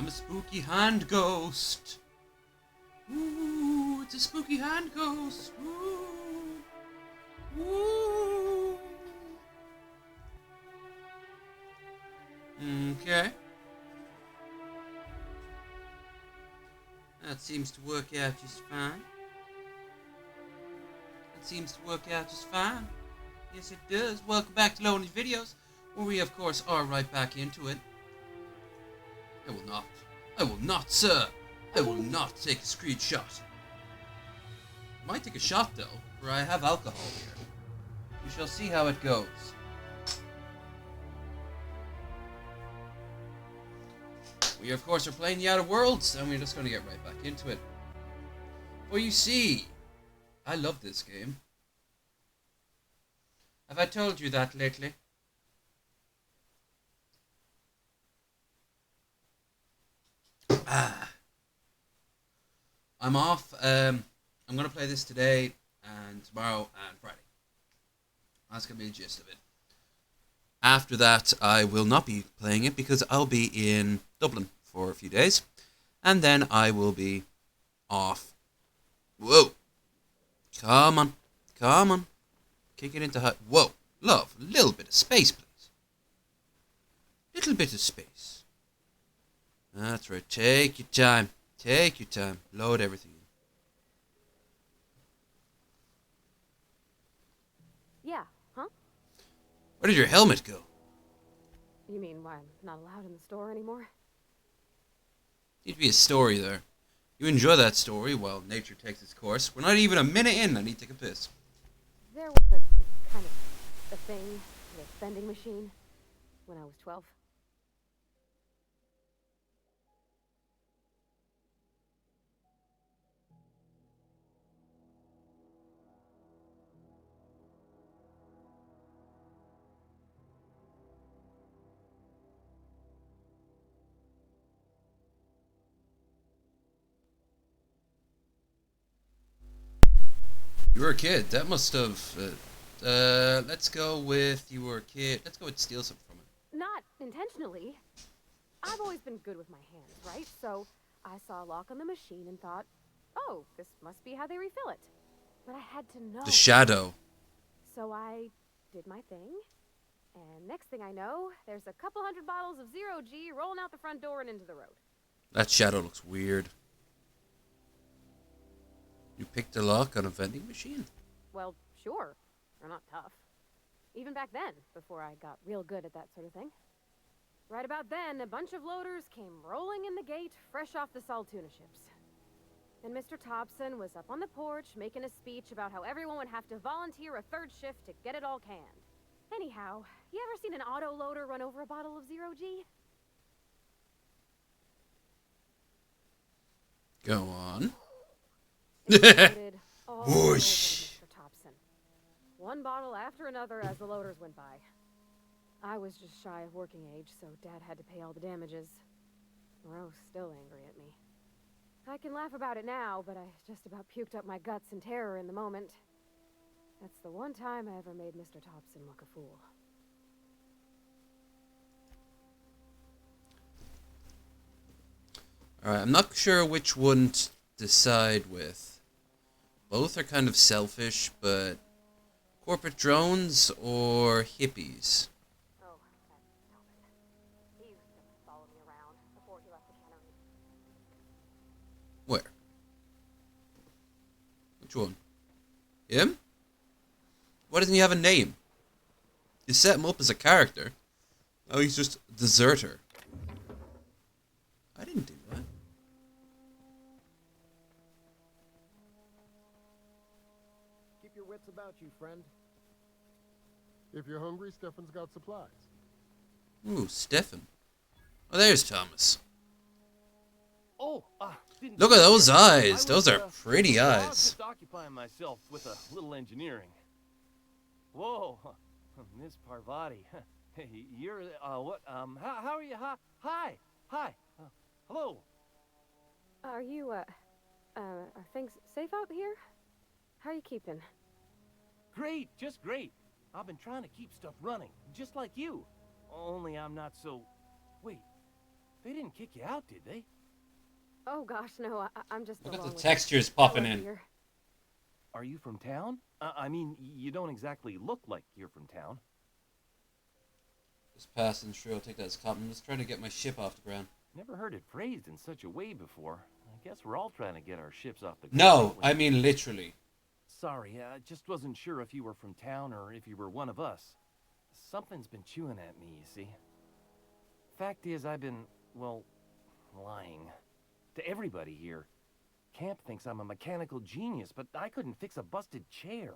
I'm a spooky hand ghost. Ooh, it's a spooky hand ghost. Ooh. Ooh. Okay. That seems to work out just fine. Yes, it does. Welcome back to Lonely Videos, where we, of course, are right back into it. I will not. I will not, sir. I will not take a screenshot. I might take a shot, though, for I have alcohol here. We shall see how it goes. We, of course, are playing the Outer Worlds, and we're just going to get right back into it. For you see, I love this game. Have I told you that lately? I'm off. I'm going to play this today and tomorrow and Friday. That's going to be the gist of it. After that, I will not be playing it because I'll be in Dublin for a few days. And then I will be off. Whoa. Come on. Come on. Kick it into high. Whoa. Love. A little bit of space, please. Little bit of space. That's right. Take your time. Take your time. Load everything in. Yeah, huh? Where did your helmet go? You mean why I'm not allowed in the store anymore? Need to be a story there. You enjoy that story while nature takes its course. We're not even a minute in. I need to take a piss. There was a kind of a thing, the vending machine, when I was 12. You were a kid. That must have... let's go with you were a kid. Let's go with steal something from it. Not intentionally. I've always been good with my hands, right? So I saw a lock on the machine and thought, oh, this must be how they refill it. But I had to know. The shadow. So I did my thing, and next thing I know, there's a couple hundred bottles of 0G rolling out the front door and into the road. That shadow looks weird. You picked a lock on a vending machine? Well, sure. They're not tough. Even back then, before I got real good at that sort of thing. Right about then, a bunch of loaders came rolling in the gate, fresh off the Saltuna ships. And Mr. Thompson was up on the porch making a speech about how everyone would have to volunteer a third shift to get it all canned. Anyhow, you ever seen an auto loader run over a bottle of 0G? Go on. Loaded all over Whoosh. Mr. Thompson. One bottle after another as the loaders went by. I was just shy of working age, so Dad had to pay all the damages. Rose still angry at me. I can laugh about it now, but I just about puked up my guts in terror in the moment. That's the one time I ever made Mr. Thompson look a fool. Alright, I'm not sure which one to decide with. Both are kind of selfish, but corporate drones or hippies? Oh, that Tobin. He used to follow me around before he left the cannery. Where? Which one? Him? Why doesn't he have a name? You set him up as a character. Oh, he's just a deserter. I didn't do that. Keep your wits about you, friend. If you're hungry, Stefan's got supplies. Ooh, Stefan. Oh, there's Thomas. Oh, Look at those eyes. I was, Those are pretty well, I was eyes. just occupying myself with a little engineering. Whoa, Miss Parvati. Hey, you're, what, how are you? Hi, hello. Are you, are things safe out here? How are you keeping? Great, just great. I've been trying to keep stuff running, just like you. Only I'm not so... Wait, They didn't kick you out, did they? Oh gosh, no, I'm just Look at alone the with textures it. popping Hello, in. dear. Are you from town? I mean, you don't exactly look like you're from town. Just passing through. I'll take that as compliment. I'm just trying to get my ship off the ground. Never heard it phrased in such a way before. I guess we're all trying to get our ships off the ground. No, aren't we? I mean literally. Sorry, I just wasn't sure if you were from town or if you were one of us. Something's been chewing at me, you see. Fact is, I've been, well, lying. To everybody here. Camp thinks I'm a mechanical genius, but I couldn't fix a busted chair.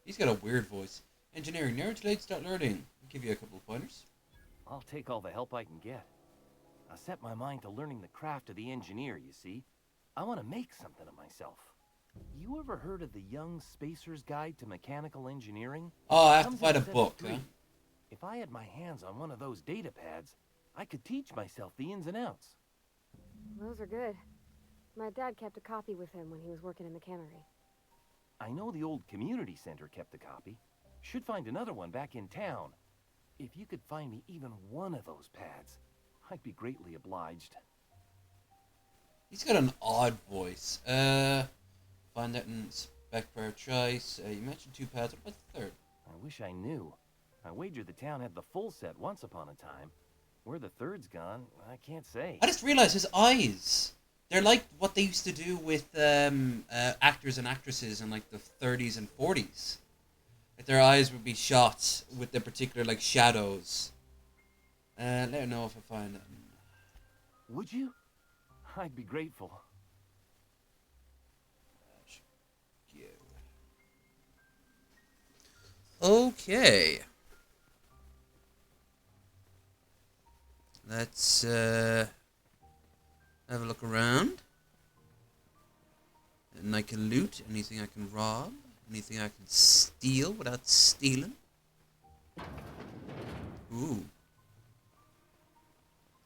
He's got a weird voice. Engineering nerds, late start learning. I'll give you a couple of pointers. I'll take all the help I can get. I set my mind to learning the craft of the engineer, you see. I want to make something of myself. You ever heard of the Young Spacer's Guide to Mechanical Engineering? Oh, I have to Comes find a in set of book, 3. huh? If I had my hands on one of those data pads, I could teach myself the ins and outs. Those are good. My dad kept a copy with him when he was working in the cannery. I know the old community center kept a copy. Should find another one back in town. If you could find me even one of those pads, I'd be greatly obliged. He's got an odd voice. Find that in spec prior choice. You mentioned 2 pads. What about the 3rd? I wish I knew. I wager the town had the full set once upon a time. Where the 3rd's gone, I can't say. I just realized his eyes. They're like what they used to do with actors and actresses in like the 30s and 40s. Like their eyes would be shot with the particular like shadows. Let me know if I find them. Would you? I'd be grateful. Okay. Let's have a look around. And I can loot. Anything I can rob. Anything I can steal without stealing. Ooh.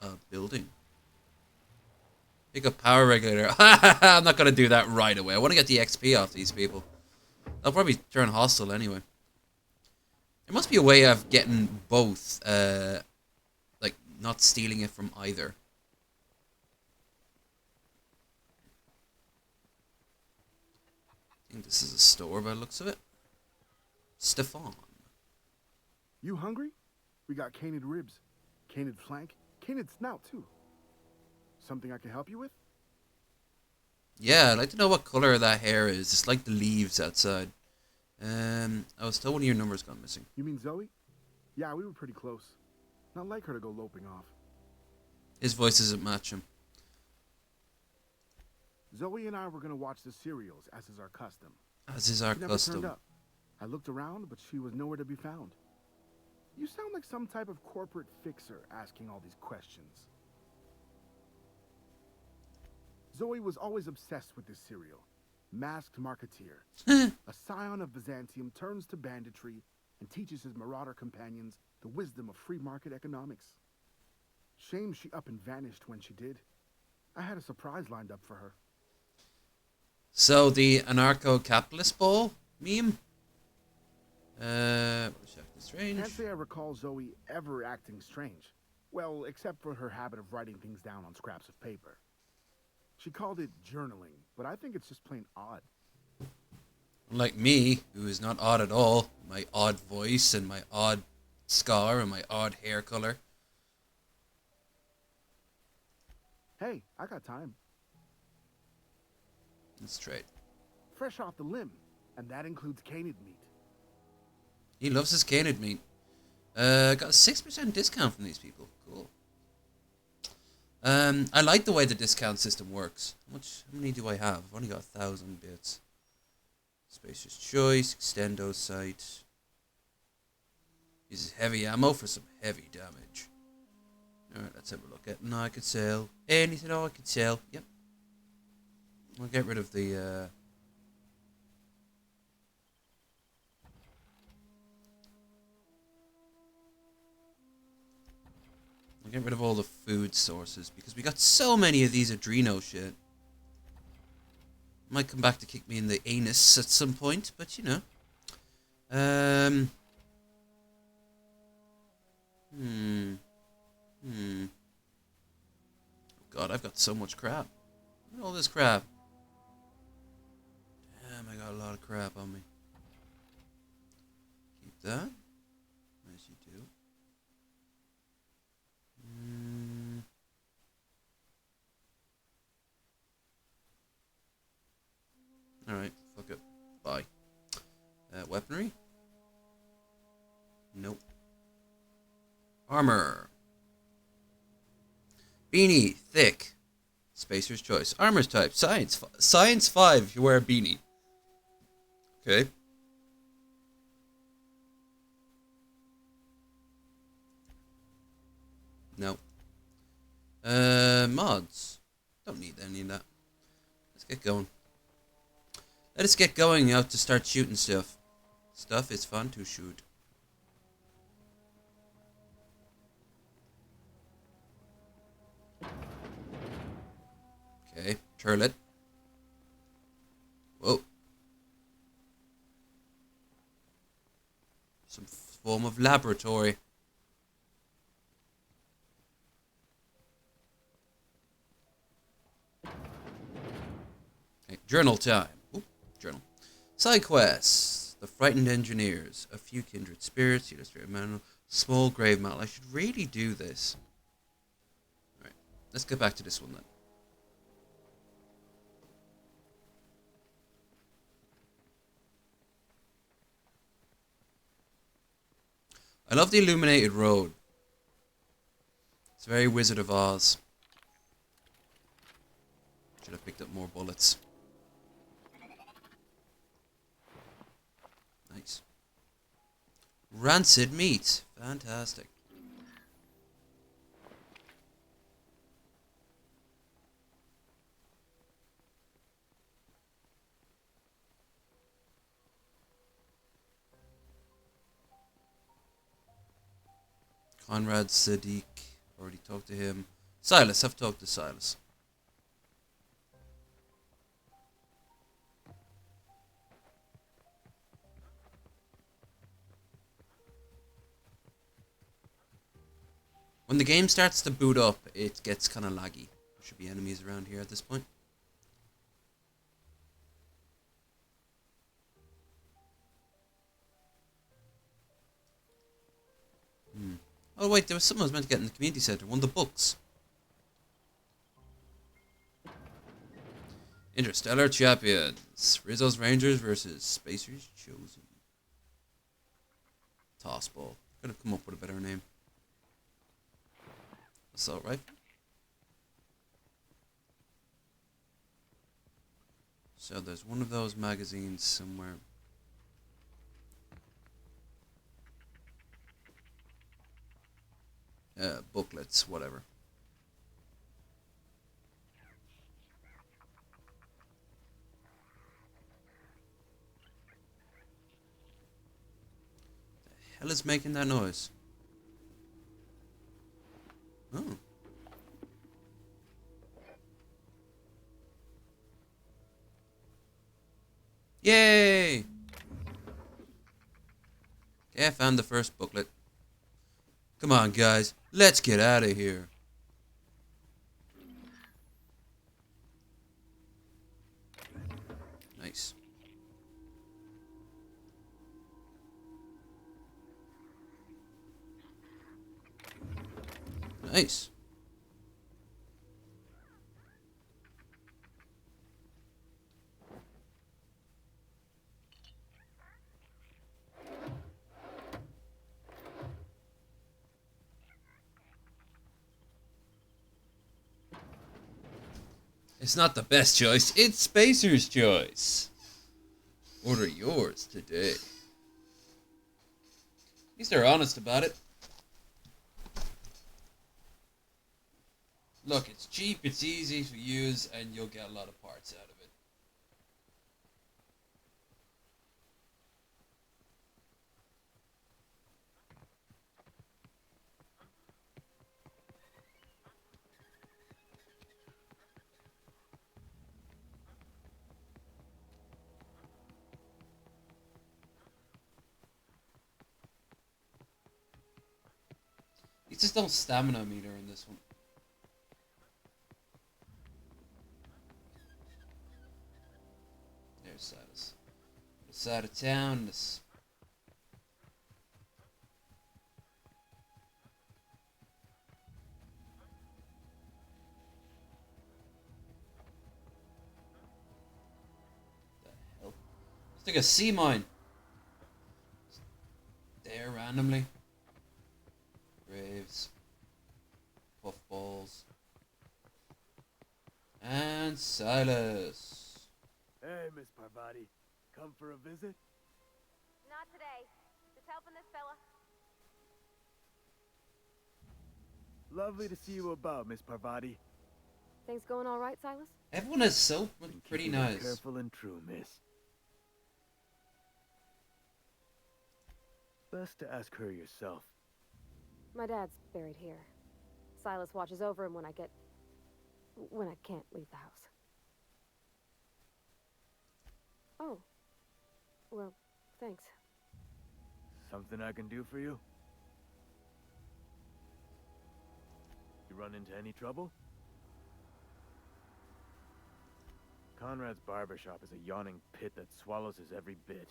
A building. Pick up power regulator. I'm not going to do that right away. I want to get the XP off these people. They'll probably turn hostile anyway. There must be a way of getting both, like, not stealing it from either. I think this is a store by the looks of it. Stefan. You hungry? We got canid ribs, canid flank, canid snout too. Something I can help you with? Yeah, I'd like to know what color that hair is. It's like the leaves outside. I was told one of your numbers gone missing. You mean Zoe? Yeah, we were pretty close. Not like her to go loping off. His voice doesn't match him. Zoe and I were gonna watch the serials, as is our custom. As is our She never custom. turned up. I looked around, but she was nowhere to be found. You sound like some type of corporate fixer asking all these questions. Zoe was always obsessed with this serial. Masked marketeer. A scion of Byzantium turns to banditry and teaches his marauder companions the wisdom of free market economics. Shame she up and vanished when she did. I had a surprise lined up for her. So the anarcho-capitalist ball meme? Strange. Can't say I recall Zoe ever acting strange. Well, except for her habit of writing things down on scraps of paper. She called it journaling, but I think it's just plain odd. Unlike me, who is not odd at all. My odd voice and my odd scar and my odd hair color. Hey, I got time. Let's trade. Fresh off the limb, and that includes canid meat. He loves his canid meat. Got a 6% discount from these people. Cool. I like the way the discount system works. How many do I have? I've only got 1,000 bits. Spacious choice, extendo sight. Uses heavy ammo for some heavy damage. Alright, let's have a look at. No, I could sell. Anything I could sell. Yep. We'll get rid of the I'll get rid of all the food sources because we got so many of these Adreno shit. Might come back to kick me in the anus at some point, but you know. I've got so much crap. Look at all this crap. Damn, I got a lot of crap on me. Keep that. As you do. Alright, fuck it. Bye. Weaponry? Nope. Armor. Beanie, thick. Spacer's choice. Armor's type, science. Science 5 if you wear a beanie. Okay. No. Mods. Don't need any of that. Let's get going. Let us get going out to start shooting stuff. Stuff is fun to shoot. Okay, turlet. Whoa. Some form of laboratory. Okay, journal time. Ooh, journal. Side quests. The frightened engineers. A few kindred spirits. Illustrated manual. Small grave metal. I should really do this. Alright, let's get back to this one then. I love the illuminated road. It's very Wizard of Oz. Should have picked up more bullets. Nice. Rancid meat. Fantastic. Conrad Sadiq. Already talked to him. Silas. I've talked to Silas. When the game starts to boot up, it gets kind of laggy. There should be enemies around here at this point. Oh wait, there was something I was meant to get in the community center. One of the books. Interstellar Champions. Rizzo's Rangers versus Spacer's Chosen. Tossball. Could have come up with a better name. Assault rifle. So there's one of those magazines somewhere. Booklets, whatever. The hell is making that noise? Oh. Yay! Okay, I found the first booklet. Come on, guys. Let's get out of here. Nice. Nice. It's not the best choice, it's Spacer's choice. Order yours today. At least they're honest about it. Look, it's cheap, it's easy to use, and you'll get a lot of parts out of it. You just don't stamina meter in this one. side of town. This. The hell? It's like a sea mine. There randomly. Graves. Puffballs. And Silas. Hey, Miss Parvati. Come for a visit? Not today. Just helping this fella. Lovely to see you about, Miss Parvati. Things going all right, Silas? Everyone is so Been pretty keeping it nice. Careful and true, miss. Best to ask her yourself. My dad's buried here. Silas watches over him when I can't leave the house. Oh. Well, thanks. Something I can do for you? You run into any trouble? Conrad's barbershop is a yawning pit that swallows his every bit.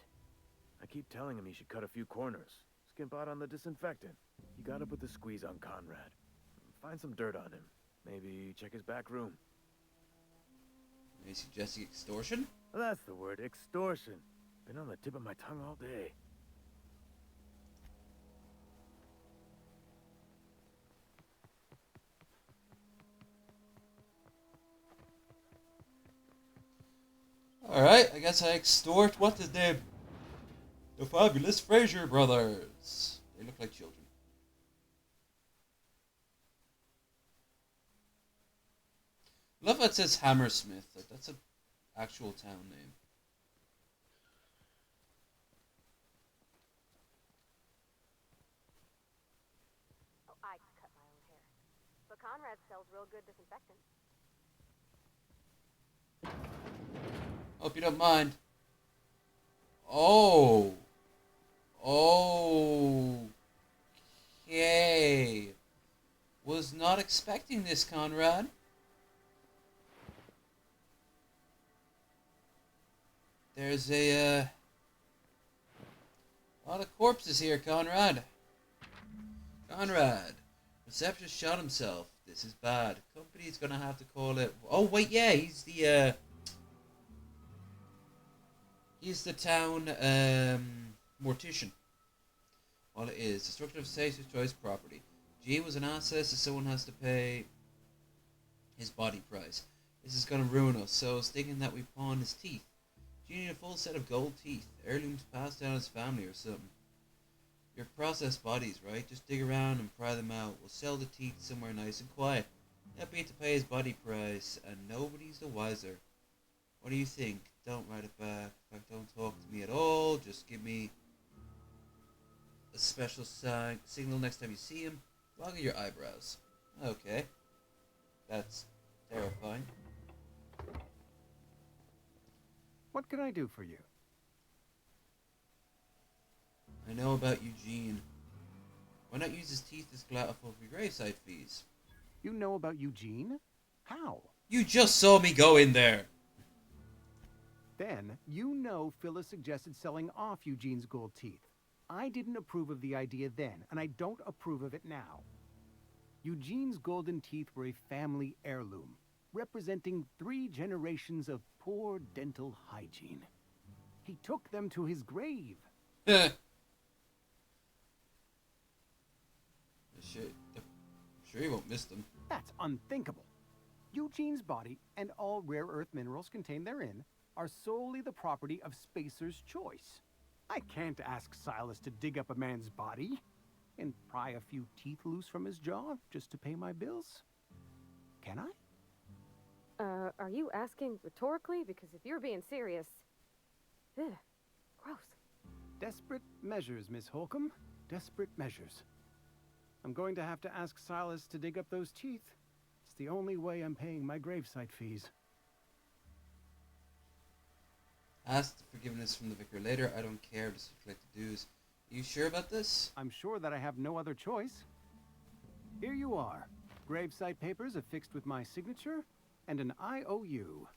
I keep telling him he should cut a few corners. Skimp out on the disinfectant. You gotta put the squeeze on Conrad. Find some dirt on him. Maybe check his back room. Are you suggesting extortion? Well, that's the word, extortion. Been on the tip of my tongue all day. Alright, I guess I extort. What's his name? The fabulous Fraser brothers. They look like children. Love that it says Hammersmith. Like, that's an actual town name. Oh, I cut my own hair. But Conrad sells real good disinfectant. Hope you don't mind. Oh. Okay. Was not expecting this, Conrad. There's a lot of corpses here, Conrad. Conrad. Receptionist shot himself. This is bad. Company's gonna have to call it. Oh wait, yeah, he's the town mortician. All it is, destruction of safe choice property. G was an asset, so someone has to pay his body price. This is gonna ruin us, so I was thinking that we pawn his teeth. G need a full set of gold teeth. Heirlooms passed down his family or something. Your processed bodies, right? Just dig around and pry them out. We'll sell the teeth somewhere nice and quiet. That be to pay his body price, and nobody's the wiser. What do you think? Don't write it back. In fact, don't talk to me at all. Just give me a special signal next time you see him. Log your eyebrows. Okay. That's terrifying. What can I do for you? I know about Eugene. Why not use his teeth as collateral for your gravesite fees? You know about Eugene? How? You just saw me go in there. Then, you know Phyllis suggested selling off Eugene's gold teeth. I didn't approve of the idea then, and I don't approve of it now. Eugene's golden teeth were a family heirloom, representing 3 generations of poor dental hygiene. He took them to his grave. I'm sure you won't miss them. That's unthinkable. Eugene's body and all rare earth minerals contained therein are solely the property of Spacer's choice. I can't ask Silas to dig up a man's body and pry a few teeth loose from his jaw just to pay my bills. Can I? Are you asking rhetorically? Because if you're being serious... Ugh, gross. Desperate measures, Miss Holcomb. Desperate measures. I'm going to have to ask Silas to dig up those teeth. It's the only way I'm paying my gravesite fees. Ask forgiveness from the vicar later. I don't care. Just collect the dues. Are you sure about this? I'm sure that I have no other choice. Here you are. Gravesite papers affixed with my signature and an IOU.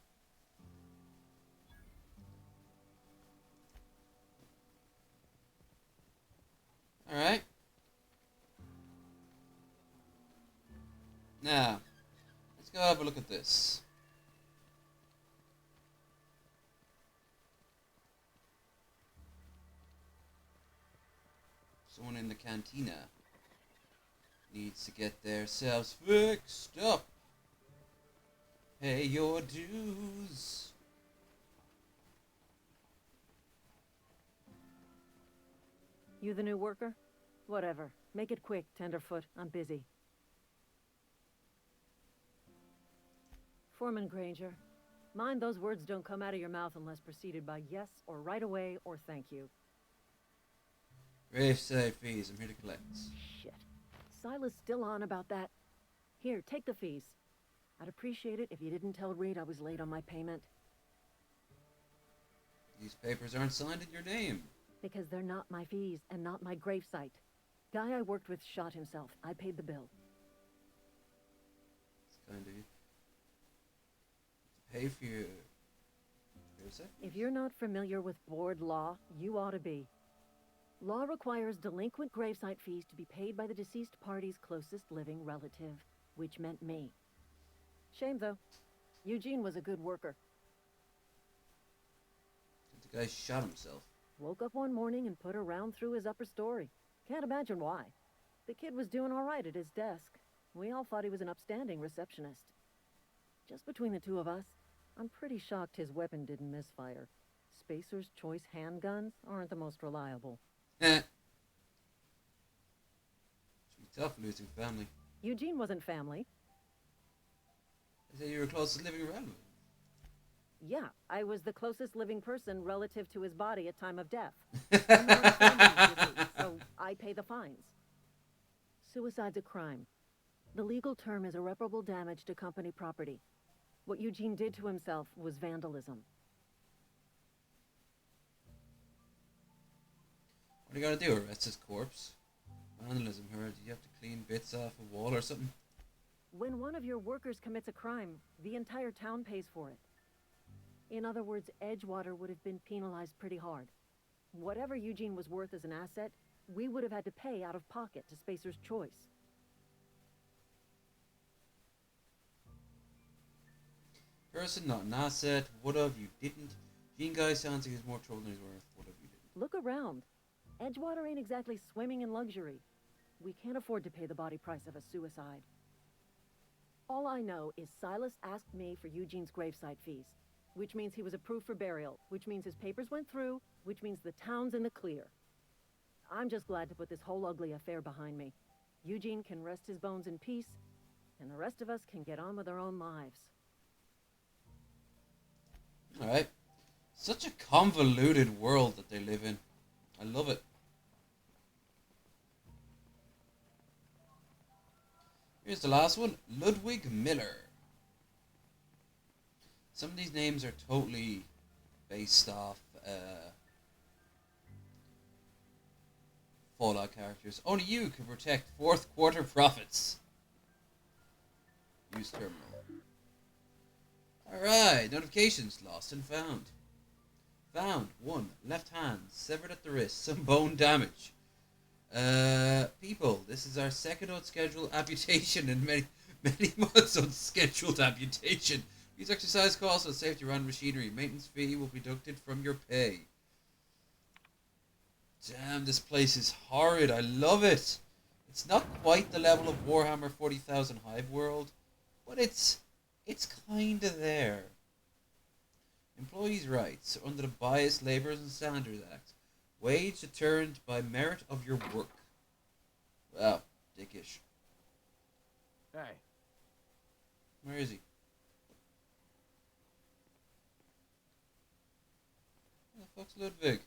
Alright. Now, let's go have a look at this. Someone in the cantina needs to get themselves fixed up. Pay your dues. You the new worker? Whatever. Make it quick, Tenderfoot. I'm busy. Foreman Granger. Mind those words don't come out of your mouth unless preceded by yes or right away or thank you. Graveside fees, I'm here to collect. Shit. Silas still on about that. Here, take the fees. I'd appreciate it if you didn't tell Reed I was late on my payment. These papers aren't signed in your name. Because they're not my fees and not my gravesite. Guy I worked with shot himself. I paid the bill. It's kind of you. Pay for your gravesite? If you're not familiar with board law, you ought to be. Law requires delinquent gravesite fees to be paid by the deceased party's closest living relative, which meant me. Shame, though. Eugene was a good worker. The guy shot himself. Woke up one morning and put a round through his upper story. Can't imagine why. The kid was doing all right at his desk. We all thought he was an upstanding receptionist. Just between the two of us, I'm pretty shocked his weapon didn't misfire. Spacer's Choice handguns aren't the most reliable. Should be tough losing family. Eugene wasn't family. I said you were closest living relative. Yeah, I was the closest living person relative to his body at time of death. I'm not a family disease, so I pay the fines. Suicide's a crime. The legal term is irreparable damage to company property. What Eugene did to himself was vandalism. What are you gonna do? Arrest his corpse? Vandalism, heard. You have to clean bits off a wall or something? When one of your workers commits a crime, the entire town pays for it. In other words, Edgewater would have been penalized pretty hard. Whatever Eugene was worth as an asset, we would have had to pay out of pocket to Spacer's Choice. Person, not an asset. What of you didn't? Gene guy sounds like he's more trouble than he's worth. What of you didn't? Look around. Edgewater ain't exactly swimming in luxury. We can't afford to pay the body price of a suicide. All I know is Silas asked me for Eugene's gravesite fees, which means he was approved for burial, which means his papers went through, which means the town's in the clear. I'm just glad to put this whole ugly affair behind me. Eugene can rest his bones in peace, and the rest of us can get on with our own lives. Alright. Such a convoluted world that they live in. I love it. Here's the last one. Ludwig Miller. Some of these names are totally based off Fallout characters. Only you can protect fourth quarter profits. Use terminal. Alright, notifications. Lost and found. Found. 1. Left hand. Severed at the wrist. Some bone damage. People, this is our second unscheduled amputation in many months unscheduled amputation. Use exercise costs on safety around machinery. Maintenance fee will be deducted from your pay. Damn, this place is horrid. I love it. It's not quite the level of Warhammer 40,000 Hive World, but it's kinda there. Employees' rights under the Biased Labourers and Standards Act. Wage determined by merit of your work. Wow, dickish. Hey, Where is he? Where the fuck's Ludwig?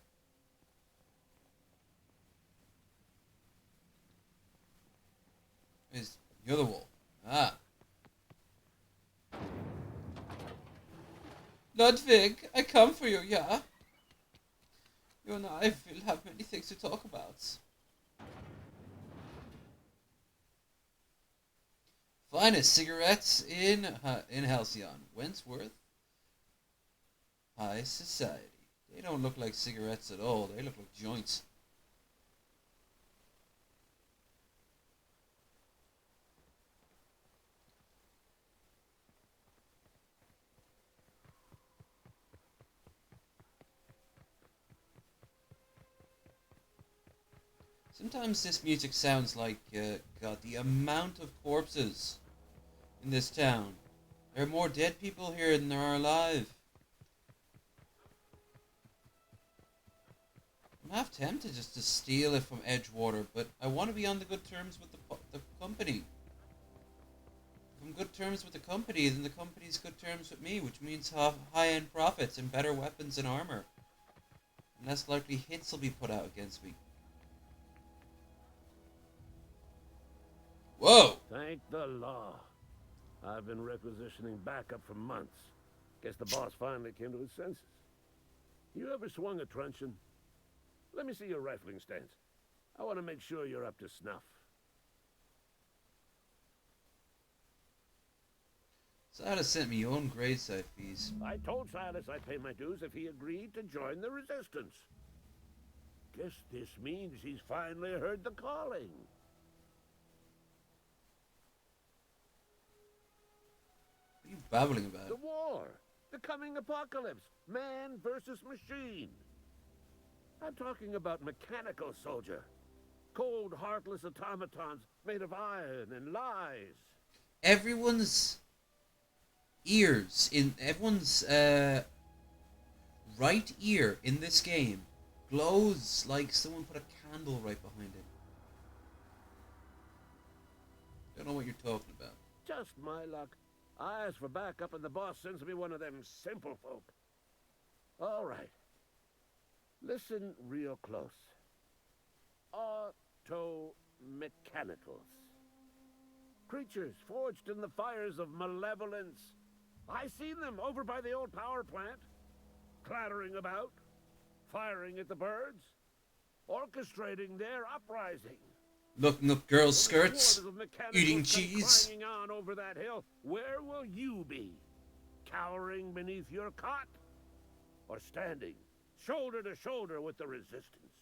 Is the other wall? Ah. Ludwig, I come for you, yeah? You and I will have many things to talk about. Finest cigarettes in Halcyon. Wentworth High Society. They don't look like cigarettes at all. They look like joints. Sometimes this music sounds like, God, the amount of corpses in this town. There are more dead people here than there are alive. I'm half tempted just to steal it from Edgewater, but I want to be on the good terms with the company. If I'm good terms with the company, then the company's good terms with me, which means high-end profits and better weapons and armor. And less likely hits will be put out against me. Whoa! Thank the law. I've been requisitioning backup for months. Guess the boss finally came to his senses. You ever swung a truncheon? Let me see your rifling stance. I want to make sure you're up to snuff. Silas sent me your own gravesite fees. I told Silas I'd pay my dues if he agreed to join the resistance. Guess this means he's finally heard the calling. What are you babbling about? The war. The coming apocalypse. Man versus machine. I'm talking about mechanical soldier. Cold, heartless automatons made of iron and lies. Everyone's right ear in this game glows like someone put a candle right behind it. Don't know what you're talking about. Just my luck. I ask for backup and the boss sends me one of them simple folk. All right. Listen real close. Auto-mechanicals. Creatures forged in the fires of malevolence. I seen them over by the old power plant. Clattering about. Firing at the birds. Orchestrating their uprising. Looking up girls' skirts. When the horde of mechanicals Eating come cheese. clanging on over that hill, where will you be? Cowering beneath your cot? Or standing shoulder to shoulder with the resistance?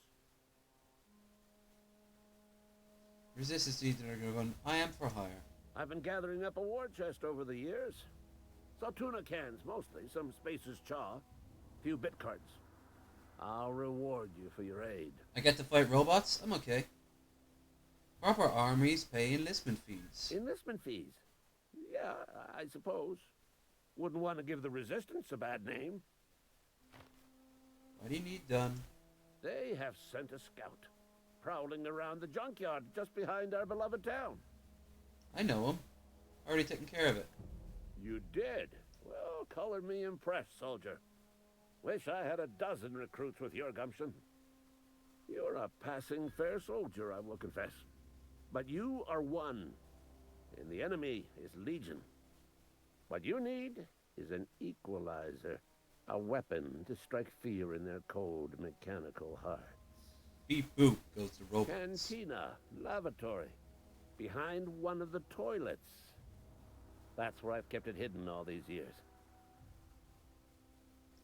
Resistance leader are going, I am for hire. I've been gathering up a war chest over the years. Saw tuna cans mostly, some Spacer's chaw, few bit carts. I'll reward you for your aid. I get to fight robots? I'm okay. Proper armies pay enlistment fees. Enlistment fees? Yeah, I suppose. Wouldn't want to give the resistance a bad name. What do you need done? They have sent a scout, prowling around the junkyard just behind our beloved town. I know him. Already taken care of it. You did? Well, color me impressed, soldier. Wish I had a dozen recruits with your gumption. You're a passing fair soldier, I will confess. But you are one, and the enemy is legion. What you need is an equalizer, a weapon to strike fear in their cold mechanical hearts. Beep boop goes the robots. Cantina, lavatory, behind one of the toilets. That's where I've kept it hidden all these years.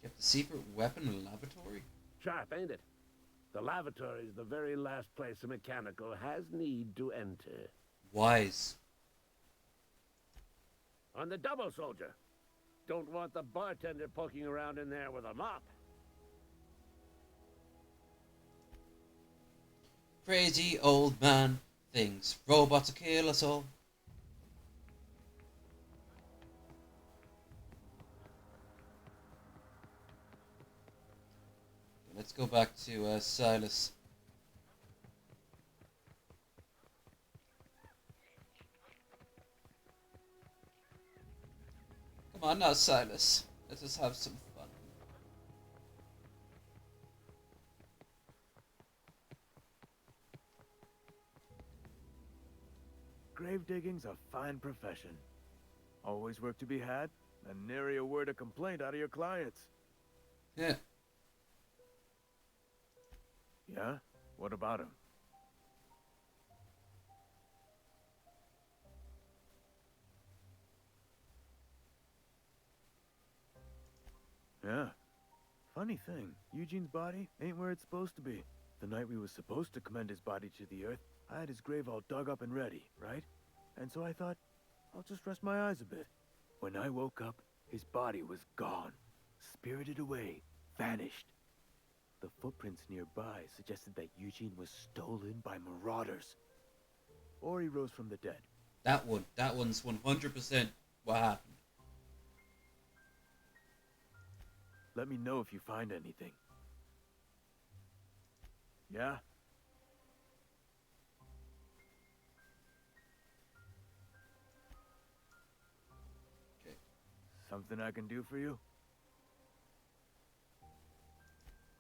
Kept the secret weapon in the lavatory? Sharp, ain't it? The lavatory is the very last place a mechanical has need to enter. Wise. On the double, soldier. Don't want the bartender poking around in there with a mop. Crazy old man thinks robots will kill us all. Let's go back to Silas. Come on now, Silas. Let us have some fun. Grave digging's a fine profession. Always work to be had, and nary a word of complaint out of your clients. Yeah. Yeah? What about him? Yeah. Funny thing, Eugene's body ain't where it's supposed to be. The night we was supposed to commend his body to the earth, I had his grave all dug up and ready, right? And so I thought, I'll just rest my eyes a bit. When I woke up, his body was gone. Spirited away. Vanished. The footprints nearby suggested that Eugene was stolen by marauders. Or he rose from the dead. That one's 100% what happened. Let me know if you find anything. Yeah? Okay. Something I can do for you?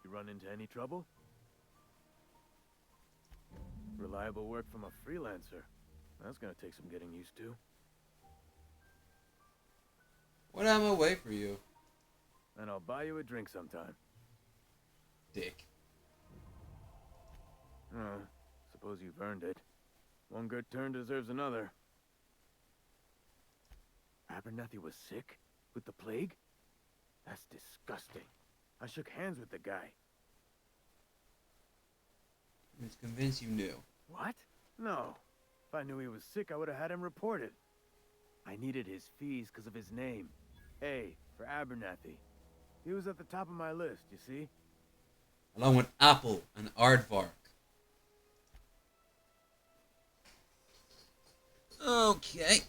You run into any trouble? Reliable work from a freelancer. That's gonna take some getting used to. What am I wait for you? And I'll buy you a drink sometime. Dick. Oh, suppose you've earned it. One good turn deserves another. Abernathy was sick? With the plague? That's disgusting. I shook hands with the guy. I was convinced you knew. What? No. If I knew he was sick, I would have had him reported. I needed his fees because of his name. A, for Abernathy. He was at the top of my list, you see? Along with Apple and Aardvark. Okay.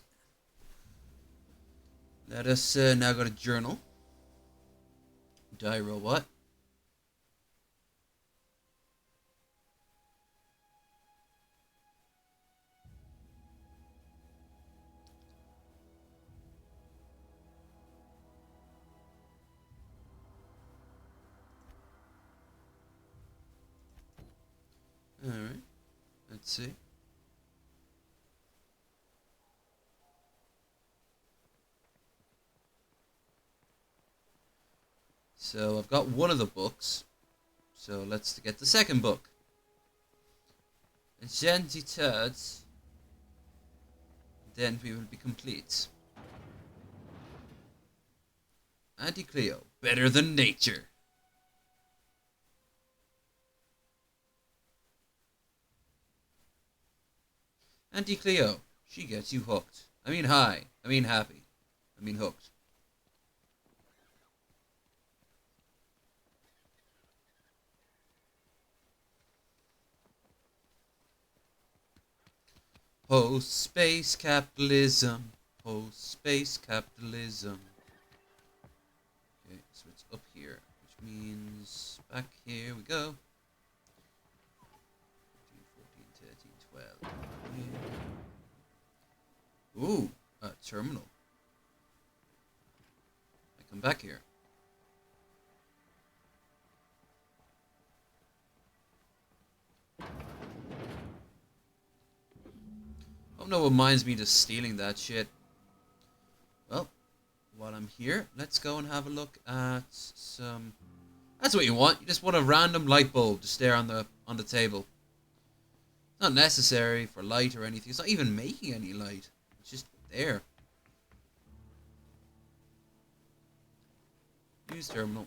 Let us now go to journal. Die robot. Alright. Let's see. So I've got one of the books. So let's get the second book. Identität. Then we will be complete. Anti-Cleo. Better than nature. Anti-Cleo. She gets you hooked. I mean high. I mean happy. I mean hooked. Post-space capitalism. Post-space capitalism. Okay, so it's up here, which means back here we go. 13, 14, 13, 12. Ooh, a terminal. I come back here. Oh, no one minds me just stealing that shit. Well, while I'm here, let's go and have a look at some... That's what you want. You just want a random light bulb to stare on the table. It's not necessary for light or anything. It's not even making any light. It's just there. Use terminal.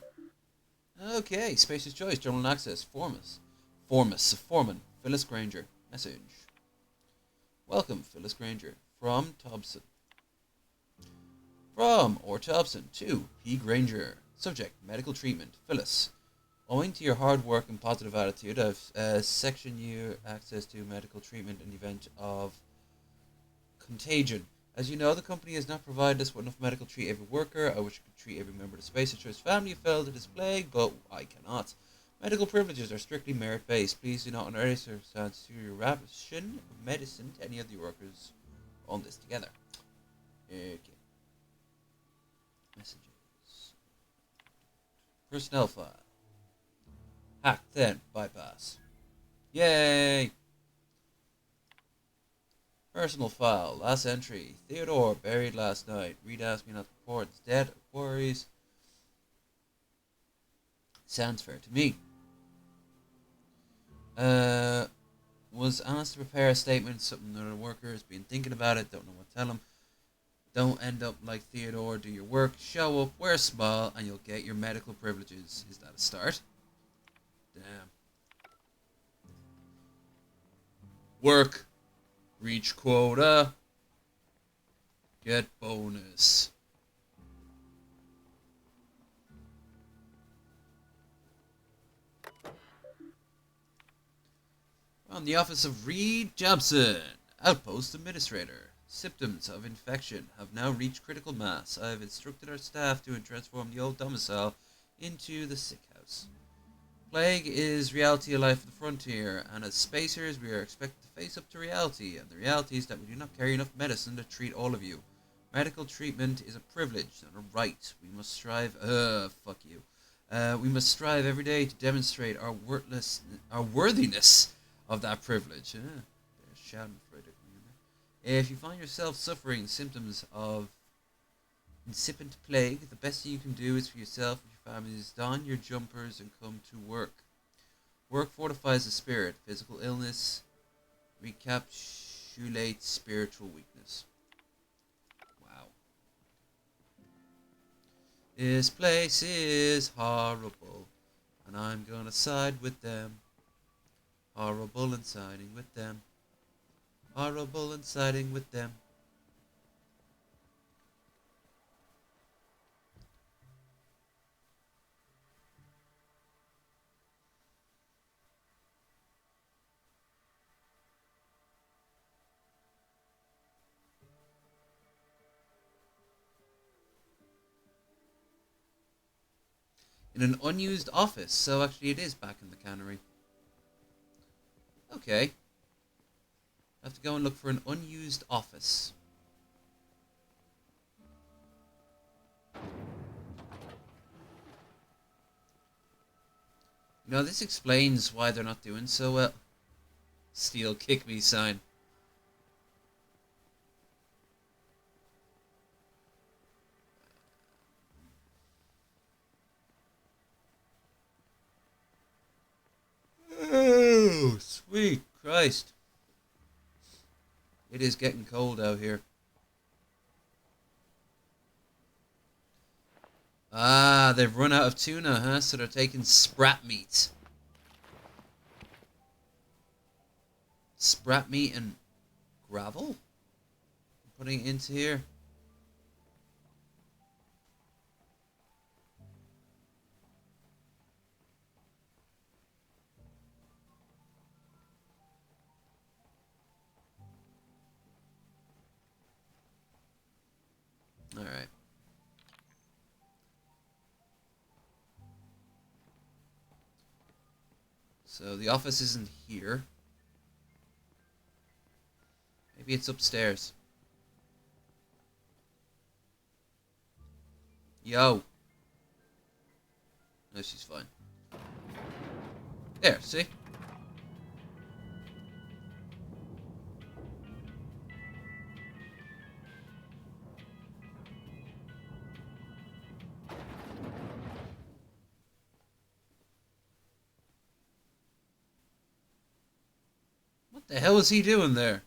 Okay, spacious choice. Terminal access. Foreman. Phyllis Granger. Message. Welcome, Phyllis Granger. From Thompson. From or Thompson to P. Granger. Subject, medical treatment. Phyllis. Owing to your hard work and positive attitude, I've sectioned you access to medical treatment in the event of contagion. As you know, the company has not provided us with enough medical to treat every worker. I wish I could treat every member of the Space Insurance family who fell to this plague, but I cannot. Medical privileges are strictly merit-based. Please do not, under any circumstance, do your ration of medicine to any of the workers on this together. Okay. Messages. Personnel file. Hack, then bypass. Yay! Personal file. Last entry. Theodore, buried last night. Reed asked me not to report. It's dead. Worries. Sounds fair to me. Was asked to prepare a statement. Something another worker has been thinking about it. Don't know what to tell him. Don't end up like Theodore. Do your work. Show up. Wear a smile, and you'll get your medical privileges. Is that a start? Damn. Work. Reach quota. Get bonus. From the office of Reed Jobson, Outpost Administrator. Symptoms of infection have now reached critical mass. I have instructed our staff to transform the old domicile into the sick house. Plague is reality of life at the frontier, and as spacers we are expected to face up to reality, and the reality is that we do not carry enough medicine to treat all of you. Medical treatment is a privilege, not a right. We must strive, fuck you. We must strive every day to demonstrate our worthiness of that privilege. They're shouting for it. If you find yourself suffering symptoms of incipient plague, the best thing you can do is for yourself and your family is don your jumpers and come to work. Work fortifies the spirit. Physical illness recapitulates spiritual weakness. Wow. This place is horrible, and I'm gonna side with them. Horrible and siding with them. Horrible and siding with them. In an unused office, so actually it is back in the cannery. Okay. I have to go and look for an unused office. You know, this explains why they're not doing so well. Steel kick me sign. Oh, sweet Christ. It is getting cold out here. Ah, they've run out of tuna, huh? So they're taking sprat meat. Sprat meat and gravel? Putting it into here. Alright. So the office isn't here. Maybe it's upstairs. Yo. No, she's fine. There, see? What the hell is he doing there?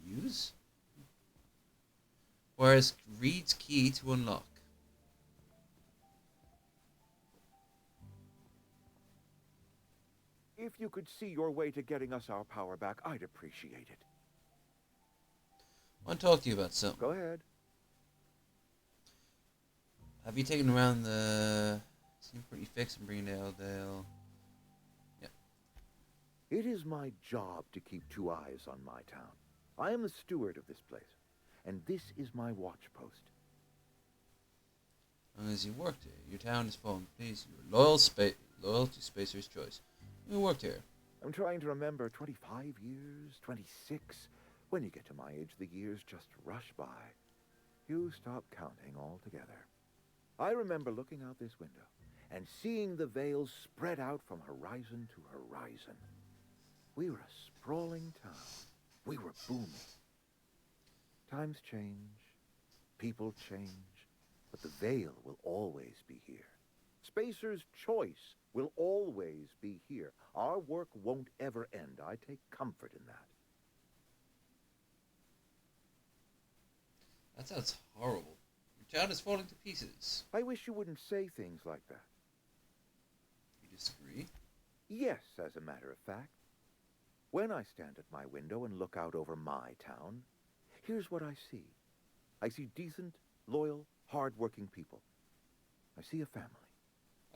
Use? Whereas Reed's key to unlock. If you could see your way to getting us our power back, I'd appreciate it. I want to talk to you about something. Go ahead. Have you taken around the... Seem pretty fixed and bringing Dale. Yeah. It is my job to keep two eyes on my town. I am the steward of this place, and this is my watch post. As long as you worked here, your town is fallen. Please, you are loyal to Spacer's choice. You worked here. I'm trying to remember 25 years, 26. When you get to my age, the years just rush by. You stop counting altogether. I remember looking out this window and seeing the Vale spread out from horizon to horizon. We were a sprawling town. We were booming. Times change, people change, but the Vale will always be here. Spacer's choice will always be here. Our work won't ever end. I take comfort in that. That sounds horrible. Your town is falling to pieces. I wish you wouldn't say things like that. You disagree? Yes, as a matter of fact. When I stand at my window and look out over my town, here's what I see. I see decent, loyal, hard-working people. I see a family.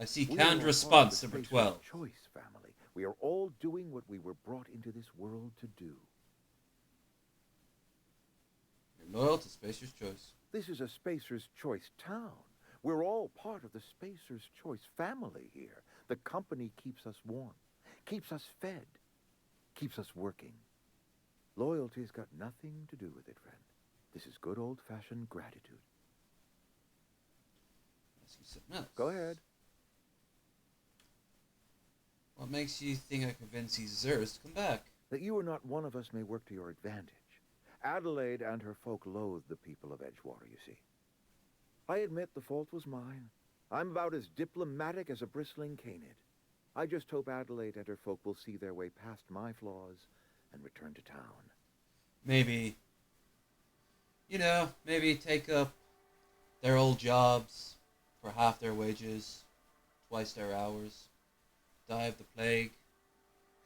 I see We canned are response part of number the 12. Spacer's Choice family, doing what we were brought into this world to do. You're loyal to Spacer's Choice. This is a Spacer's Choice town. We're all part of the Spacer's Choice family here. The company keeps us warm, keeps us fed, keeps us working. Loyalty's got nothing to do with it, friend. This is good old-fashioned gratitude. Ask you something else. Go ahead. What makes you think I convinced he deserves to come back? That you are not one of us may work to your advantage. Adelaide and her folk loathe the people of Edgewater, you see. I admit the fault was mine. I'm about as diplomatic as a bristling canid. I just hope Adelaide and her folk will see their way past my flaws and return to town. Maybe, maybe take up their old jobs for half their wages, twice their hours, die of the plague,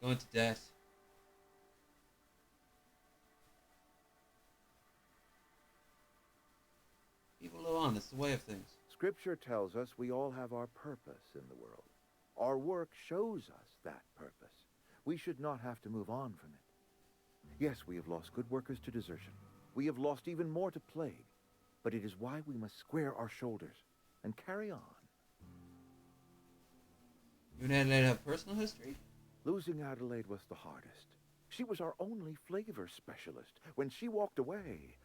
go into debt. People live on, it's the way of things. Scripture tells us we all have our purpose in the world. Our work shows us that purpose. We should not have to move on from it. Yes, we have lost good workers to desertion. We have lost even more to plague. But it is why we must square our shoulders and carry on. You and Adelaide have personal history? Losing Adelaide was the hardest. She was our only flavor specialist. When she walked away,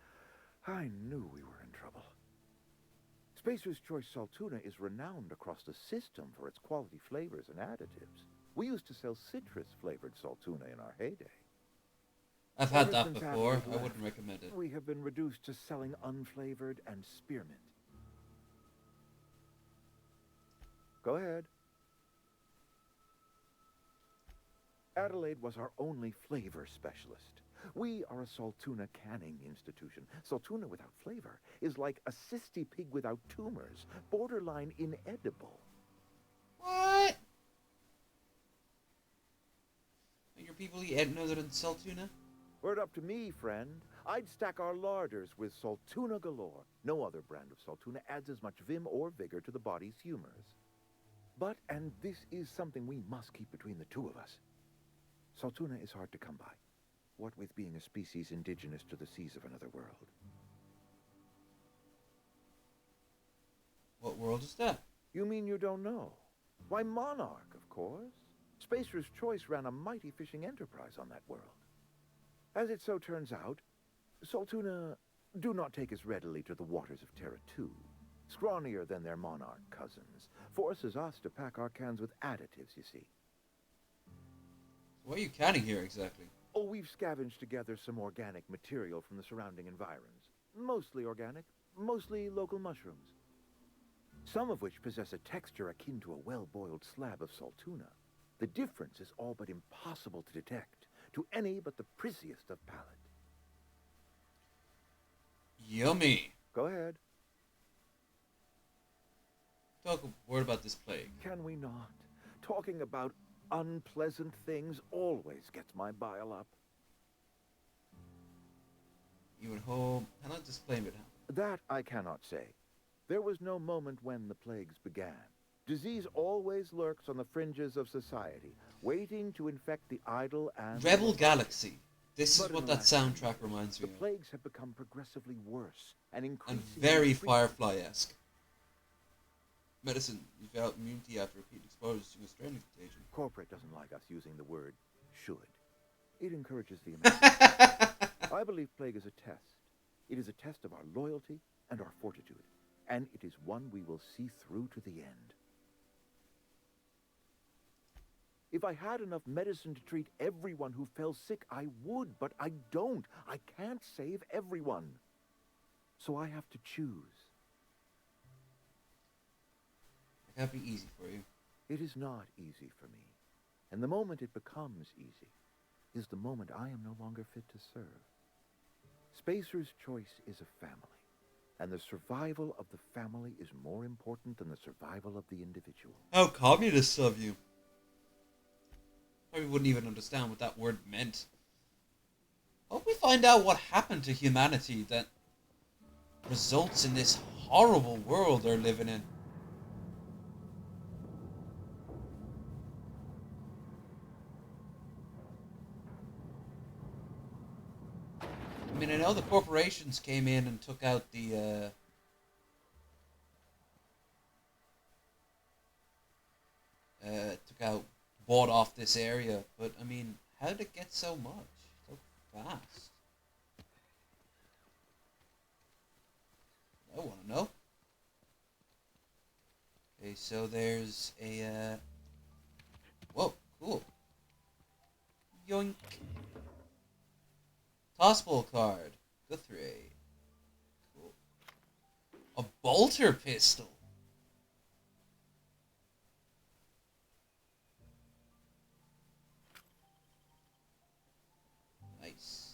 I knew we were in trouble. Spacer's Choice Saltuna is renowned across the system for its quality flavors and additives. We used to sell citrus-flavored Saltuna in our heyday. I've had Ever that since before. Adelaide I wouldn't left, recommend it. We have been reduced to selling unflavored and spearmint. Go ahead. Adelaide was our only flavor specialist. We are a Saltuna canning institution. Saltuna without flavor is like a cysty pig without tumors, borderline inedible. What? Your people eat anything other than Saltuna? Were it up to me, friend, I'd stack our larders with Saltuna galore. No other brand of Saltuna adds as much vim or vigor to the body's humors. But, and this is something we must keep between the two of us, Saltuna is hard to come by. What with being a species indigenous to the seas of another world. What world is that? You mean you don't know? Why, Monarch, of course. Spacer's Choice ran a mighty fishing enterprise on that world. As it so turns out, Saltuna do not take as readily to the waters of Terra 2. Scrawnier than their Monarch cousins. Forces us to pack our cans with additives, you see. What are you canning here exactly? Oh, we've scavenged together some organic material from the surrounding environs. Mostly organic, mostly local mushrooms. Some of which possess a texture akin to a well-boiled slab of Saltuna. The difference is all but impossible to detect to any but the prissiest of palate. Yummy. Go ahead. Talk a word about this plague. Can we not? Talking about unpleasant things always gets my bile up. You at home cannot disclaim it. That I cannot say. There was no moment when the plagues began. Disease always lurks on the fringes of society, waiting to infect the idle and... Rebel Galaxy. This is But what in that last soundtrack years, reminds me The of. plagues have become progressively worse and And increasingly very frequent. Firefly-esque. Medicine, you develop immunity after repeated exposure to a strain contagion. Corporate doesn't like us using the word should. It encourages the imagination. I believe plague is a test. It is a test of our loyalty and our fortitude. And it is one we will see through to the end. If I had enough medicine to treat everyone who fell sick, I would, but I don't. I can't save everyone. So I have to choose. It can't be easy for you. It is not easy for me. And the moment it becomes easy is the moment I am no longer fit to serve. Spacer's Choice is a family. And the survival of the family is more important than the survival of the individual. How communist of you. Probably wouldn't even understand what that word meant. Hope we find out what happened to humanity that results in this horrible world they're living in. mean, I know the corporations came in and took out the, bought off this area, but I mean, how did it get so much? So fast? I want to know. Okay, so there's a, whoa, cool. Yoink. Tossball card. Guthrie. Cool. A bolter pistol. Nice.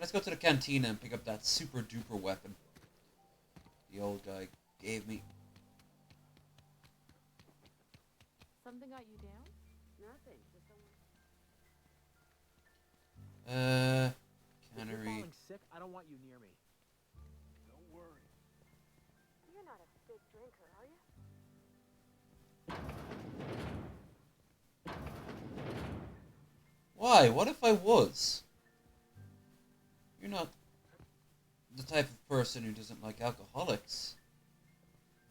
Let's go to the cantina and pick up that super duper weapon the old guy gave me. Something got you down? Nothing. Just don't... If you're Cannery. falling sick, I don't want you near me. Don't worry. You're not a big drinker, are you? Why? What if I was? You're not the type of person who doesn't like alcoholics.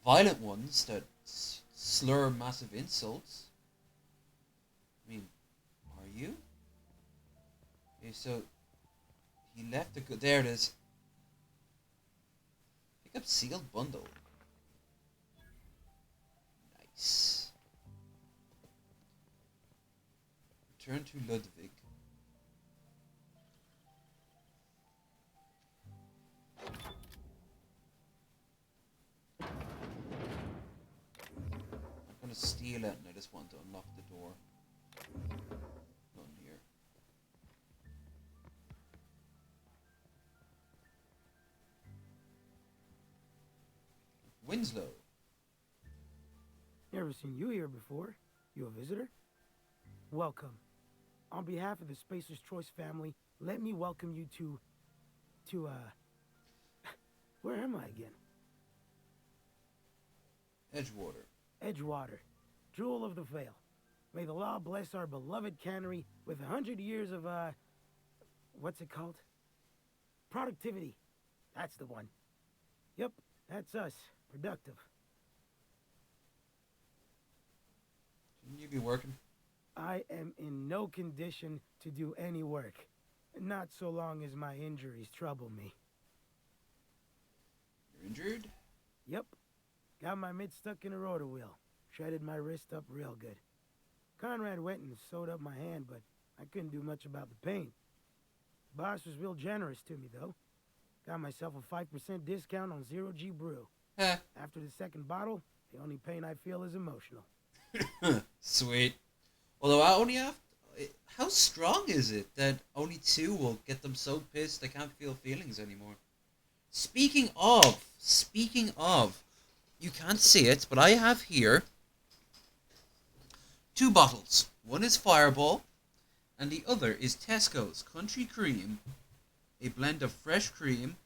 Violent ones that slur massive insults. I mean, are you? Okay, so he left a good. There it is. Pick up sealed bundle. Nice. Return to Ludwig. I'm gonna steal it, and I just want to unlock the door. Nothing here. Winslow. Never seen you here before. You a visitor? Welcome. On behalf of the Spacer's Choice family, let me welcome you to, where am I again? Edgewater. Edgewater, jewel of the Vale. May the law bless our beloved cannery with 100 years of, what's it called? Productivity. That's the one. Yep, that's us. Productive. Shouldn't you be working? I am in no condition to do any work. Not so long as my injuries trouble me. You're injured? Yep. Got my mid stuck in a rotor wheel. Shredded my wrist up real good. Conrad went and sewed up my hand, but I couldn't do much about the pain. Boss was real generous to me, though. Got myself a 5% discount on Zero G Brew. Heh. After the second bottle, the only pain I feel is emotional. Sweet. Although I only have... How strong is it that only 2 will get them so pissed they can't feel feelings anymore? Speaking of, you can't see it, but I have here 2 bottles. One is Fireball, and the other is Tesco's Country Cream, a blend of fresh cream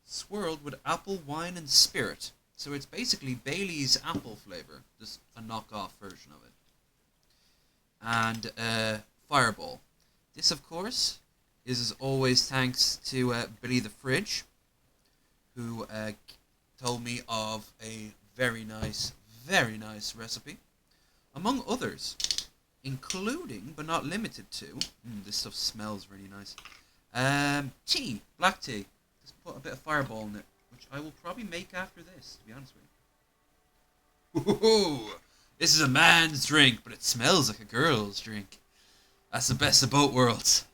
swirled with apple wine and spirit. So it's basically Bailey's apple flavor, just a knockoff version of it. And Fireball. This, of course, is as always thanks to Billy the Fridge, who told me of a very nice recipe, among others, including but not limited to. This stuff smells really nice. Tea, black tea. Just put a bit of Fireball in it, which I will probably make after this, to be honest with you. Ooh, this is a man's drink, but it smells like a girl's drink. That's the best of both worlds.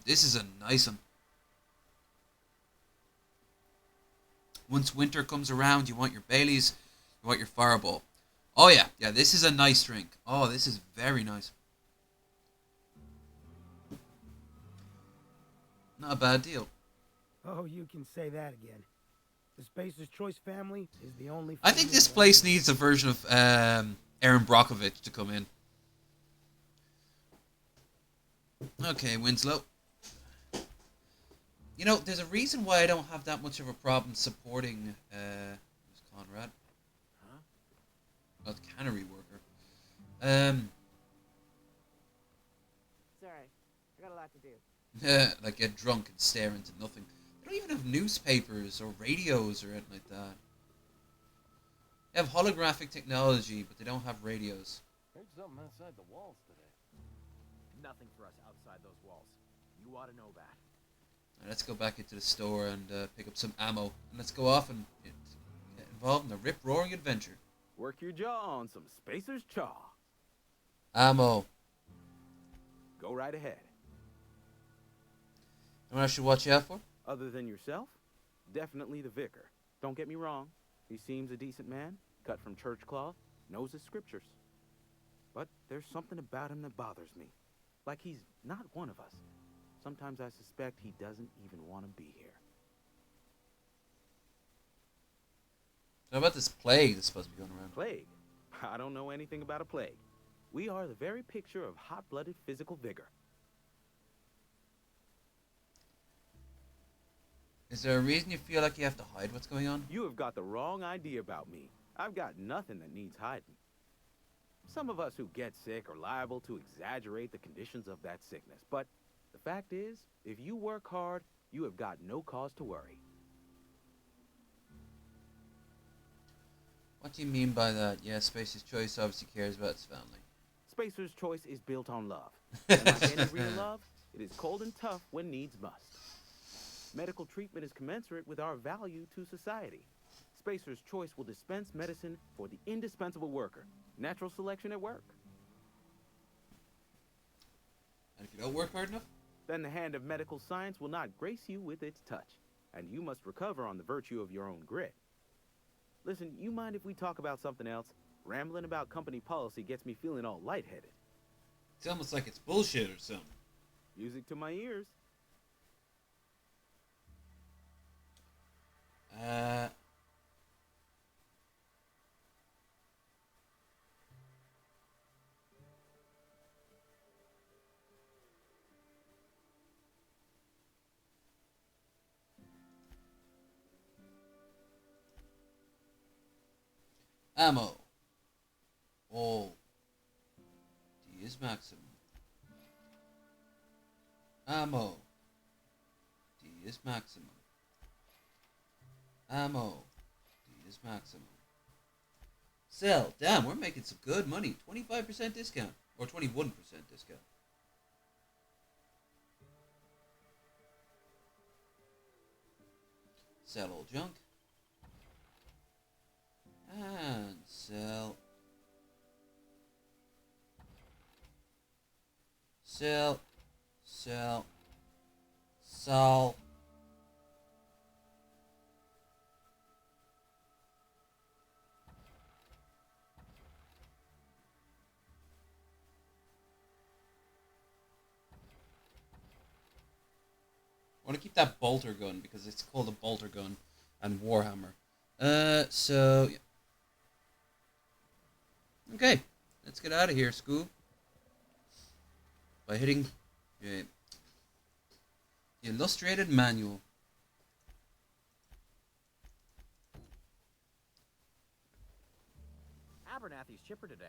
This is a nice one. Once winter comes around, you want your Baileys, you want your Fireball. Oh yeah, this is a nice drink. Oh, this is very nice. Not a bad deal. Oh, you can say that again. The Spacer's Choice family is the only... I think this place needs a version of Aaron Brockovich to come in. Okay, Winslow. You know, there's a reason why I don't have that much of a problem supporting Conrad. Huh? Well, the cannery worker. Sorry. Like get drunk and stare into nothing. They don't even have newspapers or radios or anything like that. They have holographic technology, but they don't have radios. Heard something outside the walls today. Nothing for us outside those walls. You ought to know that. Now let's go back into the store and pick up some ammo. And let's go off and get involved in a rip-roaring adventure. Work your jaw on some Spacer's Chaw. Ammo. Go right ahead. You know what I should watch out for? Other than yourself, definitely the vicar. Don't get me wrong. He seems a decent man, cut from church cloth, knows his scriptures. But there's something about him that bothers me. Like he's not one of us. Sometimes I suspect he doesn't even want to be here. How about this plague that's supposed to be going around? Plague? I don't know anything about a plague. We are the very picture of hot-blooded physical vigor. Is there a reason you feel like you have to hide what's going on? You have got the wrong idea about me. I've got nothing that needs hiding. Some of us who get sick are liable to exaggerate the conditions of that sickness. But the fact is, if you work hard, you have got no cause to worry. What do you mean by that? Yeah, Spacer's Choice obviously cares about his family. Spacer's Choice is built on love. And like any real love, it is cold and tough when needs must. Medical treatment is commensurate with our value to society. Spacer's Choice will dispense medicine for the indispensable worker. Natural selection at work. And if you don't work hard enough? Then the hand of medical science will not grace you with its touch, and you must recover on the virtue of your own grit. Listen, you mind if we talk about something else? Rambling about company policy gets me feeling all lightheaded. It's almost like it's bullshit or something. Music to my ears. Ammo. All. D is maximum. Ammo. D is maximum. Ammo. D is maximum. Sell. Damn, we're making some good money. 25% discount. Or 21% discount. Sell all junk. And sell. Sell. Sell. Sell. I want to keep that bolter gun because it's called a bolter gun and Warhammer. So yeah. Okay, let's get out of here, Scoob. By hitting the illustrated manual. Abernathy's chipper today.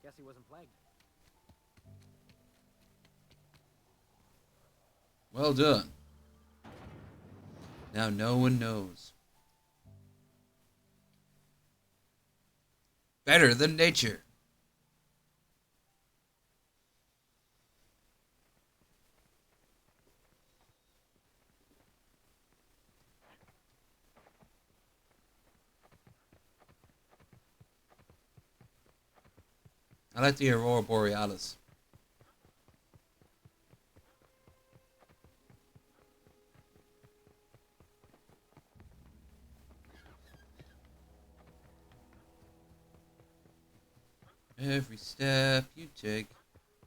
Guess he wasn't plagued. Well done. Now no one knows. Better than nature. I like the Aurora Borealis. Every step you take,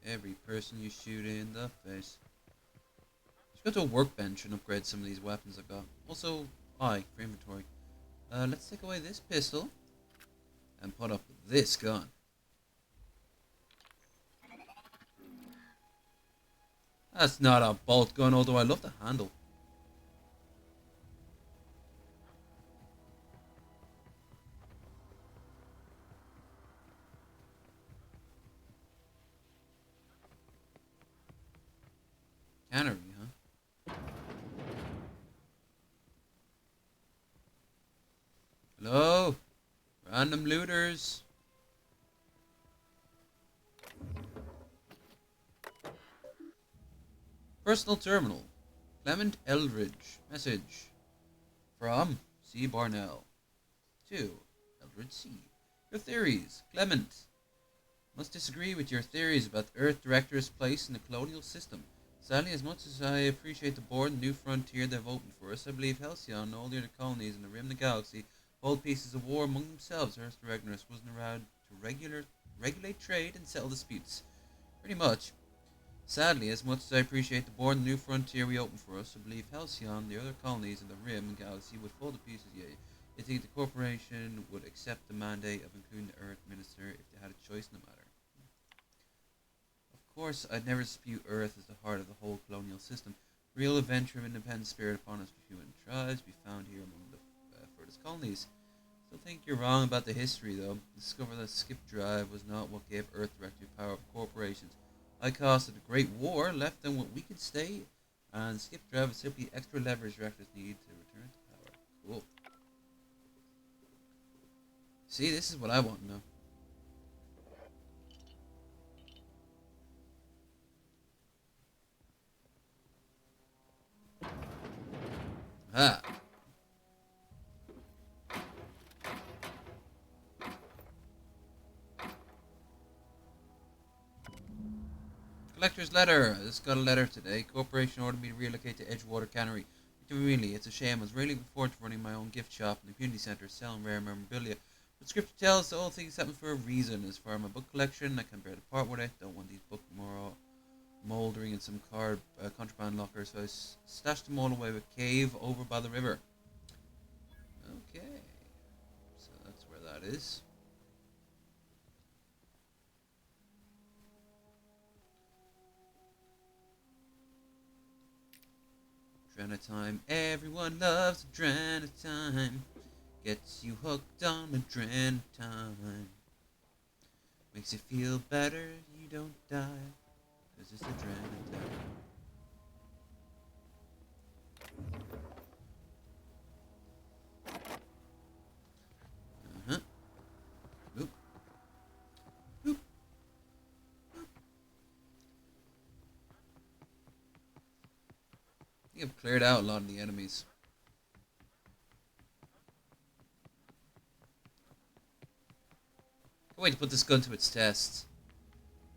every person you shoot in the face. Let's go to a workbench and upgrade some of these weapons I've got. Also, I for inventory. Let's take away this pistol and put up this gun. That's not a bolt gun, although I love the handle. Cannery, huh? Random looters. Personal terminal. Clement Eldridge. Message. From C. Barnell. To Eldridge C. Your theories. Clement. Must disagree with your theories about the Earth Director's place in the colonial system. Sadly, as much as I appreciate the board and new frontier they've opened for us, I believe Halcyon and all the other colonies in the rim of the galaxy hold pieces of war among themselves. Earth Director's wasn't around to regulate trade and settle disputes. Pretty much. Sadly, as much as I appreciate the board and new frontier we opened for us, I believe Halcyon and the other colonies in the rim and galaxy would fall to pieces. You think the corporation would accept the mandate of including the Earth Minister if they had a choice in the matter? Of course, I'd never dispute Earth as the heart of the whole colonial system. Real adventure of independent spirit upon us for human tribes be found here among the furthest colonies. Still think you're wrong about the history, though. Discover that skip drive was not what gave Earth Directive power over corporations. I caused a great war, left them what we could stay, and skip drive is simply extra leverage reactors need to return to power. Cool. See, this is what I want to know. Ah. Collector's letter. I just got a letter today. Corporation ordered me to relocate to Edgewater Cannery. Really, it's a shame. I was really looking forward to running my own gift shop in the community centre, selling rare memorabilia. But scripture tells the whole thing's happened for a reason. As for my book collection, I can bear to part with it. Don't want these books more mouldering in some contraband locker, so I stashed them all away with a cave over by the river. Okay, so that's where that is. Adrenatime, everyone loves adrenatime. Gets you hooked on adrenatime. Makes you feel better, you don't die. Cause it's adrenatime. Uh-huh. Oop. Oop. Oop. You've cleared out a lot of the enemies. Can't wait to put this gun to its test.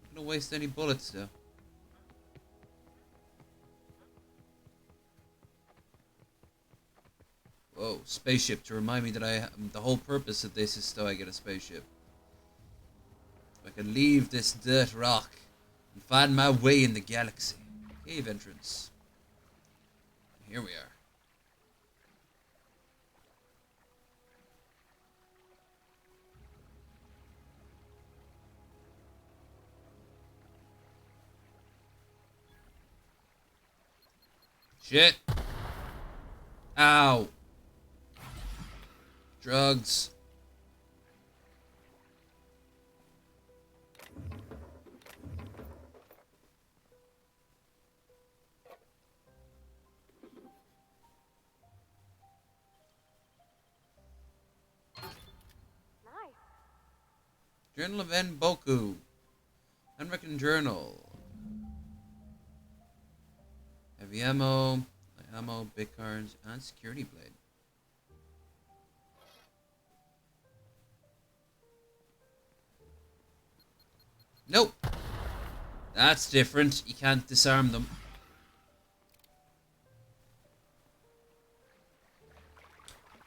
Not gonna waste any bullets though. Whoa, spaceship, to remind me that the whole purpose of this is so I get a spaceship. I can leave this dirt rock and find my way in the galaxy. Cave entrance. Here we are. Shit. Ow. Drugs. Nice. Journal of N. Boku. Unwritten Journal. Heavy ammo, light ammo, big cards, and security blade. Nope. That's different. You can't disarm them.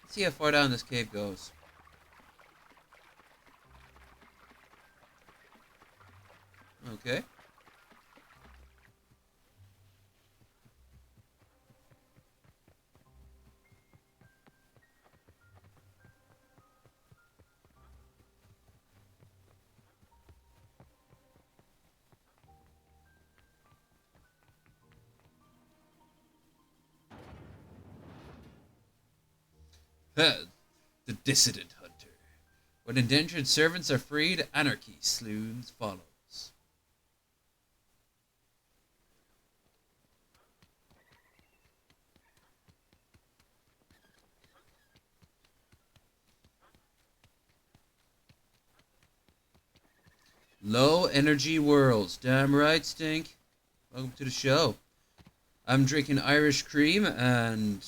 Let's see how far down this cave goes. Okay. The dissident hunter. When indentured servants are freed, anarchy soon follows. Low energy worlds. Damn right, Stink. Welcome to the show. I'm drinking Irish cream and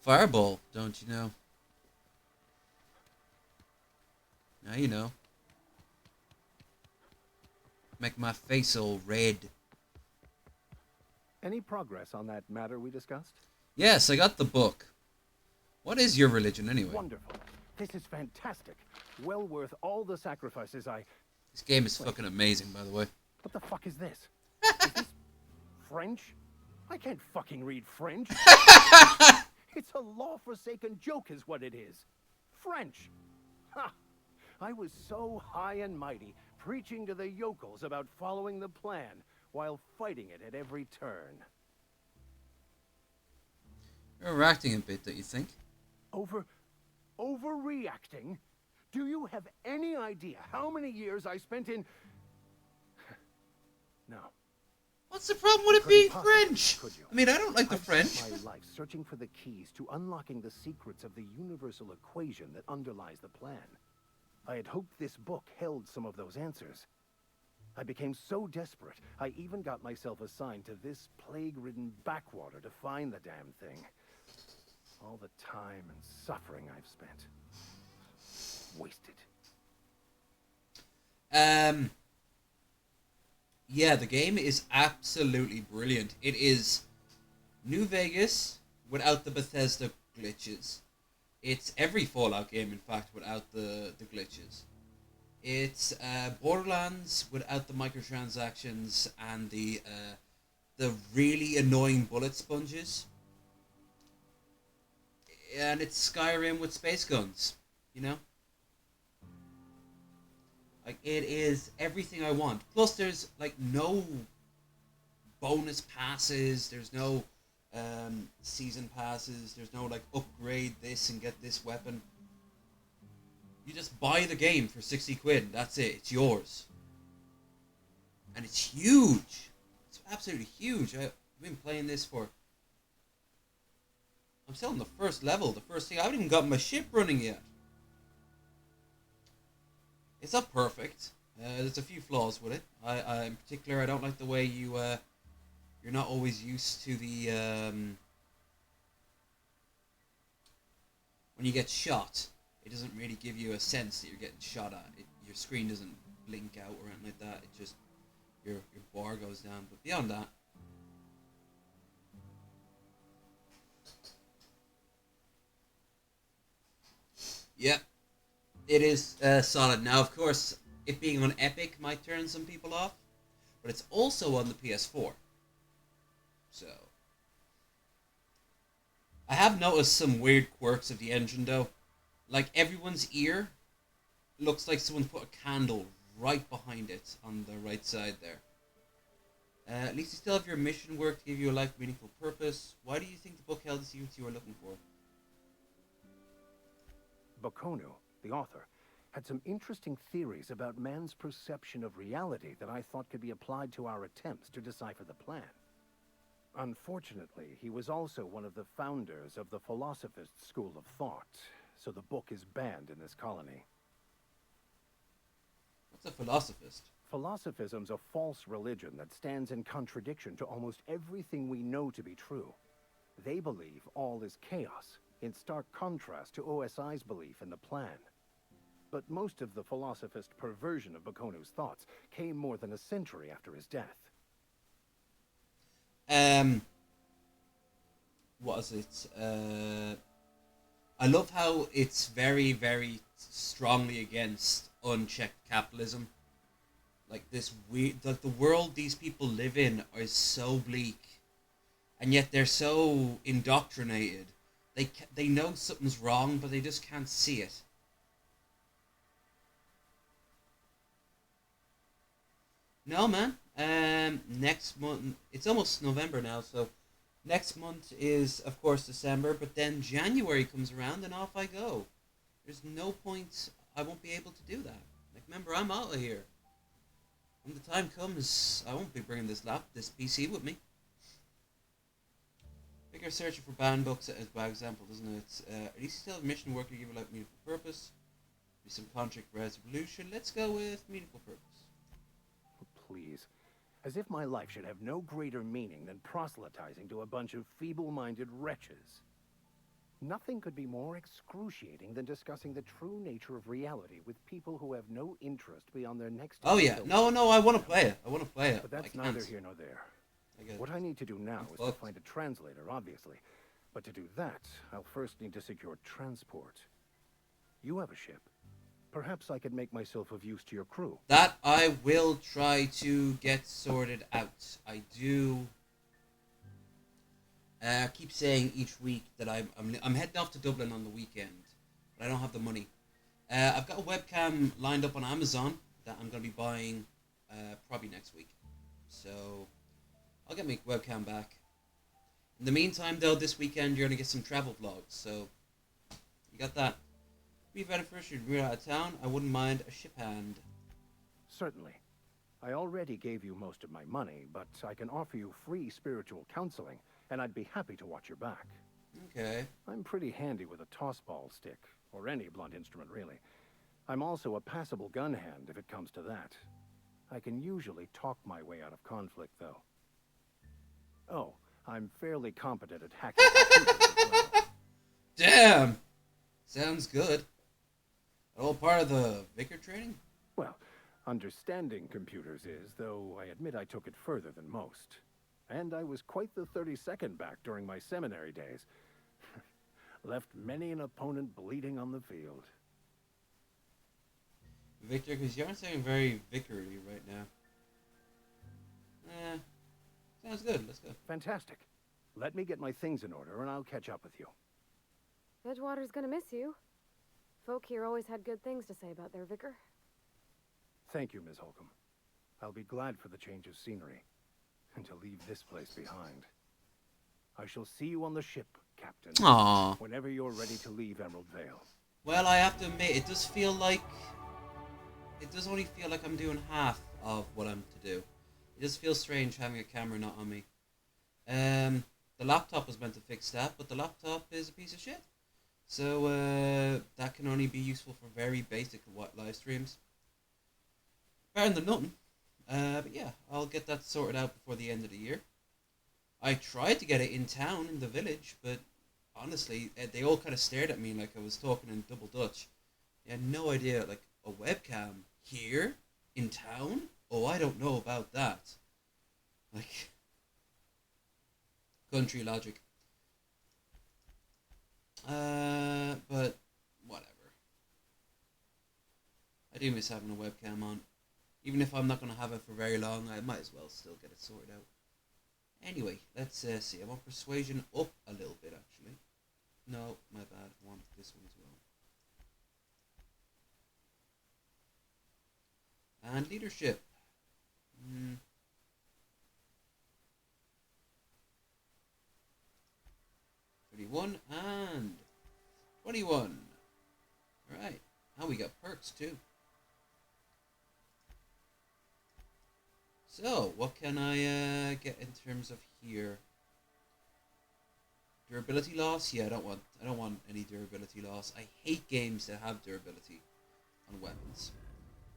Fireball, don't you know? Now you know. Make my face all red. Any progress on that matter we discussed? Yes, I got the book. What is your religion anyway? Wonderful. This is fantastic. Well worth all the sacrifices I... This game is fucking amazing, by the way. What the fuck is this? Is this French? I can't fucking read French. It's a law-forsaken joke is what it is. French. Ha! I was so high and mighty, preaching to the yokels about following the plan, while fighting it at every turn. You're overacting a bit, don't you think? Overreacting? Do you have any idea how many years I spent in... No. What's the problem with it being French? I mean, I don't like the French. Spent my life searching for the keys to unlocking the secrets of the universal equation that underlies the plan. I had hoped this book held some of those answers. I became so desperate, I even got myself assigned to this plague-ridden backwater to find the damn thing. All the time and suffering I've spent. Wasted. Yeah, the game is absolutely brilliant. It is New Vegas without the Bethesda glitches. It's every Fallout game, in fact, without the glitches. It's Borderlands without the microtransactions and the really annoying bullet sponges. And it's Skyrim with space guns, you know? Like, it is everything I want. Plus, there's, like, no bonus passes. There's no season passes. There's no, like, upgrade this and get this weapon. You just buy the game for 60 quid. That's it. It's yours. And it's huge. It's absolutely huge. I've been playing this for... I'm still on the first level. The first thing... I haven't even got my ship running yet. It's not perfect. There's a few flaws with it. I in particular, I don't like the way you... you're not always used to the... when you get shot, it doesn't really give you a sense that you're getting shot at. Your screen doesn't blink out or anything like that. It just... Your bar goes down. But beyond that... Yep. It is solid. Now, of course, it being on Epic might turn some people off, but it's also on the PS4. So, I have noticed some weird quirks of the engine, though. Like, everyone's ear looks like someone put a candle right behind it on the right side there. At least you still have your mission work to give you a life meaningful purpose. Why do you think the book held the secrets you were looking for? Bakonu, the author, had some interesting theories about man's perception of reality that I thought could be applied to our attempts to decipher the plan. Unfortunately, he was also one of the founders of the Philosophist school of thought, so the book is banned in this colony. What's a philosophist? Philosophism's a false religion that stands in contradiction to almost everything we know to be true. They believe all is chaos, in stark contrast to OSI's belief in the plan. But most of the philosophist perversion of Bakonu's thoughts came more than a century after his death. What is it? I love how it's very, very strongly against unchecked capitalism. Like this weird, like the world these people live in is so bleak, and yet they're so indoctrinated. They know something's wrong, but they just can't see it. No, man. Next month, it's almost November now, so next month is, of course, December, but then January comes around and off I go. There's no point, I won't be able to do that. Like, remember, I'm out of here. When the time comes, I won't be bringing this PC with me. Figure searching for banned books as by example, doesn't it? At least still have mission work to give a meaningful purpose. Be some conflict resolution. Let's go with meaningful purpose. please. As if my life should have no greater meaning than proselytizing to a bunch of feeble-minded wretches. Nothing could be more excruciating than discussing the true nature of reality with people who have no interest beyond their next... Oh yeah, no, I want to play it. I want to play it. But that's I neither can't. here nor there. I What I need to do now I'm is to fucked. find a translator, obviously. But to do that, I'll first need to secure transport. You have a ship. Perhaps I could make myself of use to your crew. That I will try to get sorted out. I do. I keep saying each week that I'm heading off to Dublin on the weekend, but I don't have the money. I've got a webcam lined up on Amazon that I'm going to be buying probably next week. So I'll get my webcam back. In the meantime, though, this weekend you're going to get some travel vlogs. So you got that. Be beneficial if we're out of town. I wouldn't mind a ship hand. Certainly. I already gave you most of my money, but I can offer you free spiritual counseling, and I'd be happy to watch your back. Okay. I'm pretty handy with a tossball stick, or any blunt instrument, really. I'm also a passable gun hand, if it comes to that. I can usually talk my way out of conflict, though. Oh, I'm fairly competent at hacking computers as well. Damn! Sounds good. All part of the vicar training? Well, understanding computers is, though I admit I took it further than most. And I was quite the 32nd back during my seminary days. Left many an opponent bleeding on the field. Victor, because you aren't sounding very vicary right now. Sounds good. Let's go. Fantastic. Let me get my things in order and I'll catch up with you. Edgewater's gonna miss you. Folk here always had good things to say about their vicar. Thank you, Ms. Holcomb. I'll be glad for the change of scenery. And to leave this place behind. I shall see you on the ship, Captain. Aww. Whenever you're ready to leave Emerald Vale. Well, I have to admit, it does feel like... It does only feel like I'm doing half of what I'm to do. It just feels strange having a camera not on me. The laptop was meant to fix that, but the laptop is a piece of shit. So, that can only be useful for very basic live streams. Better than nothing. But yeah, I'll get that sorted out before the end of the year. I tried to get it in town, in the village, but honestly, they all kind of stared at me like I was talking in double Dutch. They had no idea, like, a webcam here? In town? Oh, I don't know about that. Like, country logic. But whatever. I do miss having a webcam on. Even if I'm not going to have it for very long, I might as well still get it sorted out. Anyway, let's see. I want persuasion up a little bit, actually. No, my bad. I want this one as well. And leadership. 31 and 21. Alright. Now we got perks too. So, what can I get in terms of here? Durability loss? Yeah, I don't want any durability loss. I hate games that have durability on weapons.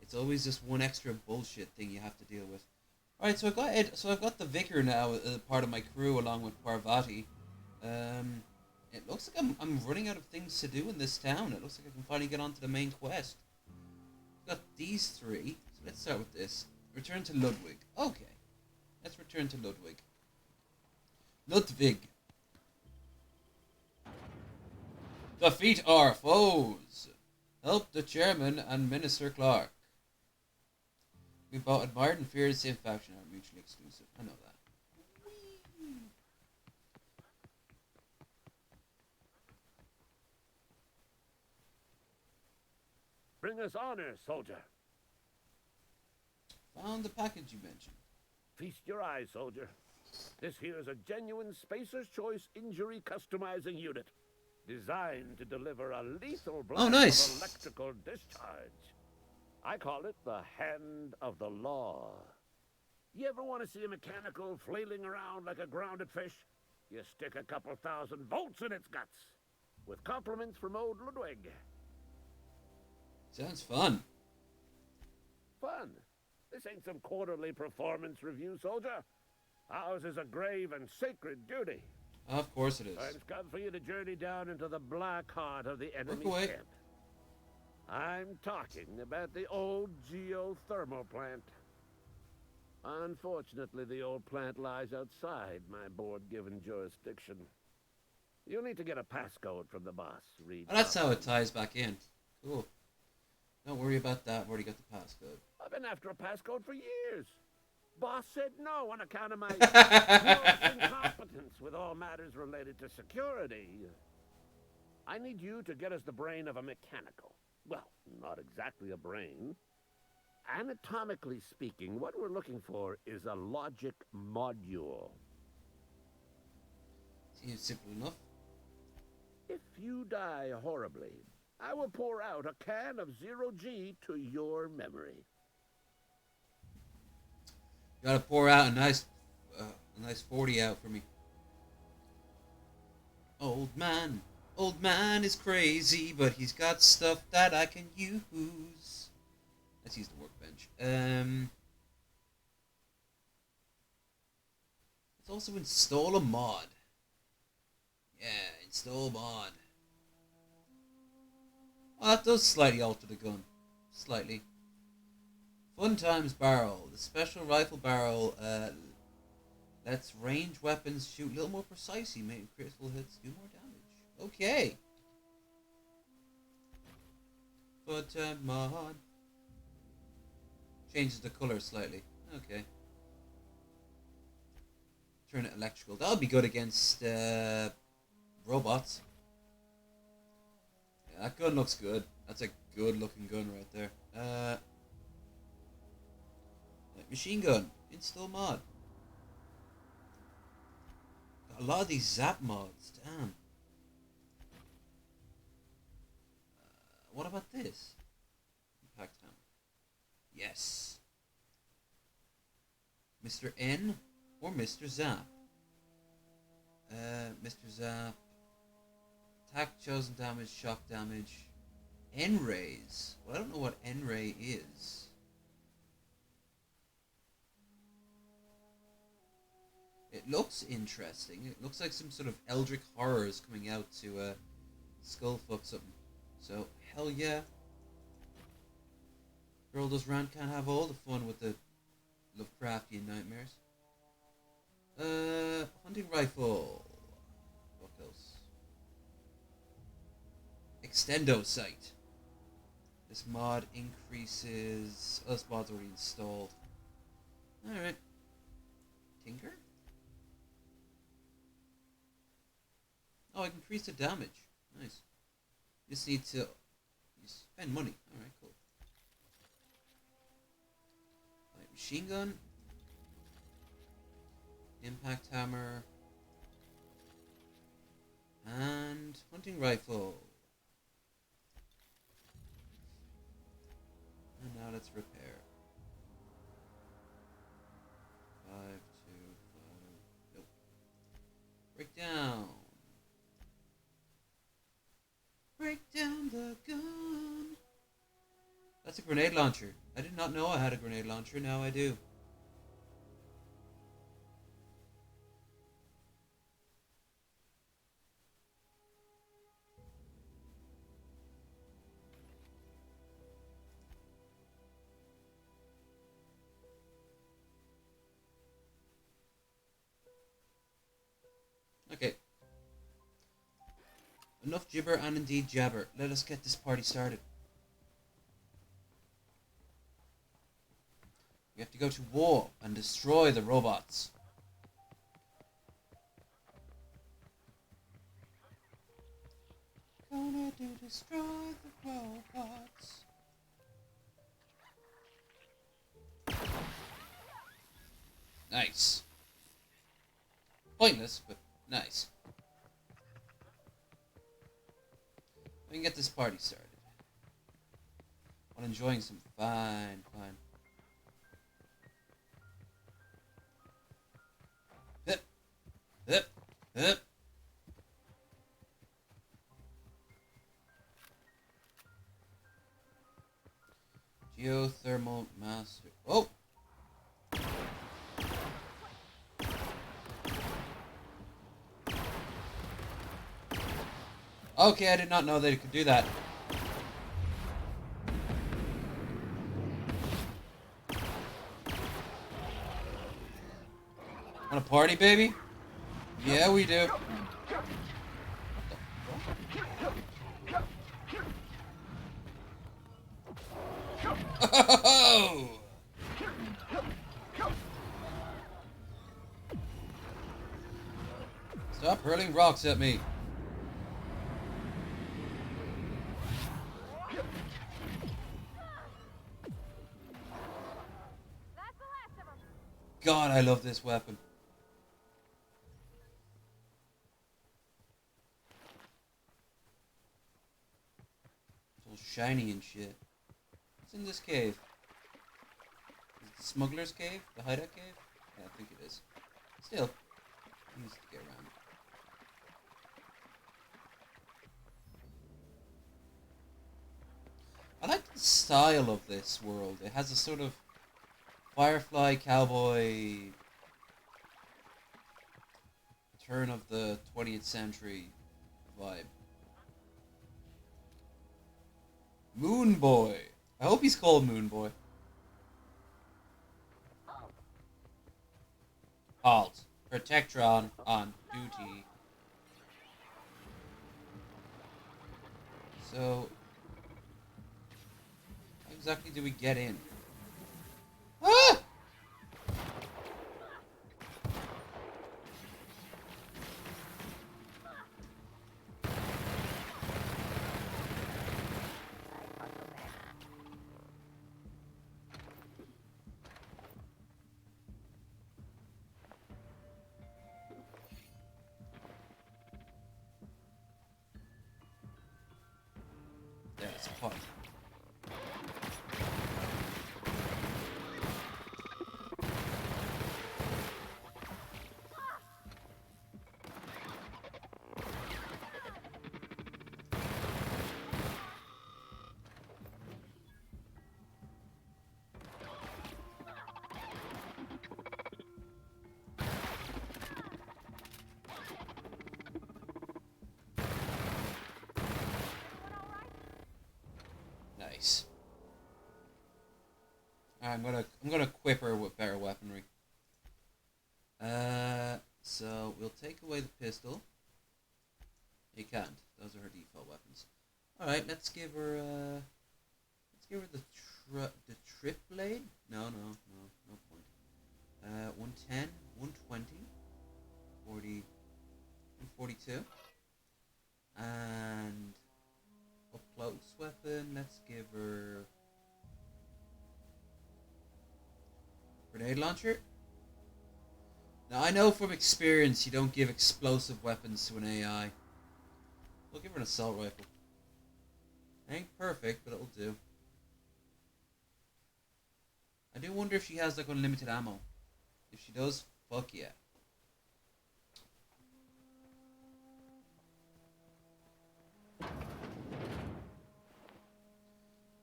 It's always just one extra bullshit thing you have to deal with. Alright, so I've got the Vicar now as part of my crew along with Parvati. It looks like I'm running out of things to do in this town. It looks like I can finally get onto the main quest. I've got these three. So let's start with this. Return to Ludwig. Okay. Let's return to Ludwig. Ludwig. Defeat our foes. Help the chairman and Minister Clark. We both admired and feared the same faction are mutually exclusive. I know that. Bring us honor, soldier. Found the package you mentioned. Feast your eyes, soldier. This here is a genuine Spacer's Choice injury customizing unit. Designed to deliver a lethal blast of electrical discharge. I call it the Hand of the Law. You ever want to see a mechanical flailing around like a grounded fish? You stick a couple thousand volts in its guts. With compliments from old Ludwig. Sounds fun. Fun? This ain't some quarterly performance review, soldier. Ours is a grave and sacred duty. Of course it is. Time's come for you to journey down into the black heart of the enemy's away. camp. I'm talking about the old geothermal plant. Unfortunately, the old plant lies outside my board-given jurisdiction. You'll need to get a passcode from the boss, Reed. Oh, that's how it ties back in. Cool. Don't worry about that. I've already got the passcode. I've been after a passcode for years. Boss said no on account of my gross incompetence with all matters related to security. I need you to get us the brain of a mechanical. Well, not exactly a brain. Anatomically speaking, what we're looking for is a logic module. Seems simple enough. If you die horribly, I will pour out a can of 0G to your memory. You gotta pour out a nice 40 out for me. Old man is crazy, but he's got stuff that I can use. Let's use the workbench. Let's also install a mod. Yeah, install mod. Well, that does slightly alter the gun. Slightly. Fun Times Barrel. The special rifle barrel lets ranged weapons shoot a little more precisely, making critical hits do more damage. Okay. Fun Time mod. Changes the color slightly. Okay. Turn it electrical. That'll be good against robots. Yeah, that gun looks good. That's a good looking gun right there. Machine gun. Install mod. Got a lot of these zap mods. Damn. What about this? Impact hammer. Yes. Mr. N or Mr. Zap? Mr. Zap. Attack, chosen damage, shock damage. N-rays. Well, I don't know what N-ray is. It looks interesting. It looks like some sort of eldritch horrors coming out to skullfuck something. So, hell yeah. Girl does round can't have all the fun with the Lovecraftian nightmares. Hunting rifle. What else? Extendo sight. This mod increases... Oh, this mod's already installed. Alright. Tinker? Oh, I can increase the damage. Nice. Just need to spend money. Alright, cool. Right, machine gun. Impact hammer. And hunting rifle. And now let's repair. 5, 2, 5. Nope. Break down. Break down the gun. That's a grenade launcher. I did not know I had a grenade launcher. Now I do. Okay. Enough gibber and indeed jabber. Let us get this party started. We have to go to war and destroy the robots. Gonna destroy the robots. Nice. Pointless, but nice. We can get this party started. While enjoying some fine. Hip. Geothermal master. Oh, Okay, I did not know that it could do that. Want a party, baby? Yeah, we do. Oh! Stop hurling rocks at me. God, I love this weapon. It's all shiny and shit. What's in this cave? Is it the smuggler's cave? The hideout cave? Yeah, I think it is. Still, it needs to get around. I like the style of this world. It has a sort of Firefly cowboy turn of the 20th century vibe. Moon Boy. I hope he's called Moon Boy. Halt. Protectron on duty. So, how exactly do we get in? Ah! There's a point. Nice. I'm gonna equip her with better weaponry. So we'll take away the pistol. You can't. Those are her default weapons. All right, let's give her the trip blade. No point. 110, 120, 40, 142, and up close weapon. Let's give her grenade launcher. Now I know from experience you don't give explosive weapons to an AI. We'll give her an assault rifle. Ain't perfect, but it'll do. I do wonder if she has like unlimited ammo. If she does, fuck yeah.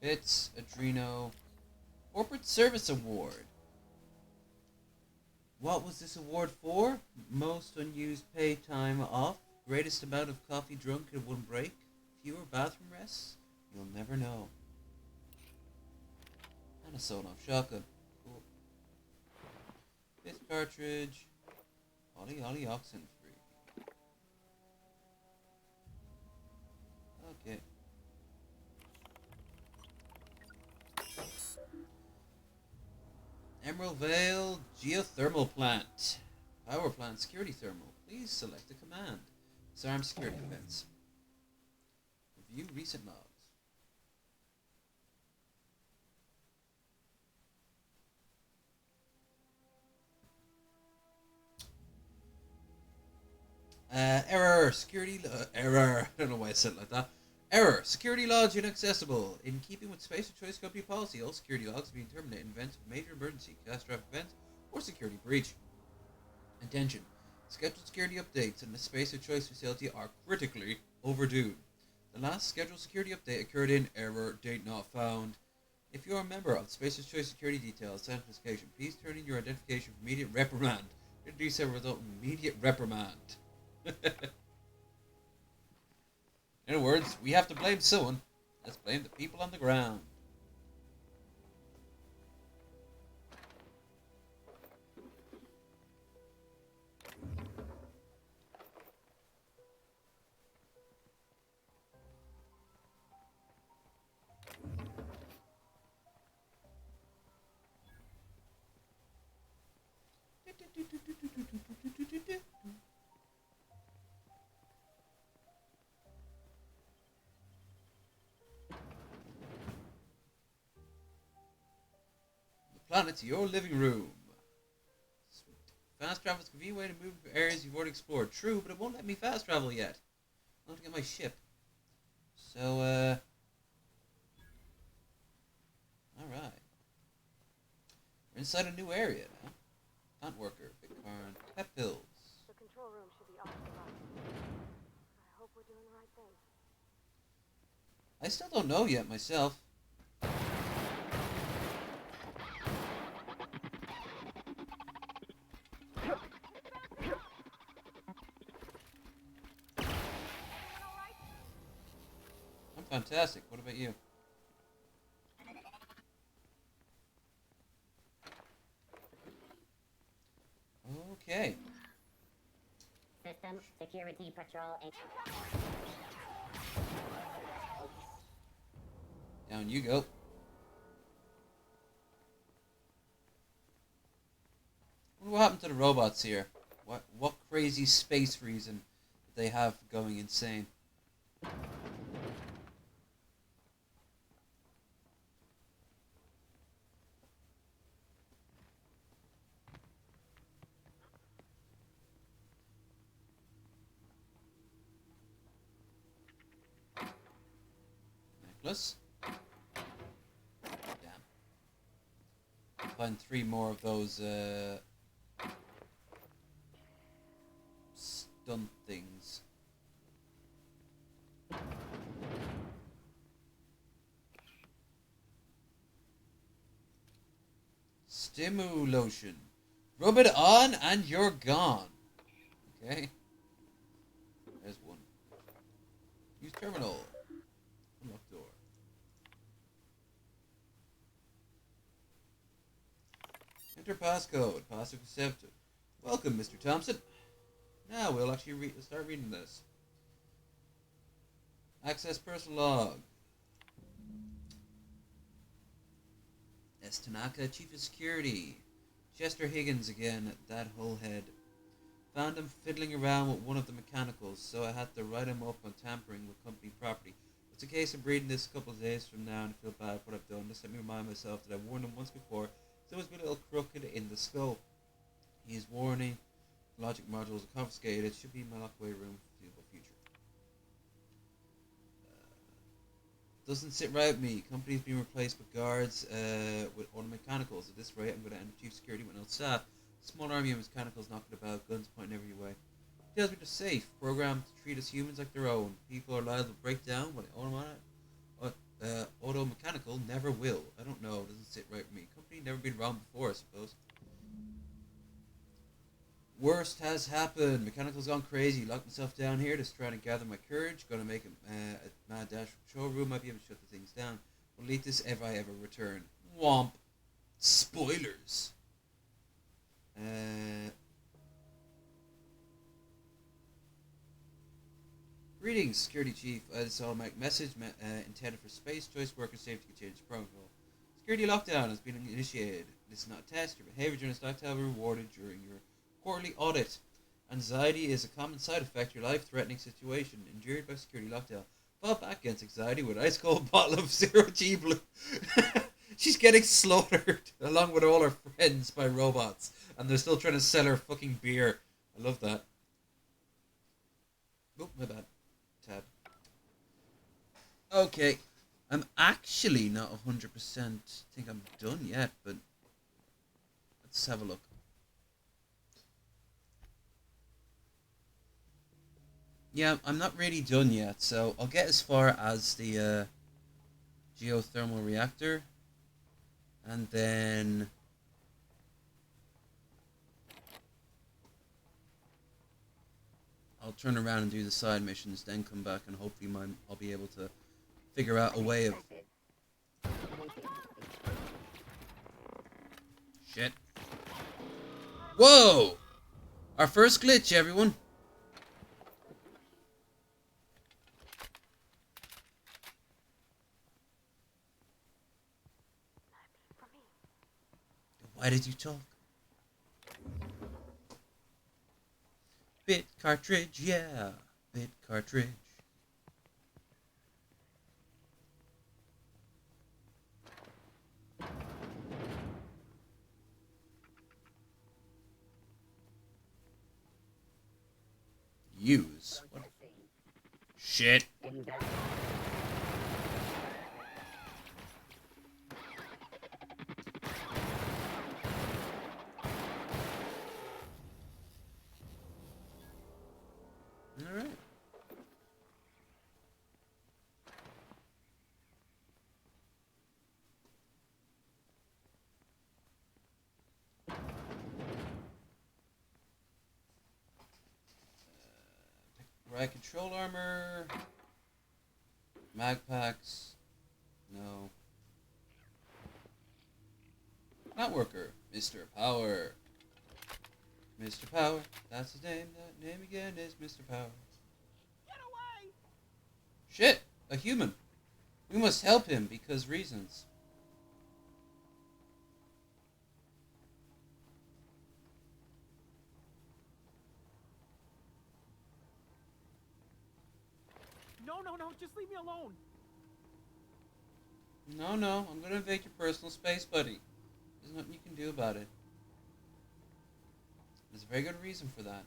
It's Adreno Corporate Service Award. What was this award for? Most unused paid time off, greatest amount of coffee drunk in one break, fewer bathroom rests? You'll never know. And a sewn-off shotgun. Cool. Fifth cartridge. Ollie oxen free. Okay. Emerald Vale Geothermal Plant. Power plant security thermal. Please select a command. Disarm security fence. Review recent logs. Error. Security error. I don't know why I said it like that. Error. Security logs inaccessible. In keeping with Space of Choice Company policy, all security logs are being terminated in events of major emergency, catastrophic events, or security breach. Attention. Scheduled security updates in the Space of Choice facility are critically overdue. The last scheduled security update occurred in error, date not found. If you are a member of the Space of Choice security details identification, please turn in your identification for immediate reprimand. Your detail result in immediate reprimand. In other words, we have to blame someone. Let's blame the people on the ground. The planet's your living room. Sweet. Fast travel is a convenient way to move to areas you've already explored. True, but it won't let me fast travel yet. I'll have to get my ship. So, alright. We're inside a new area now. Plant worker, big barn, pet pills. The control room should be off to the right. I hope we're doing the right thing. I still don't know yet myself. I'm fantastic. What about you? Okay. System security patrol. Down you go. What happened to the robots here? What crazy space reason did they have for going insane? Necklace. Damn. Find 3 more of those stunt things. Stimu lotion. Rub it on and you're gone. Okay. There's one. Use terminal. Unlock door. Enter passcode. Password accepted. Welcome, Mr. Thompson. Now we'll actually start reading this. Access personal log. S. Tanaka, Chief of Security. Chester Higgins again, that whole head. Found him fiddling around with one of the mechanicals, so I had to write him up on tampering with company property. It's a case of reading this a couple of days from now and I feel bad for what I've done. Just let me remind myself that I warned him once before. He's always been a little crooked in the skull. He's warning. Logic modules are confiscated. It should be in my lockaway room for the foreseeable future. Doesn't sit right with me. Company's being replaced with guards with auto mechanicals. At this rate, I'm going to end chief security with no staff. Small army of mechanicals knocking about, guns pointing every way. Tells me they're safe, programmed to treat us humans like their own. People are liable to break down, but auto mechanical never will. I don't know. It doesn't sit right with me. Company never been wrong before, I suppose. Worst has happened. Mechanical's gone crazy. Locked myself down here, just trying to gather my courage. Gonna make a mad dash showroom. Might be able to shut the things down. Will lead this if I ever return. Womp. Spoilers. Greetings, Security Chief. This automatic message intended for space choice worker safety change protocol. Security lockdown has been initiated. This is not a test. Your behavior during this lockdown will be rewarded during your quarterly audit. Anxiety is a common side effect of your life-threatening situation endured by security lockdown. Fall back against anxiety with an ice-cold bottle of Zero G Blue. She's getting slaughtered along with all her friends by robots, and they're still trying to sell her fucking beer. I love that. Oh, my bad. Tab. Okay. I'm actually not 100% think I'm done yet, but let's have a look. Yeah, I'm not really done yet, so I'll get as far as the geothermal reactor, and then I'll turn around and do the side missions, then come back and hopefully I'll be able to figure out a way of... Shit. Whoa! Our first glitch, everyone. Why did you talk? Bit cartridge, yeah. Bit cartridge. Use. What? Shit. Alright. Right control armor. Mag packs. No. Not worker. Mr. Power. Mr. Power. That's his name. That name again is Mr. Power. Get away! Shit! A human. We must help him because reasons. No, just leave me alone. No, I'm gonna invade your personal space, buddy. There's nothing you can do about it. There's a very good reason for that.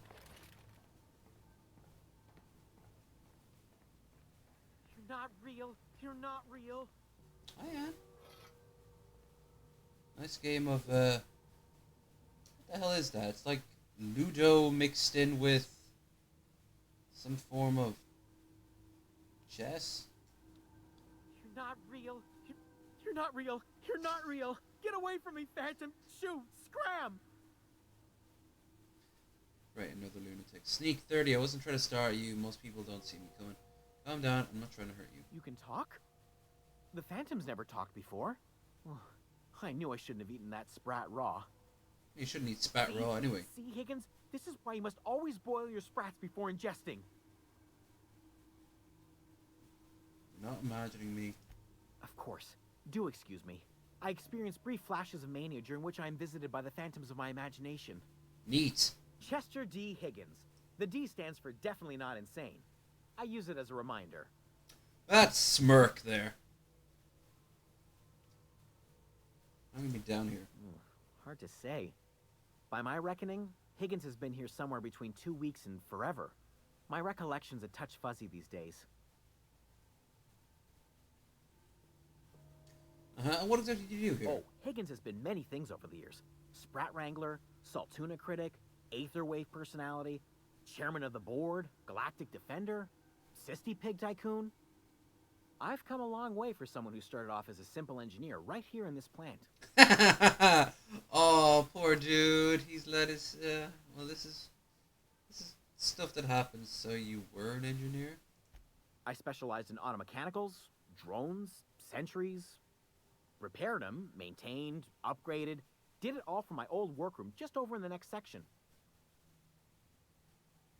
You're not real. You're not real. I am. Nice game of, what the hell is that? It's like Ludo mixed in with some form of chess? You're not real. You're not real. You're not real. Get away from me, Phantom. Shoot. Scram. Right, another lunatic. Sneak 30. I wasn't trying to start you. Most people don't see me coming. Calm down. I'm not trying to hurt you. You can talk? The Phantom's never talked before. I knew I shouldn't have eaten that sprat raw. You shouldn't eat spat raw anyway. See, Higgins? This is why you must always boil your sprats before ingesting. You're not imagining me. Of course. Do excuse me. I experience brief flashes of mania during which I am visited by the phantoms of my imagination. Neat. Chester D. Higgins. The D stands for definitely not insane. I use it as a reminder. That smirk there. I'm gonna be down here. Hard to say. By my reckoning, Higgins has been here somewhere between 2 weeks and forever. My recollection's a touch fuzzy these days. What exactly did you do here? Oh, Higgins has been many things over the years. Sprat Wrangler, Saltuna Critic, Aetherwave Personality, Chairman of the Board, Galactic Defender, Sisty Pig Tycoon. I've come a long way for someone who started off as a simple engineer right here in this plant. Oh, poor dude. He's let his, well, this is stuff that happens. So you were an engineer? I specialized in automechanicals, drones, sentries, repaired them, maintained, upgraded, did it all from my old workroom just over in the next section.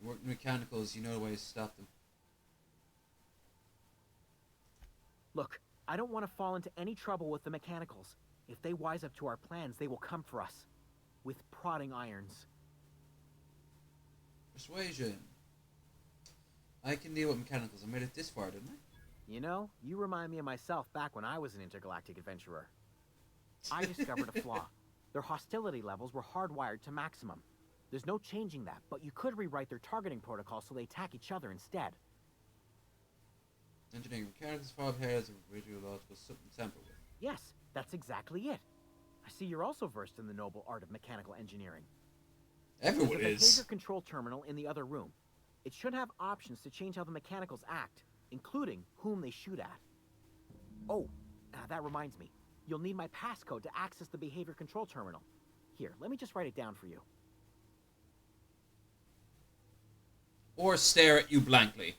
You worked in mechanicals, you know the way to stop them. Look, I don't want to fall into any trouble with the mechanicals. If they wise up to our plans, they will come for us. With prodding irons. Persuasion. I can deal with mechanicals. I made it this far, didn't I? You know, you remind me of myself back when I was an intergalactic adventurer. I discovered a flaw. Their hostility levels were hardwired to maximum. There's no changing that, but you could rewrite their targeting protocol so they attack each other instead. Engineering mechanicals far ahead as a radiological sample with. Yes, that's exactly it. I see you're also versed in the noble art of mechanical engineering. Everyone There's a is. behavior control terminal in the other room. It should have options to change how the mechanicals act, including whom they shoot at. Oh, that reminds me. You'll need my passcode to access the behavior control terminal. Here, let me just write it down for you. or stare at you blankly.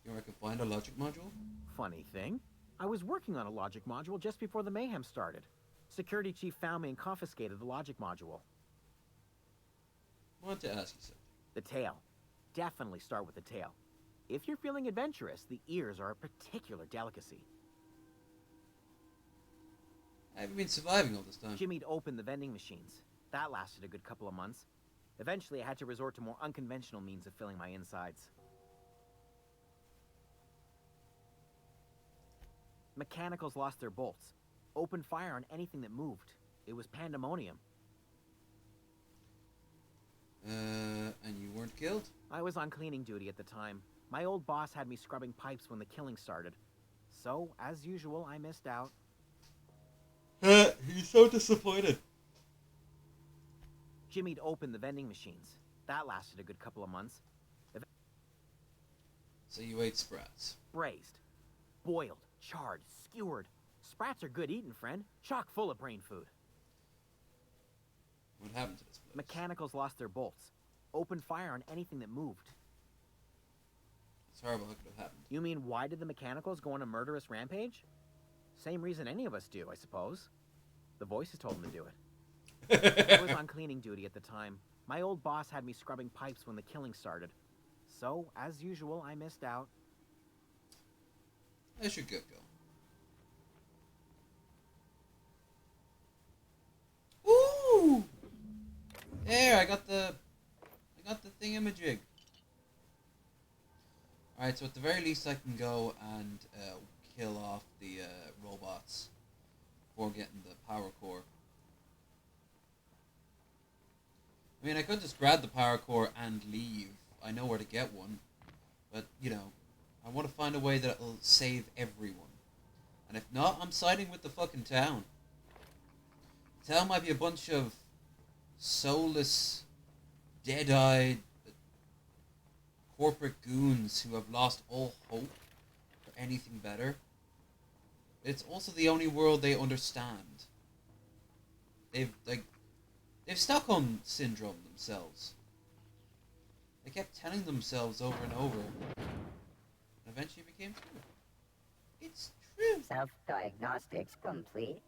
You know where I can find a logic module? Funny thing, I was working on a logic module just before the mayhem started. Security chief found me and confiscated the logic module. I want to ask you something. The tail. Definitely start with the tail. If you're feeling adventurous, the ears are a particular delicacy. I haven't been surviving all this time. Jimmy'd opened the vending machines. That lasted a good couple of months. Eventually, I had to resort to more unconventional means of filling my insides. Mechanicals lost their bolts. Opened fire on anything that moved. It was pandemonium. And you weren't killed? I was on cleaning duty at the time. My old boss had me scrubbing pipes when the killing started. So, as usual, I missed out. He's so disappointed. Jimmy'd opened the vending machines. That lasted a good couple of months. So you ate sprats. Braised. Boiled. Charred. Skewered. Sprats are good eating, friend. Chock full of brain food. What happened to this place? Mechanicals lost their bolts. Opened fire on anything that moved. It's horrible how could have happened. You mean, why did the mechanicals go on a murderous rampage? Same reason any of us do, I suppose. The voices told them to do it. I was on cleaning duty at the time. My old boss had me scrubbing pipes when the killing started. So, as usual, I missed out. I should get going. Ooh! There, I got the thingamajig. Alright, so at the very least I can go and kill off the robots before getting the power core. I mean, I could just grab the power core and leave. I know where to get one. But, you know, I want to find a way that will save everyone. And if not, I'm siding with the fucking town. The town might be a bunch of soulless, dead-eyed corporate goons who have lost all hope for anything better. It's also the only world they understand. They've Stockholm syndrome themselves. They kept telling themselves over and over, and eventually it became true. It's true. Self-diagnostics complete.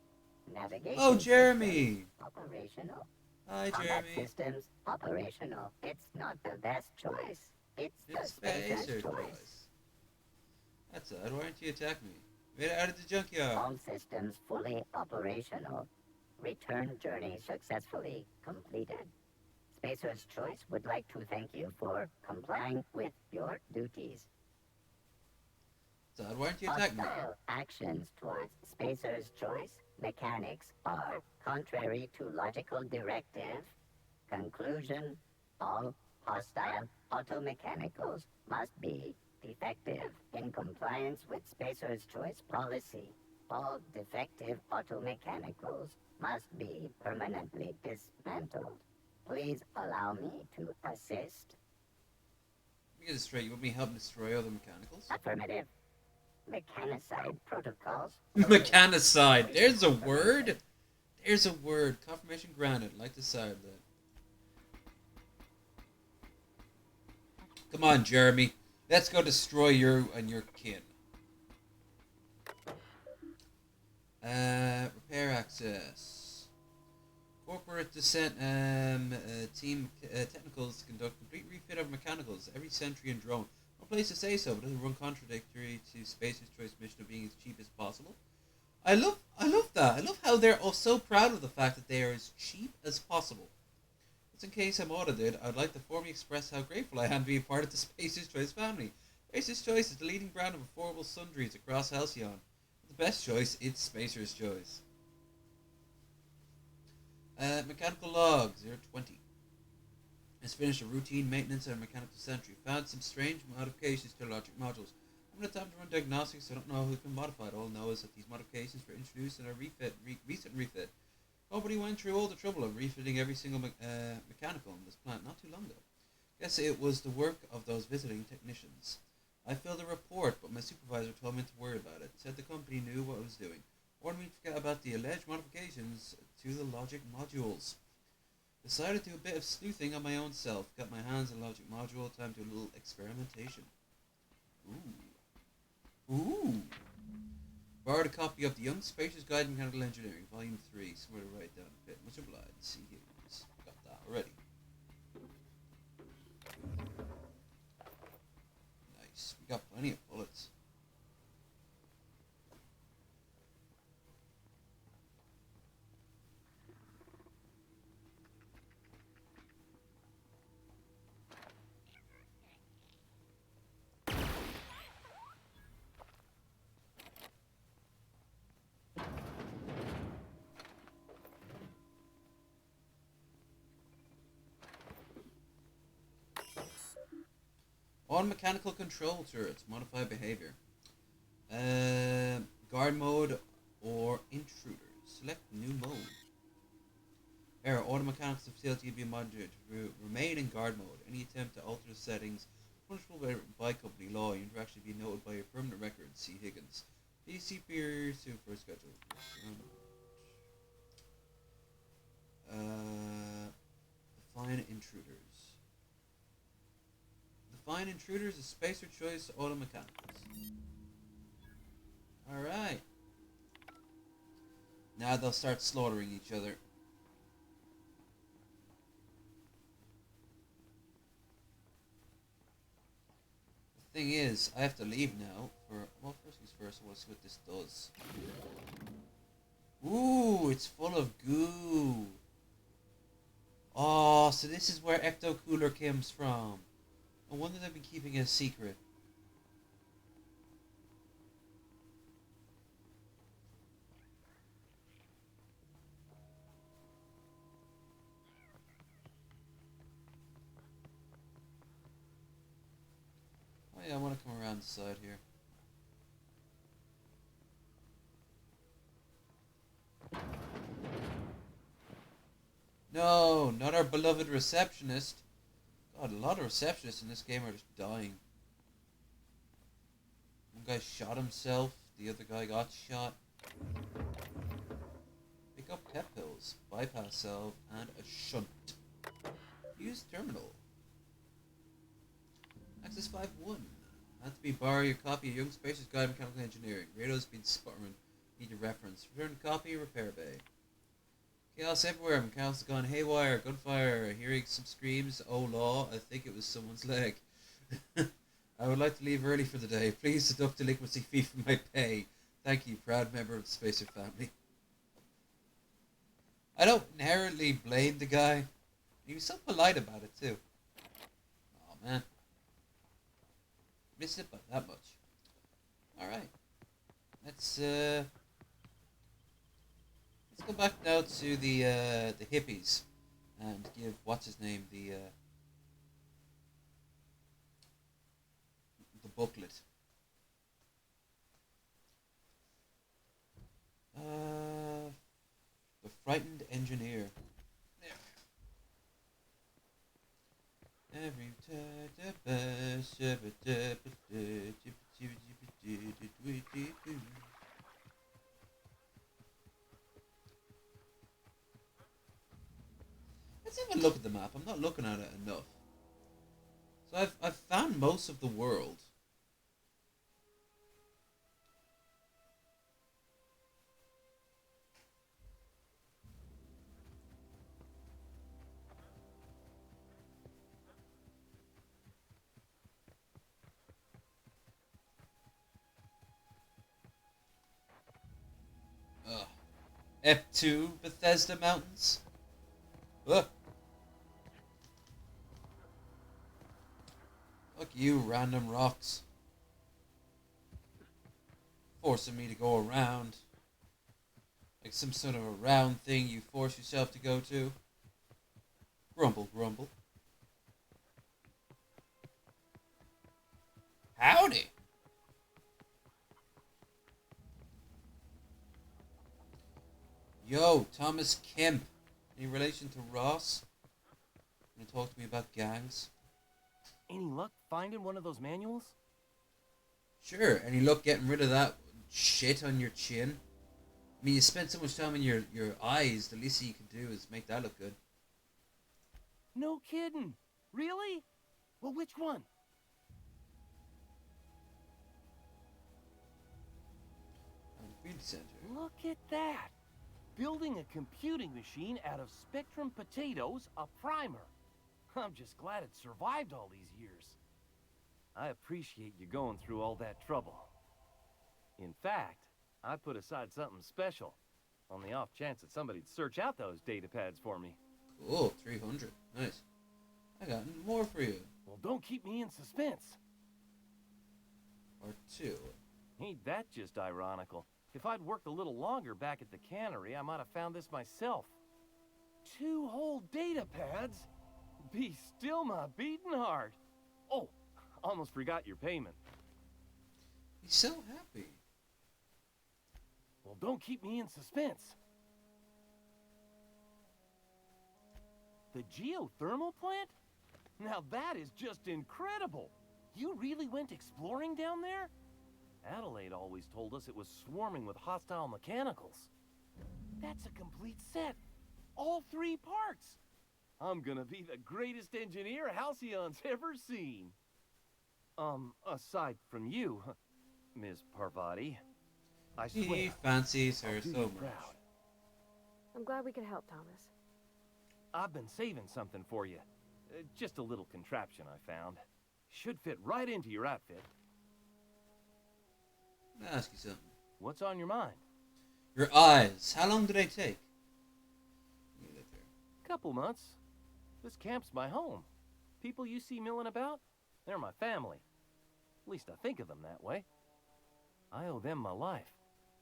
Navigation. Oh, Jeremy. Operational. Hi, Combat Jeremy. systems operational. It's not the best choice. It's the Spacer's spacer's choice. choice. That's odd. Why aren't you attacking me? Made it out of the junkyard. All systems fully operational. Return journey successfully completed. Spacer's Choice would like to thank you for complying with your duties. That's odd. Why aren't you attacking me? Hostile actions towards Spacer's Choice mechanics are contrary to logical directive. Conclusion: all hostile automechanicals must be defective in compliance with Spacer's Choice policy. All defective automechanicals must be permanently dismantled. Please allow me to assist. Let me get this straight. You want me helping destroy other mechanicals? Affirmative. Mechanicide protocols. Mechanicide. There's a word. There's a word. Confirmation granted. Like the side of that. Come on, Jeremy. Let's go destroy you and your kin. Repair access. Corporate descent team technicals conduct complete refit of mechanicals every sentry and drone. No place to say so, but doesn't run contradictory to Spacer's Choice mission of being as cheap as possible. I love that. I love how they're all so proud of the fact that they are as cheap as possible. Just in case I'm audited, I'd like to formally express how grateful I am to be a part of the Spacer's Choice family. Spacer's Choice is the leading brand of affordable sundries across Halcyon. The best choice, it's Spacer's Choice. Mechanical log 020. Has finished a routine maintenance and mechanical sentry. Found some strange modifications to logic modules. I'm going to attempt to run diagnostics, so I don't know who can modify it. All I know is that these modifications were introduced in a recent refit. Company went through all the trouble of refitting every single mechanical in this plant not too long ago. Guess it was the work of those visiting technicians. I filled a report, but my supervisor told me not to worry about it. Said the company knew what it was doing. Warned me to forget about the alleged modifications to the logic modules. Decided to do a bit of sleuthing on my own self. Got my hands on logic module. Time to do a little experimentation. Ooh. Borrowed a copy of The Young Spacer's Guide to Mechanical Engineering, Volume 3. Somewhere to write down a bit. Much obliged. See here. Got that already. Nice. We got plenty of bullets. On mechanical control turrets, modify behavior. Guard mode or intruders. Select new mode. Error, auto mechanics of facility will be monitored to remain in guard mode. Any attempt to alter the settings punishable by company law. Your interaction will be noted by your permanent record. See Higgins. Please see superior to first schedule. Define intruders. Define intruders as spacer choice auto mechanicals. Alright. Now they'll start slaughtering each other. The thing is, I have to leave now for, well, first things first, I want to see what this does. Ooh, it's full of goo. Oh, so this is where Ecto Cooler comes from. I wonder they've been keeping it a secret. Oh yeah, I want to come around the side here. No, not our beloved receptionist. God, a lot of receptionists in this game are just dying. One guy shot himself, the other guy got shot. Pick up pep pills, bypass salve, and a shunt. Use terminal. Access 5-1. Have to be borrow your copy of Young Spacer's Guide to Mechanical Engineering. Radio's been sputtering. Need a reference. Return copy, repair bay. Chaos everywhere. Mechanicals have gone haywire. Gunfire. Hearing some screams. Oh, law. I think it was someone's leg. I would like to leave early for the day. Please deduct delinquency fee from my pay. Thank you, proud member of the Spacer family. I don't inherently blame the guy. He was so polite about it, too. Oh, man. Missed it by that much. Alright. Let's go back now to the hippies and give what's his name the booklet. The Frightened Engineer. Every Let's have a look at the map. I'm not looking at it enough. So I've found most of the world. F2 Bethesda Mountains. Ugh. Fuck you, random rocks. Forcing me to go around. Like some sort of a round thing you force yourself to go to. Grumble, grumble. Howdy. Yo, Thomas Kemp. Any relation to Ross? Gonna talk to me about gangs? Any luck finding one of those manuals? Sure. Any luck getting rid of that shit on your chin? I mean, you spent so much time in your eyes, the least you can do is make that look good. No kidding. Really? Well, which one? Computing center. Look at that. Building a computing machine out of Spectrum potatoes, a primer. I'm just glad it survived all these years. I appreciate you going through all that trouble. In fact, I put aside something special on the off chance that somebody'd search out those data pads for me. Cool, 300. Nice. I got more for you. Well, don't keep me in suspense. Or 2. Ain't that just ironical? If I'd worked a little longer back at the cannery, I might have found this myself. 2 whole data pads? Be still my beating heart. Oh, almost forgot your payment. He's so happy. Well, don't keep me in suspense. The geothermal plant? Now that is just incredible. You really went exploring down there? Adelaide always told us it was swarming with hostile mechanicals. That's a complete set. All 3 parts. I'm gonna be the greatest engineer Halcyon's ever seen. Aside from you, Ms. Parvati. I swear. He fancies her so much. Proud. I'm glad we could help, Thomas. I've been saving something for you. Just a little contraption I found. Should fit right into your outfit. Let me ask you something. What's on your mind? Your eyes. How long do they take? You live here. Couple months. This camp's my home. People you see milling about, they're my family. At least I think of them that way. I owe them my life.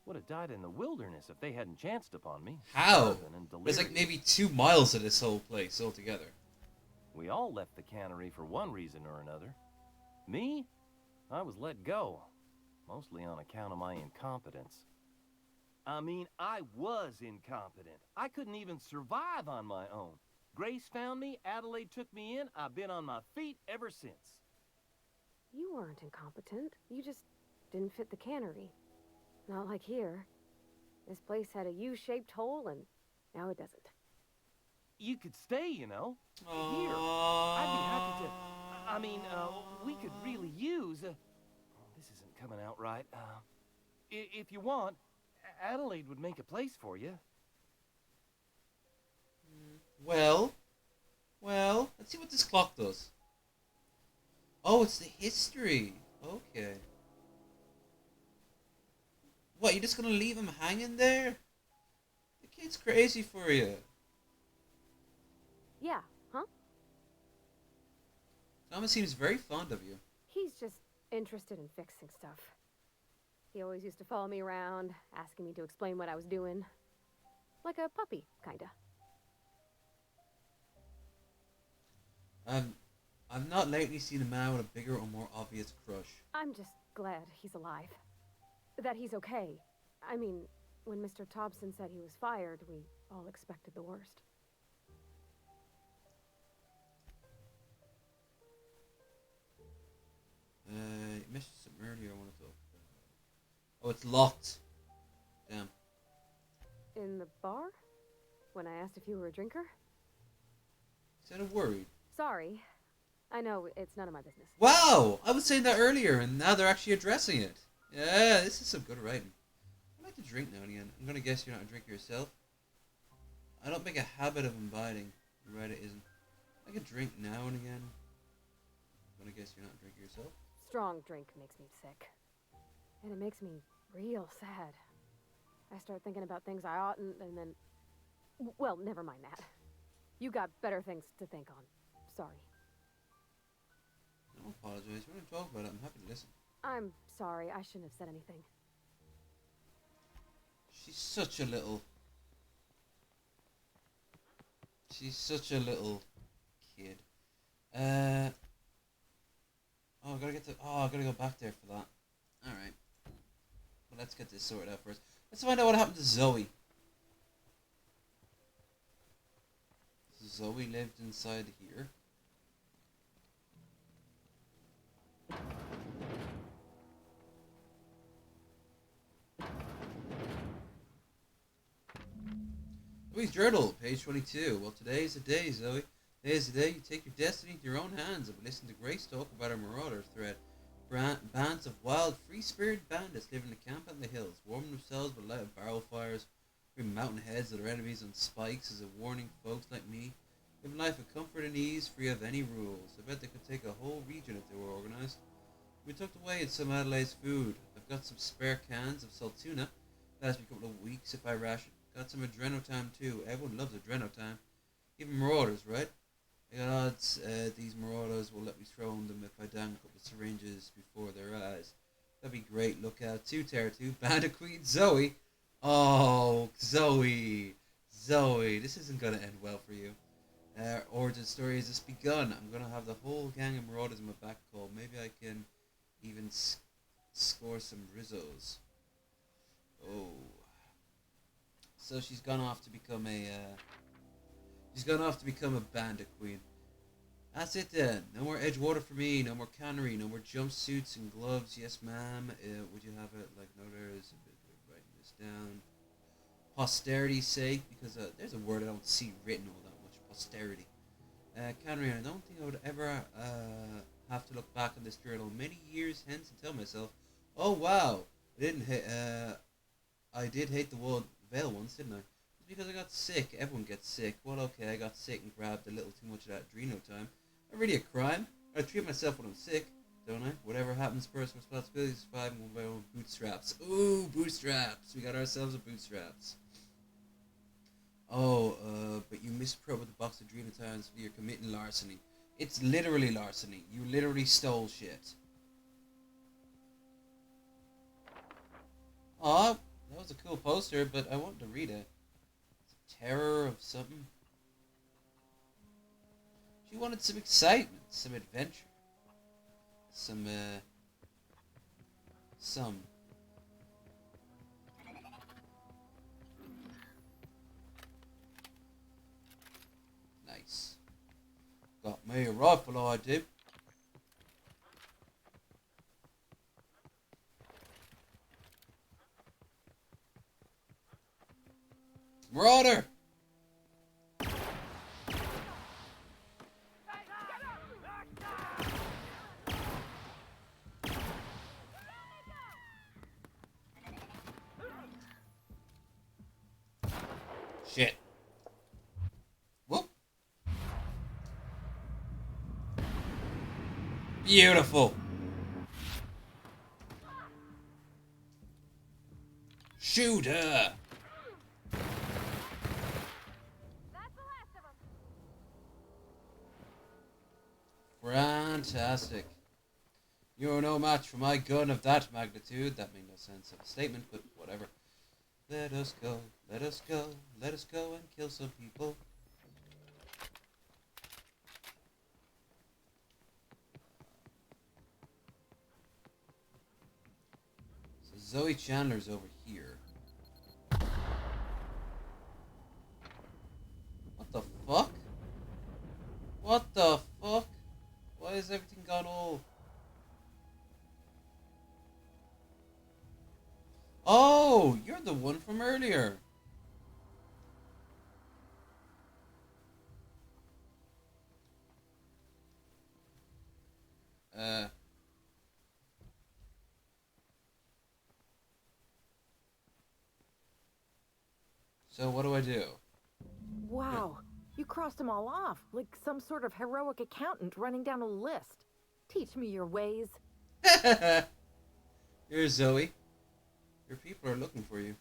Would have died in the wilderness if they hadn't chanced upon me. How? And There's like maybe 2 miles of this whole place altogether. We all left the cannery for one reason or another. Me? I was let go. Mostly on account of my incompetence. I mean, I was incompetent. I couldn't even survive on my own. Grace found me, Adelaide took me in, I've been on my feet ever since. You weren't incompetent. You just didn't fit the cannery. Not like here. This place had a U-shaped hole, and now it doesn't. You could stay, you know. Aww. Here. I'd be happy to. I mean, we could really use... this isn't coming out right. If you want, Adelaide would make a place for you. Well, let's see what this clock does. Oh, it's the history. Okay. What, you're just gonna leave him hanging there? The kid's crazy for you. Yeah, huh? Thomas seems very fond of you. He's just interested in fixing stuff. He always used to follow me around, asking me to explain what I was doing. Like a puppy, kinda. I've not lately seen a man with a bigger or more obvious crush. I'm just glad he's alive. That he's okay. I mean, when Mr. Thompson said he was fired, we all expected the worst. You mentioned something earlier I want to talk about. Oh, it's locked. Damn. In the bar? When I asked if you were a drinker? Sounded worried. Sorry. I know, it's none of my business. Wow! I was saying that earlier, and now they're actually addressing it. Yeah, this is some good writing. I like to drink now and again. I'm gonna guess you're not a drinker yourself. I don't make a habit of imbibing. You're right, it isn't. I can drink now and again. I'm gonna guess you're not a drinker yourself. Strong drink makes me sick. And it makes me real sad. I start thinking about things I oughtn't, and then... Well, never mind that. You got better things to think on. Sorry. Don't apologize. We're gonna talk about it. I'm happy to listen. I'm sorry. I shouldn't have said anything. She's such a little... She's such a little kid. Oh, I gotta go back there for that. Alright. Well, let's get this sorted out first. Let's find out what happened to Zoe. Zoe lived inside here. Zoe's journal, page 22. Well, today's the day, Zoe. Today's the day you take your destiny into your own hands and listen to Grace talk about our marauder thread. Bands of wild, free-spirited bandits live in the camp on the hills, warming themselves with light barrel fires, with mountain heads that are enemies on spikes as a warning to folks like me. Living life of comfort and ease, free of any rules. I bet they could take a whole region if they were organized. We tucked away in some Adelaide's food. I've got some spare cans of salt tuna. Lasts me a couple of weeks if I ration. Got some Adrenotime too. Everyone loves Adrenotime. Even marauders, right? I got odds these marauders will let me throw on them if I dang a couple of syringes before their eyes. That'd be great. Look out too, Terror 2. Bandit Queen Zoe. Oh, Zoe. Zoe. This isn't going to end well for you. Origin story has just begun. I'm going to have the whole gang of marauders in my back call. Maybe I can even score some Rizzos. Oh. So she's gone off to become a bandit queen. That's it then. No more Edgewater for me. No more cannery. No more jumpsuits and gloves. Yes, ma'am. Would you have it like no? There's writing this down. Posterity's sake, because there's a word I don't see written all that much. Posterity. Cannery. I don't think I would ever have to look back on this journal many years hence and tell myself, oh wow, I did hate the word veil once, didn't I? It's because I got sick. Everyone gets sick. Well, okay, I got sick and grabbed a little too much of that Adreno time. Not really a crime. I treat myself when I'm sick, don't I? Whatever happens, personal responsibilities, surviving with my own bootstraps. Ooh, bootstraps. We got ourselves a bootstraps. Oh, but you misprobed with the box of Adreno times for you're committing larceny. It's literally larceny. You literally stole shit. Aw, that was a cool poster, but I wanted to read it. It's a terror of something. She wanted some excitement, some adventure. Some. Nice. Got me a rifle, I do. Marauder! Shit. Whoop. Beautiful. Shoot her. Fantastic. You're no match for my gun of that magnitude. That made no sense of a statement, but whatever. Let us go, let us go, let us go and kill some people. So Zoe Chandler's over here. What the fuck? What the fuck? Why is everything gone all... Oh, you're the one from earlier. So what do I do? Wow, you crossed them all off, like some sort of heroic accountant running down a list. Teach me your ways. Here's Zoe. Your people are looking for you.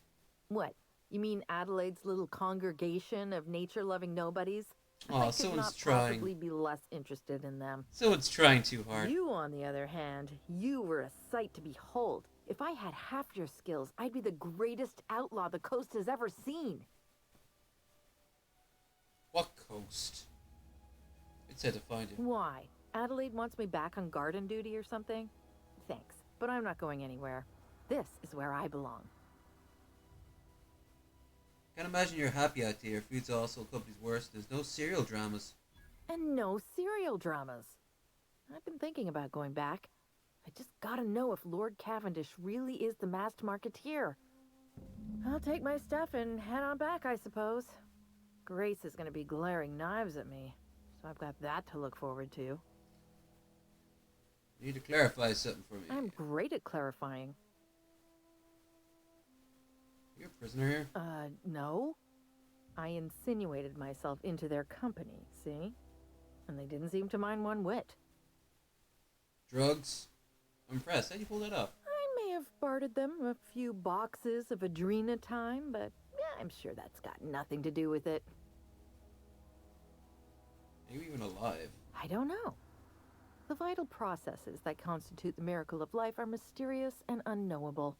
What? You mean Adelaide's little congregation of nature-loving nobodies? Oh, I could someone's not trying. possibly be less interested in them. Someone's trying too hard. You, on the other hand, you were a sight to behold. If I had half your skills, I'd be the greatest outlaw the coast has ever seen. What coast? It said to find you. Why? Adelaide wants me back on garden duty or something? Thanks, but I'm not going anywhere. This is where I belong. Can't imagine you're happy out there. Food's also company's worse. There's no serial dramas. And no serial dramas. I've been thinking about going back. I just gotta know if Lord Cavendish really is the masked marketeer. I'll take my stuff and head on back, I suppose. Grace is gonna be glaring knives at me. so I've got that to look forward to. You need to clarify something for me. I'm great at clarifying. You're a prisoner here? No. I insinuated myself into their company, see? And they didn't seem to mind one whit. Drugs? I'm impressed. How'd you pull that off? I may have bartered them a few boxes of Adrena time, but yeah, I'm sure that's got nothing to do with it. Are you even alive? I don't know. The vital processes that constitute the miracle of life are mysterious and unknowable.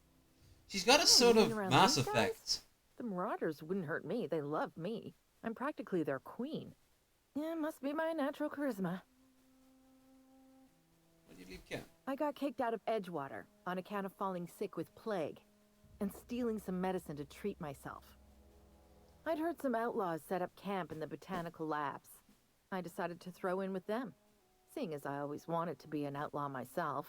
She's got a sort of Mass Effect. The Marauders wouldn't hurt me. They love me. I'm practically their queen. Yeah, must be my natural charisma. When did you leave camp? I got kicked out of Edgewater on account of falling sick with plague and stealing some medicine to treat myself. I'd heard some outlaws set up camp in the botanical labs. I decided to throw in with them, seeing as I always wanted to be an outlaw myself.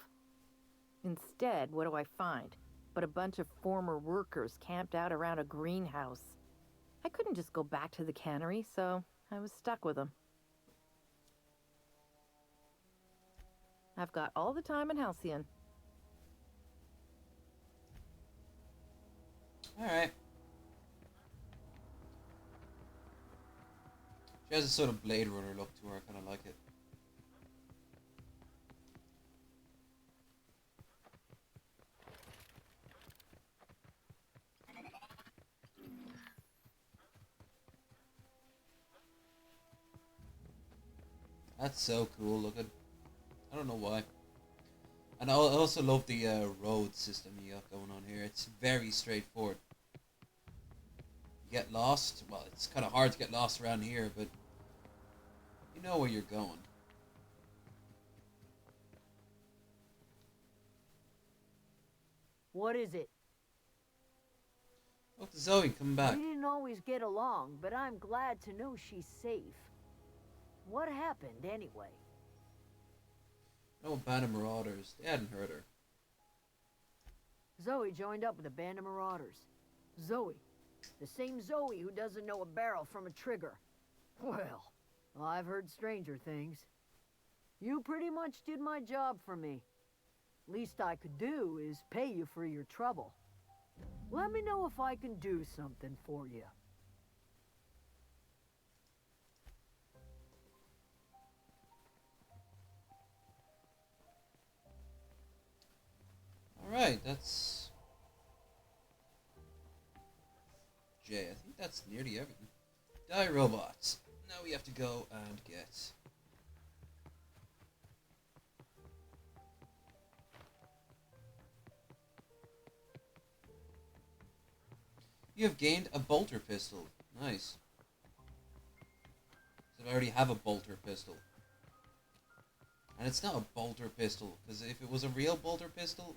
Instead, what do I find but a bunch of former workers camped out around a greenhouse? I couldn't just go back to the cannery, so I was stuck with them. I've got all the time in Halcyon. Alright. She has a sort of Blade Runner look to her. I kind of like it. That's so cool looking. I don't know why. And I also love the road system you got going on here. It's very straightforward. You get lost. Well, it's kind of hard to get lost around here, but you know where you're going. What is it? Look, Zoe, come back. We didn't always get along, but I'm glad to know she's safe. What happened, anyway? No band of marauders. They hadn't hurt her. Zoe joined up with a band of marauders. Zoe. The same Zoe who doesn't know a barrel from a trigger. Well, I've heard stranger things. You pretty much did my job for me. Least I could do is pay you for your trouble. Let me know if I can do something for you. Alright, that's J. I think that's nearly everything. Die robots. Now we have to go and get... You have gained a bolter pistol. Nice. So I already have a bolter pistol. And it's not a bolter pistol, because if it was a real bolter pistol,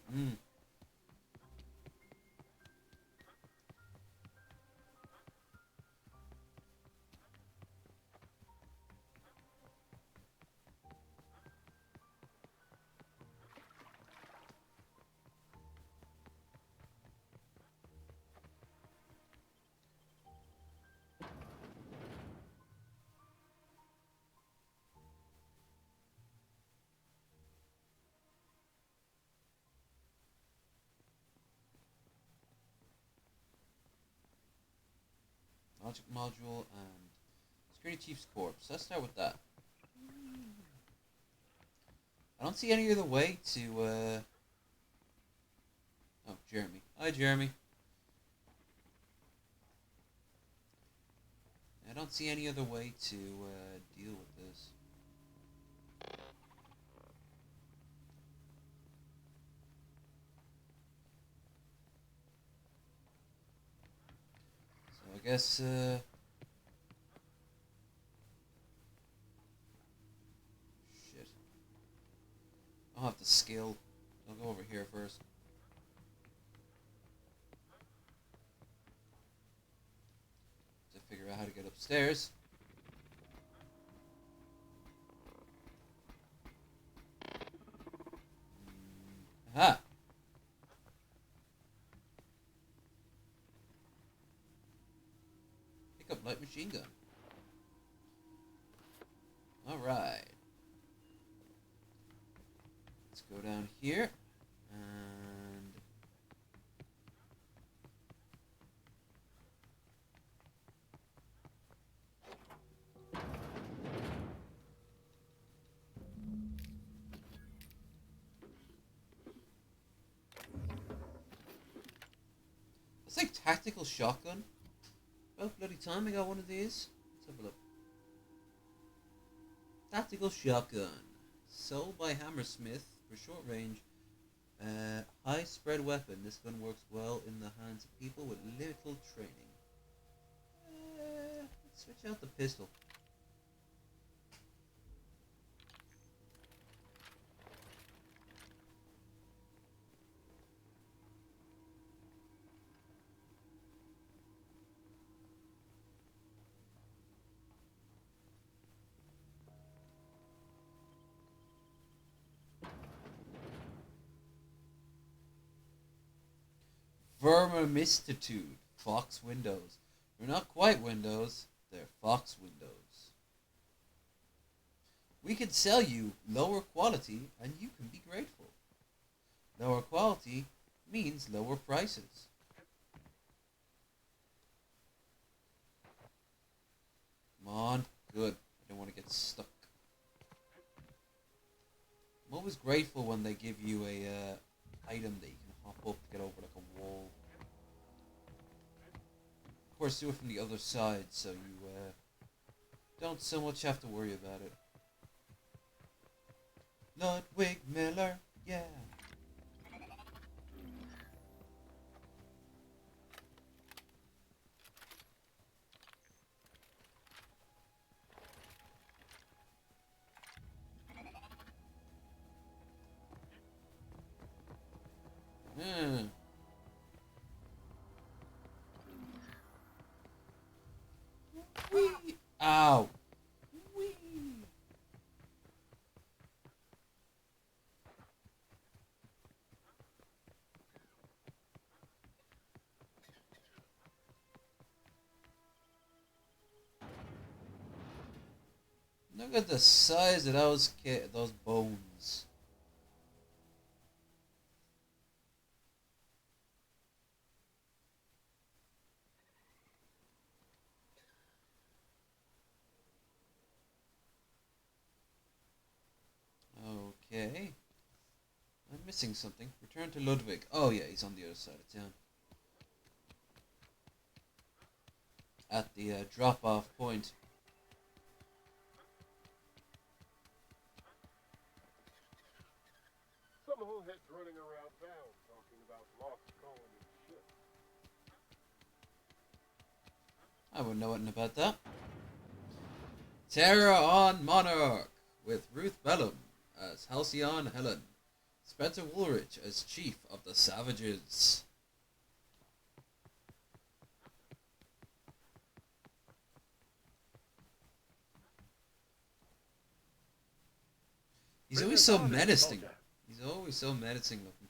Logic module and Security Chief's corpse. Let's start with that. I don't see any other way to, Oh, Jeremy. Hi, Jeremy. I don't see any other way to, deal with this. I guess, shit. I'll have the skill. I'll go over here first. To figure out how to get upstairs. Aha! Up light machine gun. down here. And it's like tactical shotgun. Oh, bloody time I got one of these. Let's have a look. Tactical shotgun. Sold by Hammersmith for short range. High spread weapon. This gun works well in the hands of people with little training. Let's switch out the pistol. Vermimistitude. Fox windows. They're not quite windows, they're Fox windows. We could sell you lower quality and you can be grateful. Lower quality means lower prices. Come on. Good. I don't want to get stuck. I'm always grateful when they give you a item that you can hop up to get over like a wall. Of course, do it from the other side so you don't so much have to worry about it. Ludwig Miller, yeah. Whee! Ow! Whee! Look at the size of those bones. Okay. I'm missing something. Return to Ludwig. Oh yeah, he's on the other side of town. At the drop-off point. Some heads running around town talking about lost colony shit. I wouldn't know anything about that. Terror on Monarch with Ruth Bellum as Halcyon Helen. Spencer Woolrich as Chief of the Savages. He's always so menacing. He's always so menacing looking.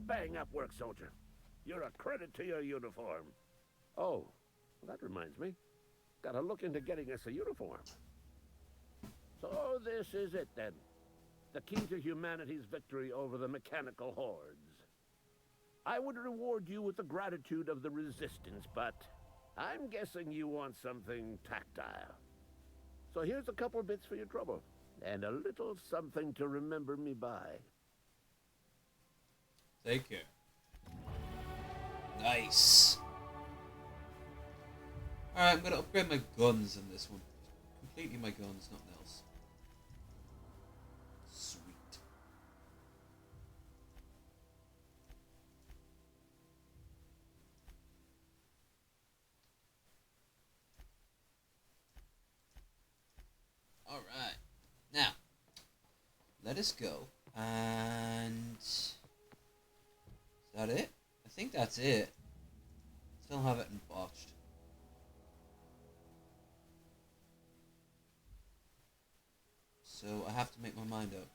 Bang up work, soldier. You're a credit to your uniform. Oh, well, that reminds me. Gotta look into getting us a uniform. So this is it then. The key to humanity's victory over the mechanical hordes. I would reward you with the gratitude of the resistance, but I'm guessing you want something tactile. So here's a couple bits for your trouble, and a little something to remember me by. Take care. Nice. Alright, I'm gonna upgrade my guns in this one. Completely my guns, nothing else. Sweet. Alright. Now, let us go. And is that it? I think that's it. Still have it in botched. So I have to make my mind up.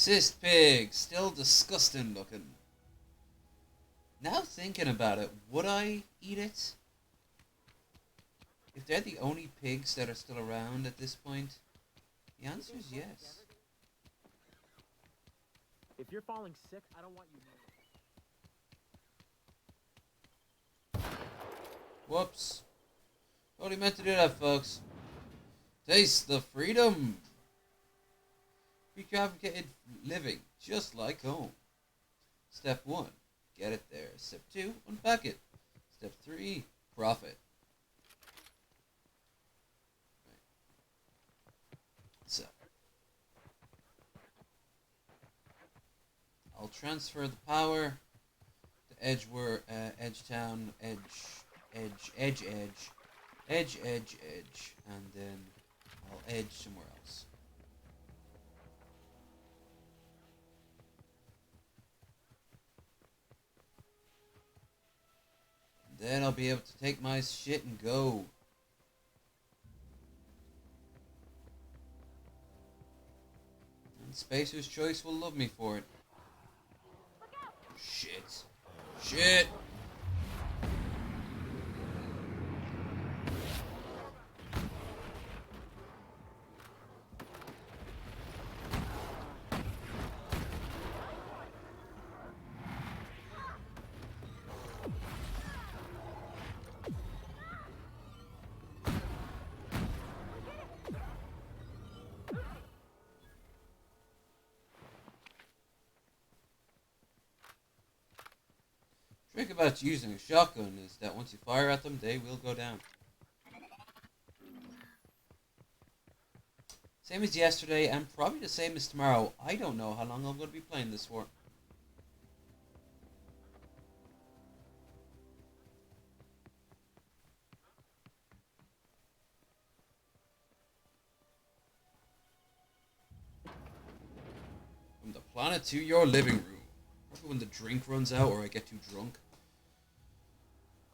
Cyst pig, still disgusting looking. Now thinking about it, would I eat it? If they're the only pigs that are still around at this point, the answer is yes. If you're falling sick, I don't want you knowing. Whoops. Totally meant to do that, folks. Taste the freedom. Recomplicated living, just like home. Step 1, get it there. Step 2, unpack it. Step 3, profit. Right. So, I'll transfer the power to Edgetown, edge, and then I'll edge somewhere else. Then I'll be able to take my shit and go. And Spacer's Choice will love me for it. Shit. Shit! The trick about using a shotgun is that once you fire at them, they will go down. Same as yesterday, and probably the same as tomorrow. I don't know how long I'm going to be playing this for. From the planet to your living room. Probably when the drink runs out or I get too drunk.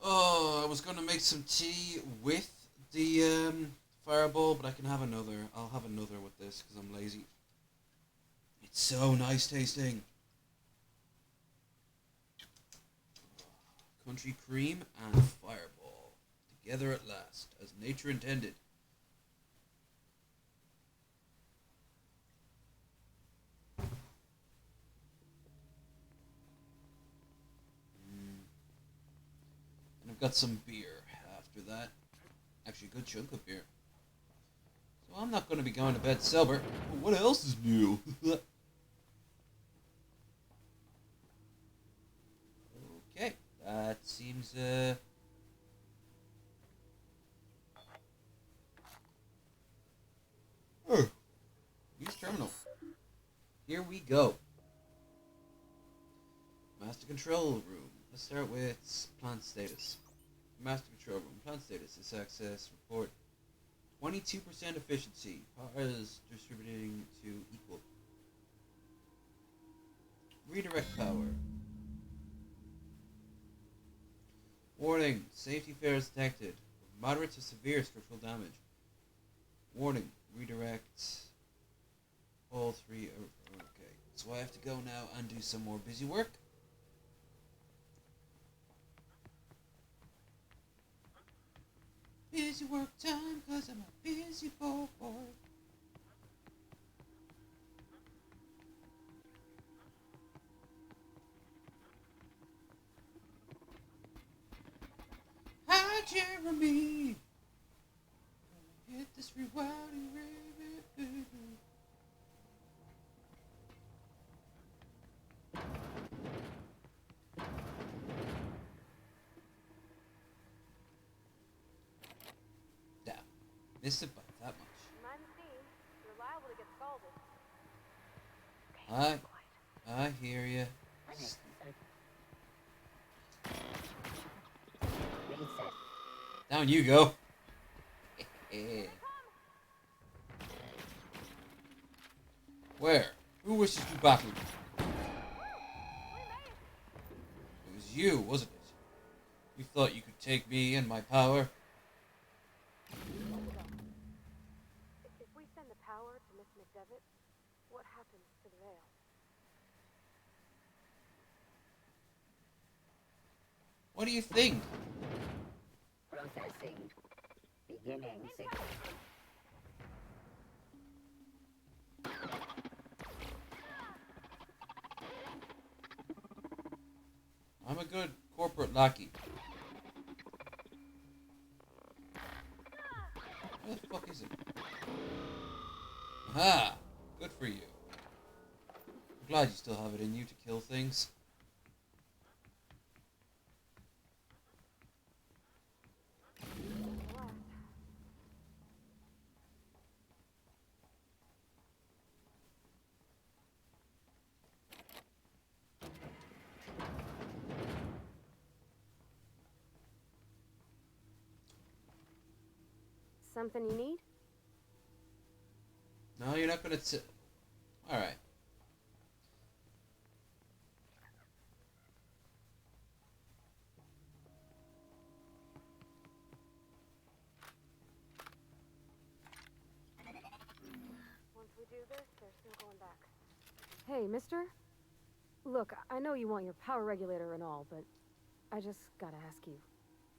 Oh, I was going to make some tea with the fireball, but I can have another. I'll have another with this because I'm lazy. It's so nice tasting. Country cream and fireball. Together at last, as nature intended. And I've got some beer after that. Actually, a good chunk of beer. So I'm not going to be going to bed sober. But what else is new? Okay, that seems, use terminal. Here we go. Master control room. Let's start with plant status. Master control room. Plant status is access report. 22% efficiency. Power is distributing to equal. Redirect power. Warning. Safety failures detected. Moderate to severe structural damage. Warning. Redirect. All three. Okay. So I have to go now and do some more busy work. Busy work time, cause I'm a busy boy. Hi, Jeremy. Hit this rewilding baby. Missed it by that much. Mind the scene. You're liable to get scalded. I hear ya. Down you go. Where? Who wishes to battle? It was you, wasn't it? You thought you could take me and my power? If we send the power to Miss McDevitt, what happens to the veil? What do you think? Processing. Beginning signal. I'm a good corporate lackey. Where the fuck is it? Aha! Good for you. I'm glad you still have it in you to kill things. Something you need? No, you're not gonna Alright. Once we do this, there's no going back. Hey, mister? Look, I know you want your power regulator and all, but I just gotta ask you.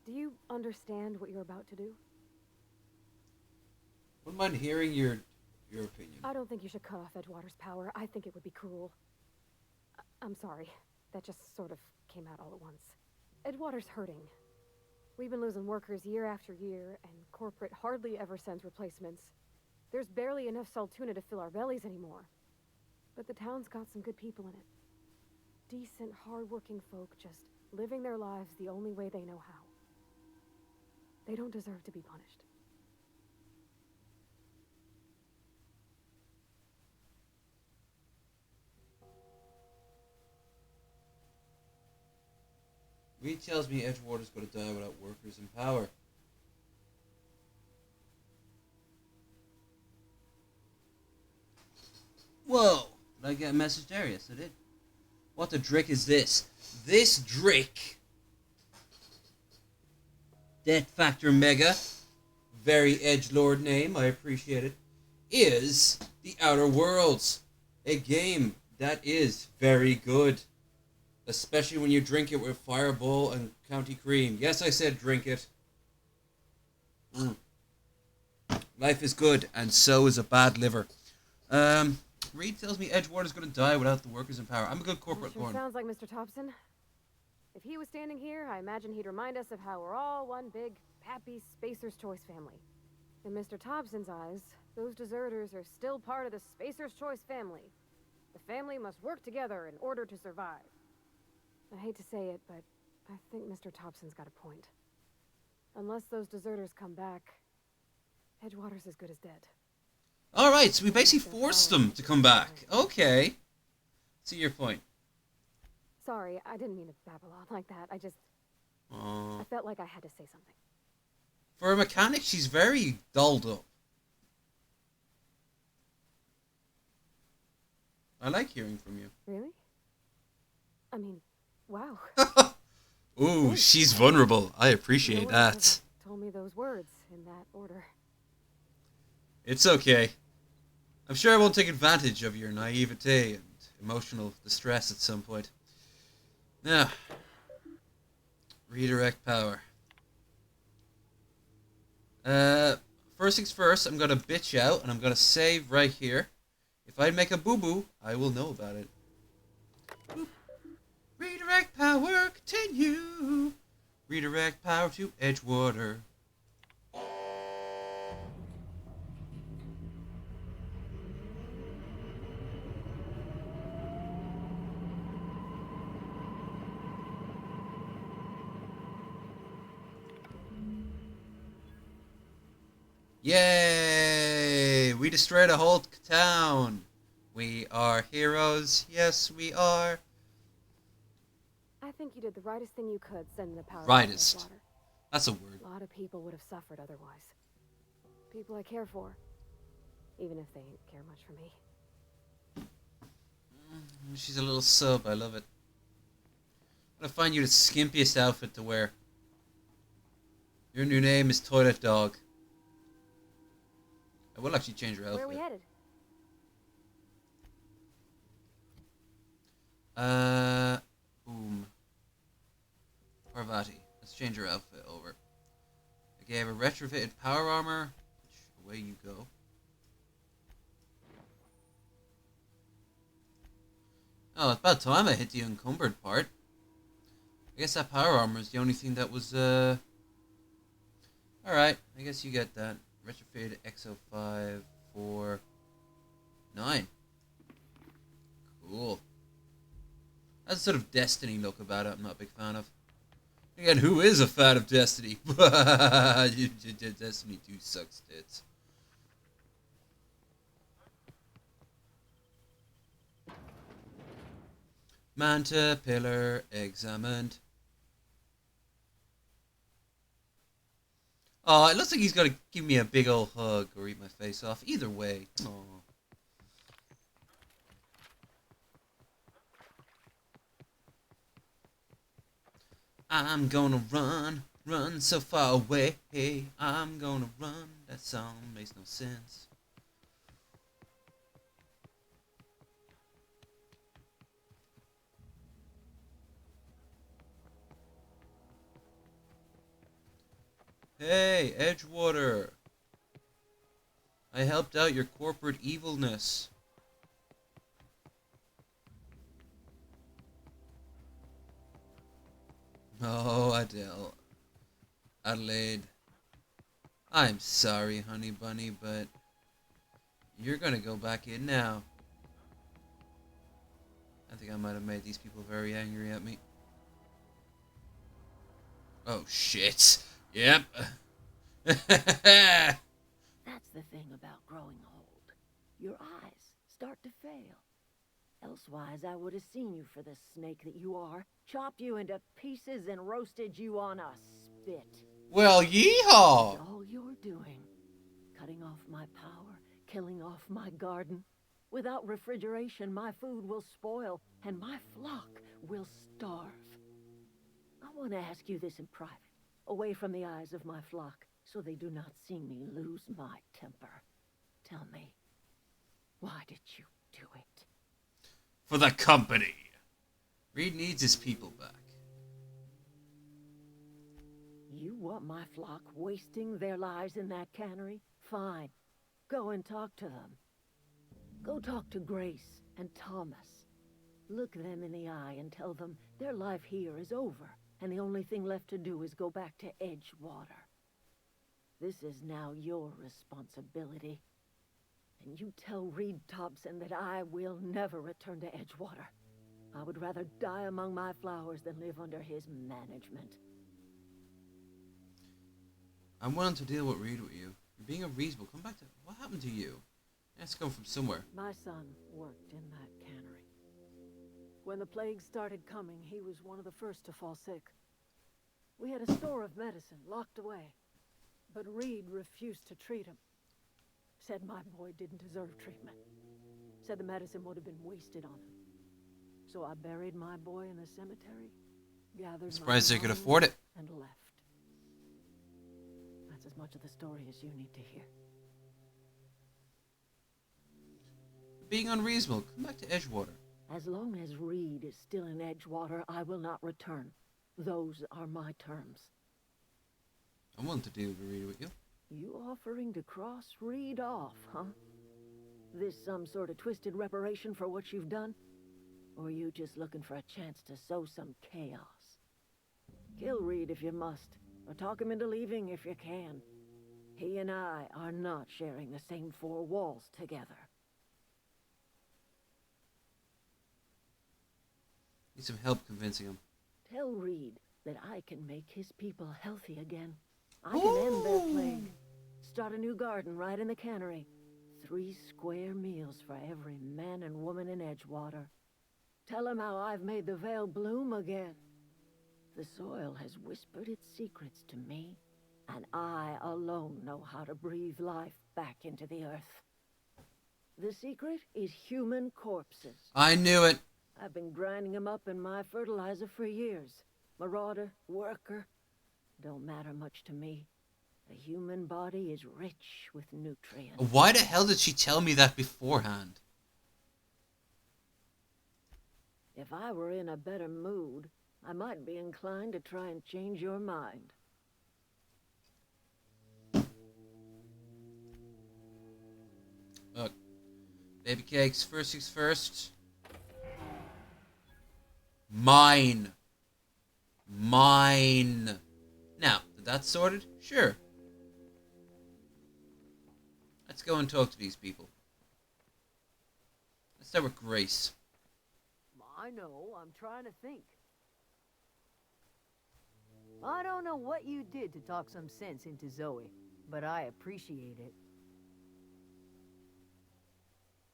Do you understand what you're about to do? Wouldn't mind hearing your opinion. I don't think you should cut off Edgewater's power. I think it would be cruel. I'm sorry. That just sort of came out all at once. Edgewater's hurting. We've been losing workers year after year, and corporate hardly ever sends replacements. There's barely enough Saltuna to fill our bellies anymore. But the town's got some good people in it. Decent, hard-working folk just living their lives the only way they know how. They don't deserve to be punished. Reed tells me Edgewater's going to die without workers in power. Whoa! Did I get a message there? Yes, I did. What the drick is this? This drick, Death Factor Mega, very edgelord name, I appreciate it, is The Outer Worlds, a game that is very good. Especially when you drink it with Fireball and County Cream. Yes, I said drink it. Life is good, and so is a bad liver. Reed tells me Edgewater's going to die without the workers in power. I'm a good corporate Sure sounds like Mr. Thompson. If he was standing here, I imagine he'd remind us of how we're all one big, happy Spacer's Choice family. In Mr. Thompson's eyes, those deserters are still part of the Spacer's Choice family. The family must work together in order to survive. I hate to say it, but I think Mr. Thompson's got a point. Unless those deserters come back, Edgewater's as good as dead. Alright, so we basically forced them to come back. Okay. See your point. Sorry, I didn't mean to babble on like that. I felt like I had to say something. For a mechanic, she's very dolled up. I like hearing from you. Really? I mean, wow. Ooh, she's vulnerable. I appreciate that. Told me those words in that order. It's okay. I'm sure I won't take advantage of your naivete and emotional distress at some point. Now, redirect power. First things first, I'm going to bitch out and I'm going to save right here. If I make a boo-boo, I will know about it. Boop. Redirect power, continue. Redirect power to Edgewater. Yay! We destroyed a whole town. We are heroes. Yes, we are. I think you did the rightest thing you could sending the power Rightest. to Edgewater. That's a word. A lot of people would have suffered otherwise. People I care for. Even if they ain't care much for me. She's a little sub. I love it. I'm gonna find you the skimpiest outfit to wear. Your new name is Toilet Dog. I will actually change your outfit. Where are we headed? Boom. Parvati. Let's change her outfit over. I gave her retrofitted power armor. Away you go. Oh, it's about time I hit the encumbered part. I guess that power armor is the only thing that was, Alright, I guess you get that. Retrofitted XO5 for 9. Cool. That's a sort of Destiny look about it I'm not a big fan of. Again, who is a fan of Destiny? Destiny 2 sucks tits. Manta pillar examined. Oh, it looks like he's gonna give me a big old hug or eat my face off. Either way. Aww. I'm gonna run so far away. I'm gonna run. That song makes no sense. Hey, Edgewater. I helped out your corporate evilness. Oh, Adele. Adelaide. I'm sorry, honey bunny, but you're gonna go back in now. I think I might have made these people very angry at me. Oh, shit. Yep. That's the thing about growing old. Your eyes start to fail. Elsewise, I would have seen you for the snake that you are, chopped you into pieces and roasted you on a spit. Well, yeehaw! That's all you're doing. Cutting off my power, killing off my garden. Without refrigeration, my food will spoil, and my flock will starve. I want to ask you this in private, away from the eyes of my flock, so they do not see me lose my temper. Tell me, why did you do it? For the company. Reed needs his people back. You want my flock wasting their lives in that cannery? Fine. Go and talk to them. Go talk to Grace and Thomas. Look them in the eye and tell them their life here is over, and the only thing left to do is go back to Edgewater. This is now your responsibility. And you tell Reed Thompson that I will never return to Edgewater. I would rather die among my flowers than live under his management. I'm willing to deal with Reed with you. You're being unreasonable. Come back to... What happened to you? It has to come from somewhere. My son worked in that cannery. When the plague started coming, he was one of the first to fall sick. We had a store of medicine locked away, but Reed refused to treat him. Said my boy didn't deserve treatment. Said the medicine would have been wasted on him. So I buried my boy in the cemetery, gathered Surprised my they could belongings, afford it. and left. That's as much of the story as you need to hear. Being unreasonable. Come back to Edgewater. As long as Reed is still in Edgewater, I will not return. Those are my terms. I'm willing to deal with Reed with you. You offering to cross Reed off, huh? This some sort of twisted reparation for what you've done? Or you just looking for a chance to sow some chaos? Kill Reed if you must, or talk him into leaving if you can. He and I are not sharing the same four walls together. Need some help convincing him. Tell Reed that I can make his people healthy again. I can end their plague. Start a new garden right in the cannery. 3 square meals for every man and woman in Edgewater. Tell him how I've made the Vale bloom again. The soil has whispered its secrets to me, and I alone know how to breathe life back into the earth. The secret is human corpses. I knew it. I've been grinding them up in my fertilizer for years. Marauder, worker, don't matter much to me. The human body is rich with nutrients. Why the hell did she tell me that beforehand? If I were in a better mood, I might be inclined to try and change your mind. Look, baby cakes, first things first. Mine. Mine. Now, that that's sorted? Sure. Let's go and talk to these people. Let's start with Grace. I know, I'm trying to think. I don't know what you did to talk some sense into Zoe, but I appreciate it.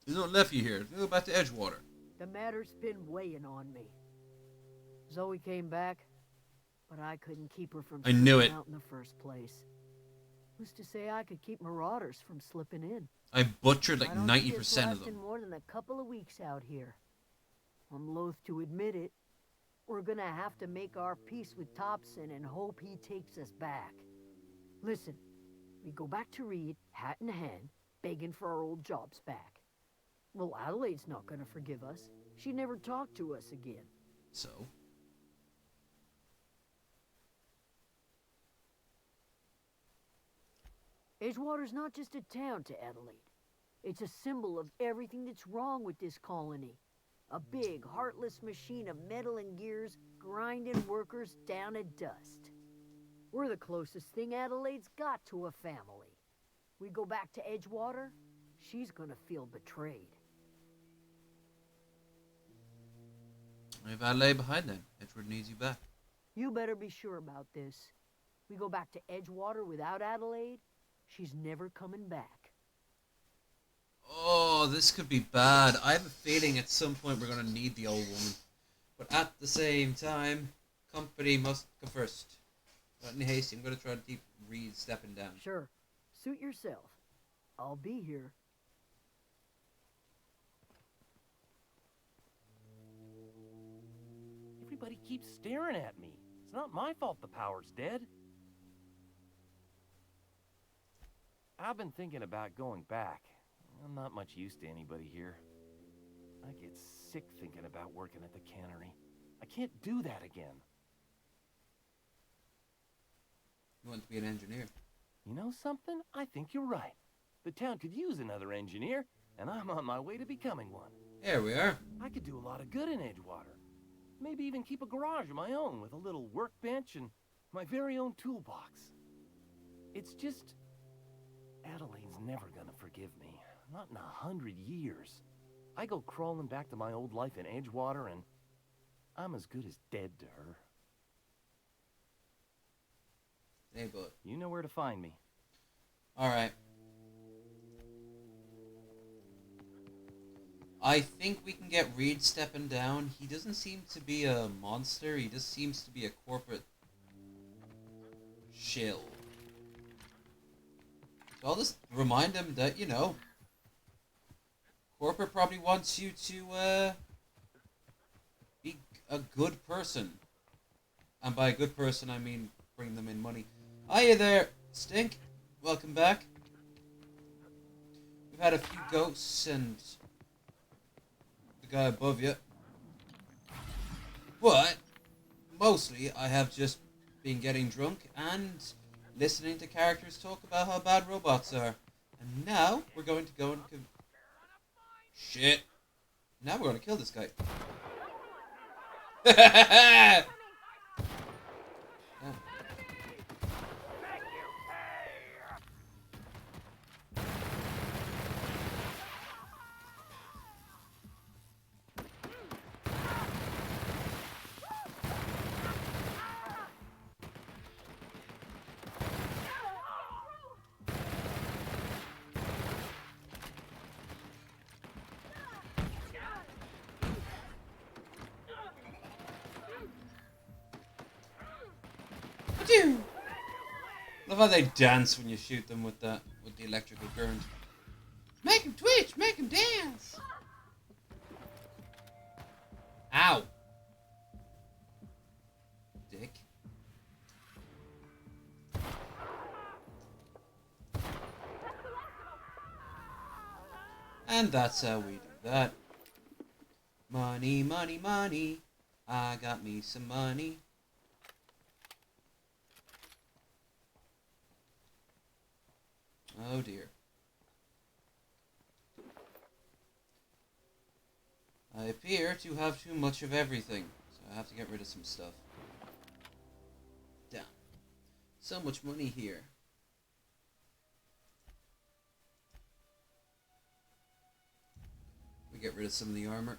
There's no nephew here. Let's go back to Edgewater. The matter's been weighing on me. Zoe came back, but I couldn't keep her from I knew slipping it. out in the first place. Who's to say I could keep marauders from slipping in? I butchered like I don't think 90% it's of lasting them. more than a couple of weeks out here. I'm loath to admit it. We're gonna have to make our peace with Thompson and hope he takes us back. Listen, we go back to Reed, hat in hand, begging for our old jobs back. Well, Adelaide's not gonna forgive us. She never talked to us again. So? Edgewater's not just a town to Adelaide. It's a symbol of everything that's wrong with this colony. A big, heartless machine of metal and gears grinding workers down to dust. We're the closest thing Adelaide's got to a family. We go back to Edgewater, she's gonna feel betrayed. Leave Adelaide behind then. Edgewood needs you back. You better be sure about this. We go back to Edgewater without Adelaide, she's never coming back. Oh, this could be bad. I have a feeling at some point we're going to need the old woman. But at the same time, company must come first. Not any hasty. I'm going to try to keep Reed stepping down. Sure. Suit yourself. I'll be here. Everybody keeps staring at me. It's not my fault the power's dead. I've been thinking about going back. I'm not much use to anybody here. I get sick thinking about working at the cannery. I can't do that again. You want to be an engineer? You know something? I think you're right. The town could use another engineer, and I'm on my way to becoming one. There we are. I could do a lot of good in Edgewater. Maybe even keep a garage of my own with a little workbench and my very own toolbox. It's just... Adelaide's never gonna forgive me. Not in 100 years. I go crawling back to my old life in Edgewater, and I'm as good as dead to her. Hey, bud. You know where to find me. Alright. I think we can get Reed stepping down. He doesn't seem to be a monster. He just seems to be a corporate shill. So I'll just remind him that, you know, corporate probably wants you to be a good person. And by a good person, I mean bring them in money. Hiya there, Stink. Welcome back. We've had a few ghosts and the guy above you. But mostly I have just been getting drunk and listening to characters talk about how bad robots are. And now we're going to go and... Shit. Now we're going to kill this guy. Yeah. Love how they dance when you shoot them with the electrical current. Make him twitch, make him dance. Ow. Dick. And that's how we do that. Money, money, money. I got me some money. Oh dear. I appear to have too much of everything, so I have to get rid of some stuff. Damn. So much money here. We get rid of some of the armor.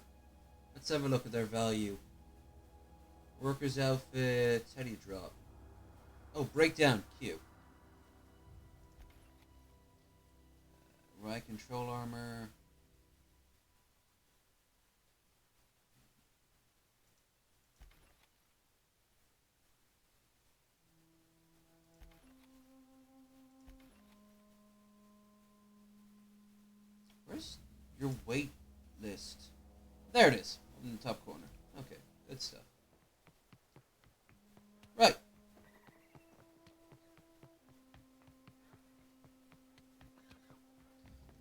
Let's have a look at their value. Worker's outfit. How do you drop? Oh, breakdown. Q. Right control armor. Where's your weight list? There it is, in the top corner. Okay, good stuff. Right.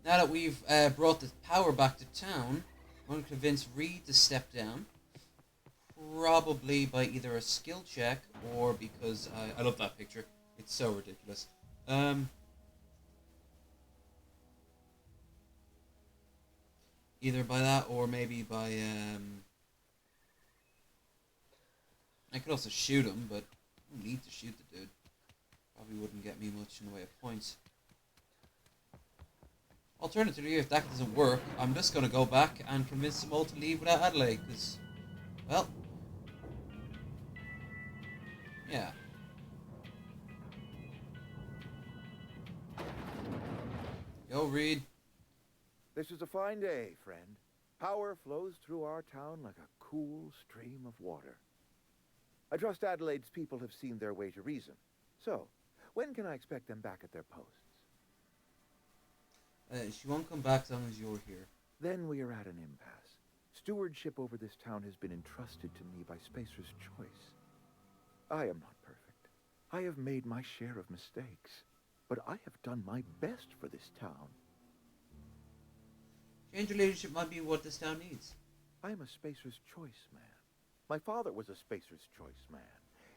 Now that we've brought the power back to town, I'm going to convince Reed to step down. Probably by either a skill check or because I love that picture. It's so ridiculous. Either by that or maybe by I could also shoot him, but I don't need to shoot the dude. Probably wouldn't get me much in the way of points. Alternatively, if that doesn't work, I'm just going to go back and convince them all to leave without Adelaide, because, well, yeah. Go, Reed. This is a fine day, friend. Power flows through our town like a cool stream of water. I trust Adelaide's people have seen their way to reason. So, when can I expect them back at their posts? She won't come back as long as you're here. Then we are at an impasse. Stewardship over this town has been entrusted to me by Spacer's choice. I am not perfect. I have made my share of mistakes. But I have done my best for this town. Change of leadership might be what this town needs. I am a Spacer's choice man. My father was a Spacer's choice man.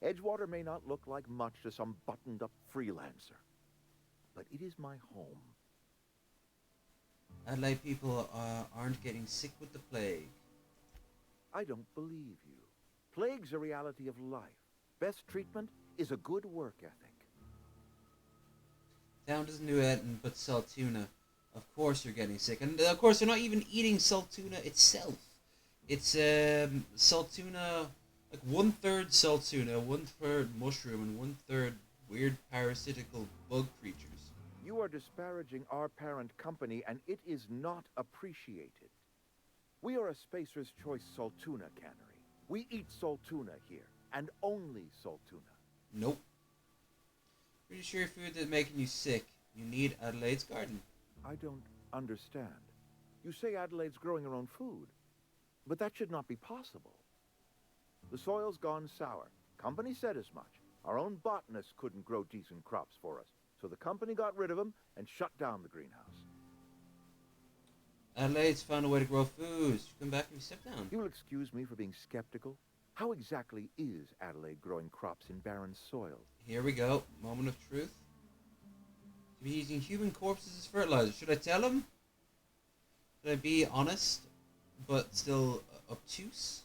Edgewater may not look like much to some buttoned-up freelancer. But it is my home. Adelaide people aren't getting sick with the plague. I don't believe you. Plague's a reality of life. Best treatment is a good work ethic. Town doesn't do anything but sell tuna. Of course you're getting sick. And of course they're not even eating salt tuna itself. It's salt tuna, like 1/3 salt tuna, 1/3 mushroom, and 1/3 weird parasitical bug creatures. You are disparaging our parent company, and it is not appreciated. We are a Spacer's Choice salt tuna cannery. We eat salt tuna here, and only salt tuna. Nope. Pretty sure your food is making you sick. You need Adelaide's garden. I don't understand. You say Adelaide's growing her own food, but that should not be possible. The soil's gone sour. Company said as much. Our own botanists couldn't grow decent crops for us, so the company got rid of them and shut down the greenhouse. Adelaide's found a way to grow food. You come back and step down. You will excuse me for being skeptical. How exactly is Adelaide growing crops in barren soil? Here we go. Moment of truth. To be using human corpses as fertilizer. Should I tell him? Should I be honest, but still obtuse?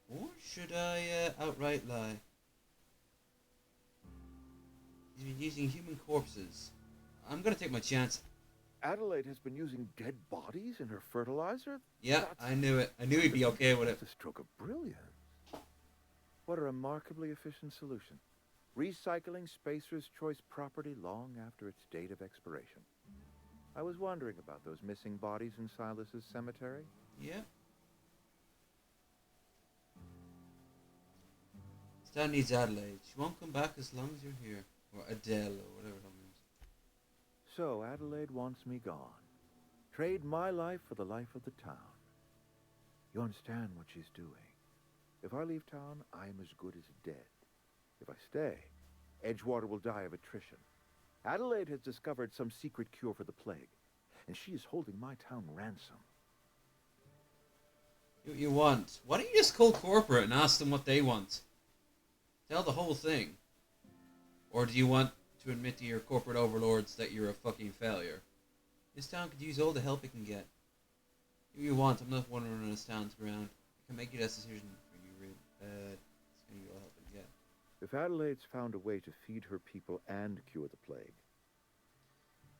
Or should I outright lie? He's been using human corpses. I'm gonna take my chance. Adelaide has been using dead bodies in her fertilizer? Yeah, I knew it. I knew he'd be okay with it. That's a stroke of brilliance. What a remarkably efficient solution. Recycling Spacer's Choice property long after its date of expiration. I was wondering about those missing bodies in Silas's cemetery. Yeah. Stan needs Adelaide. She won't come back as long as you're here. Or Adele, or whatever that means. So Adelaide wants me gone. Trade my life for the life of the town. You understand what she's doing. If I leave town, I am as good as dead. If I stay, Edgewater will die of attrition. Adelaide has discovered some secret cure for the plague, and she is holding my town ransom. What you want? Why don't you just call corporate and ask them what they want? Tell the whole thing. Or do you want to admit to your corporate overlords that you're a fucking failure? This town could use all the help it can get. What you want? I'm not wandering on this town's ground. I can make you that decision for you, really. It's gonna be all help it can get. If Adelaide's found a way to feed her people and cure the plague.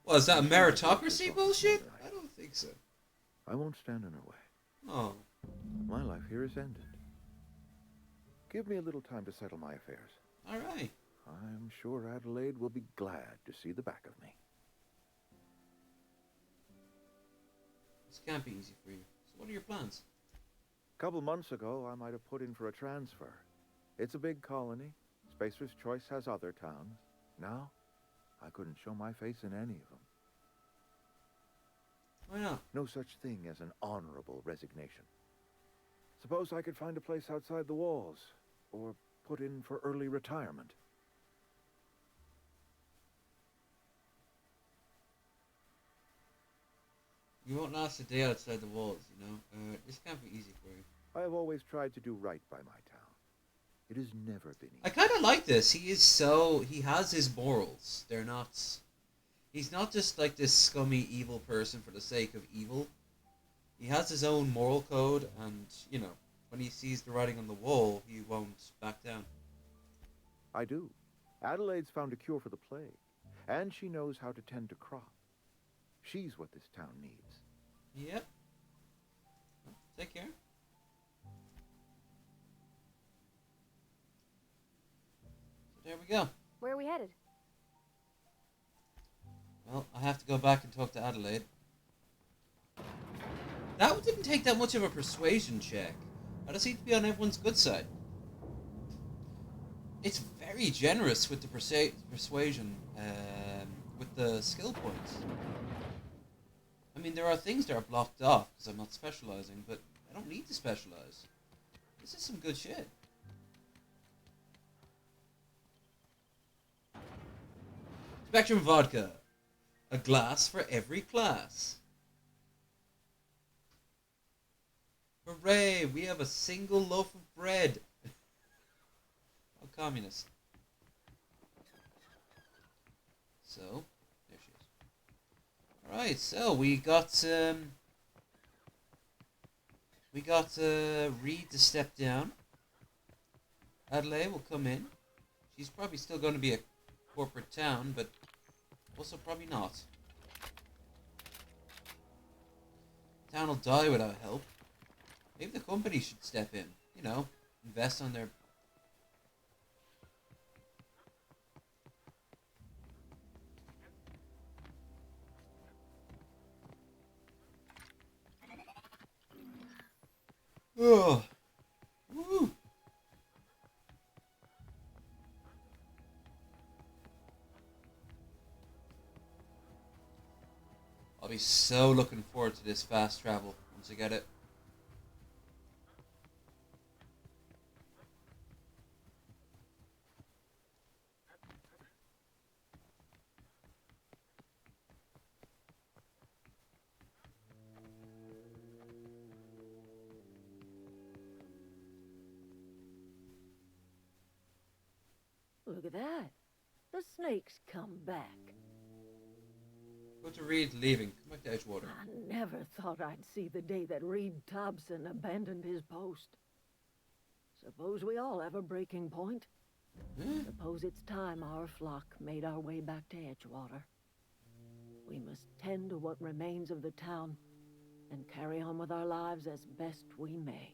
Well, is that a meritocracy bullshit? I don't think so. I won't stand in her way. Oh. My life here is ended. Give me a little time to settle my affairs. All right. I'm sure Adelaide will be glad to see the back of me. This can't be easy for you. So what are your plans? A couple months ago, I might have put in for a transfer. It's a big colony. Spacer's Choice has other towns. Now, I couldn't show my face in any of them. Why not? No such thing as an honorable resignation. Suppose I could find a place outside the walls, or put in for early retirement. You won't last a day outside the walls, you know? This can't be easy for you. I have always tried to do right by my town. It has never been easy. I kind of like this. He has his morals. They're not... He's not just like this scummy, evil person for the sake of evil. He has his own moral code, and, you know, when he sees the writing on the wall, he won't back down. I do. Adelaide's found a cure for the plague, and she knows how to tend to crops. She's what this town needs. Yep. Well, take care. So there we go. Where are we headed? Well, I have to go back and talk to Adelaide. That didn't take that much of a persuasion check. I just need to be on everyone's good side. It's very generous with the persuasion, with the skill points. I mean, there are things that are blocked off because I'm not specializing, but I don't need to specialize. This is some good shit. Spectrum vodka. A glass for every class. Hooray! We have a single loaf of bread. Oh, communist. So, there she is. Alright, so we got Reed to step down. Adelaide will come in. She's probably still going to be a corporate town, but also probably not. Town will die without help. Maybe the company should step in. You know, invest on their... Oh. Woo. I'll be so looking forward to this fast travel once I get it. Look at that. The snake's come back. Go to Reed leaving. Come back to Edgewater. I never thought I'd see the day that Reed Thompson abandoned his post. Suppose we all have a breaking point. Suppose it's time our flock made our way back to Edgewater. We must tend to what remains of the town and carry on with our lives as best we may.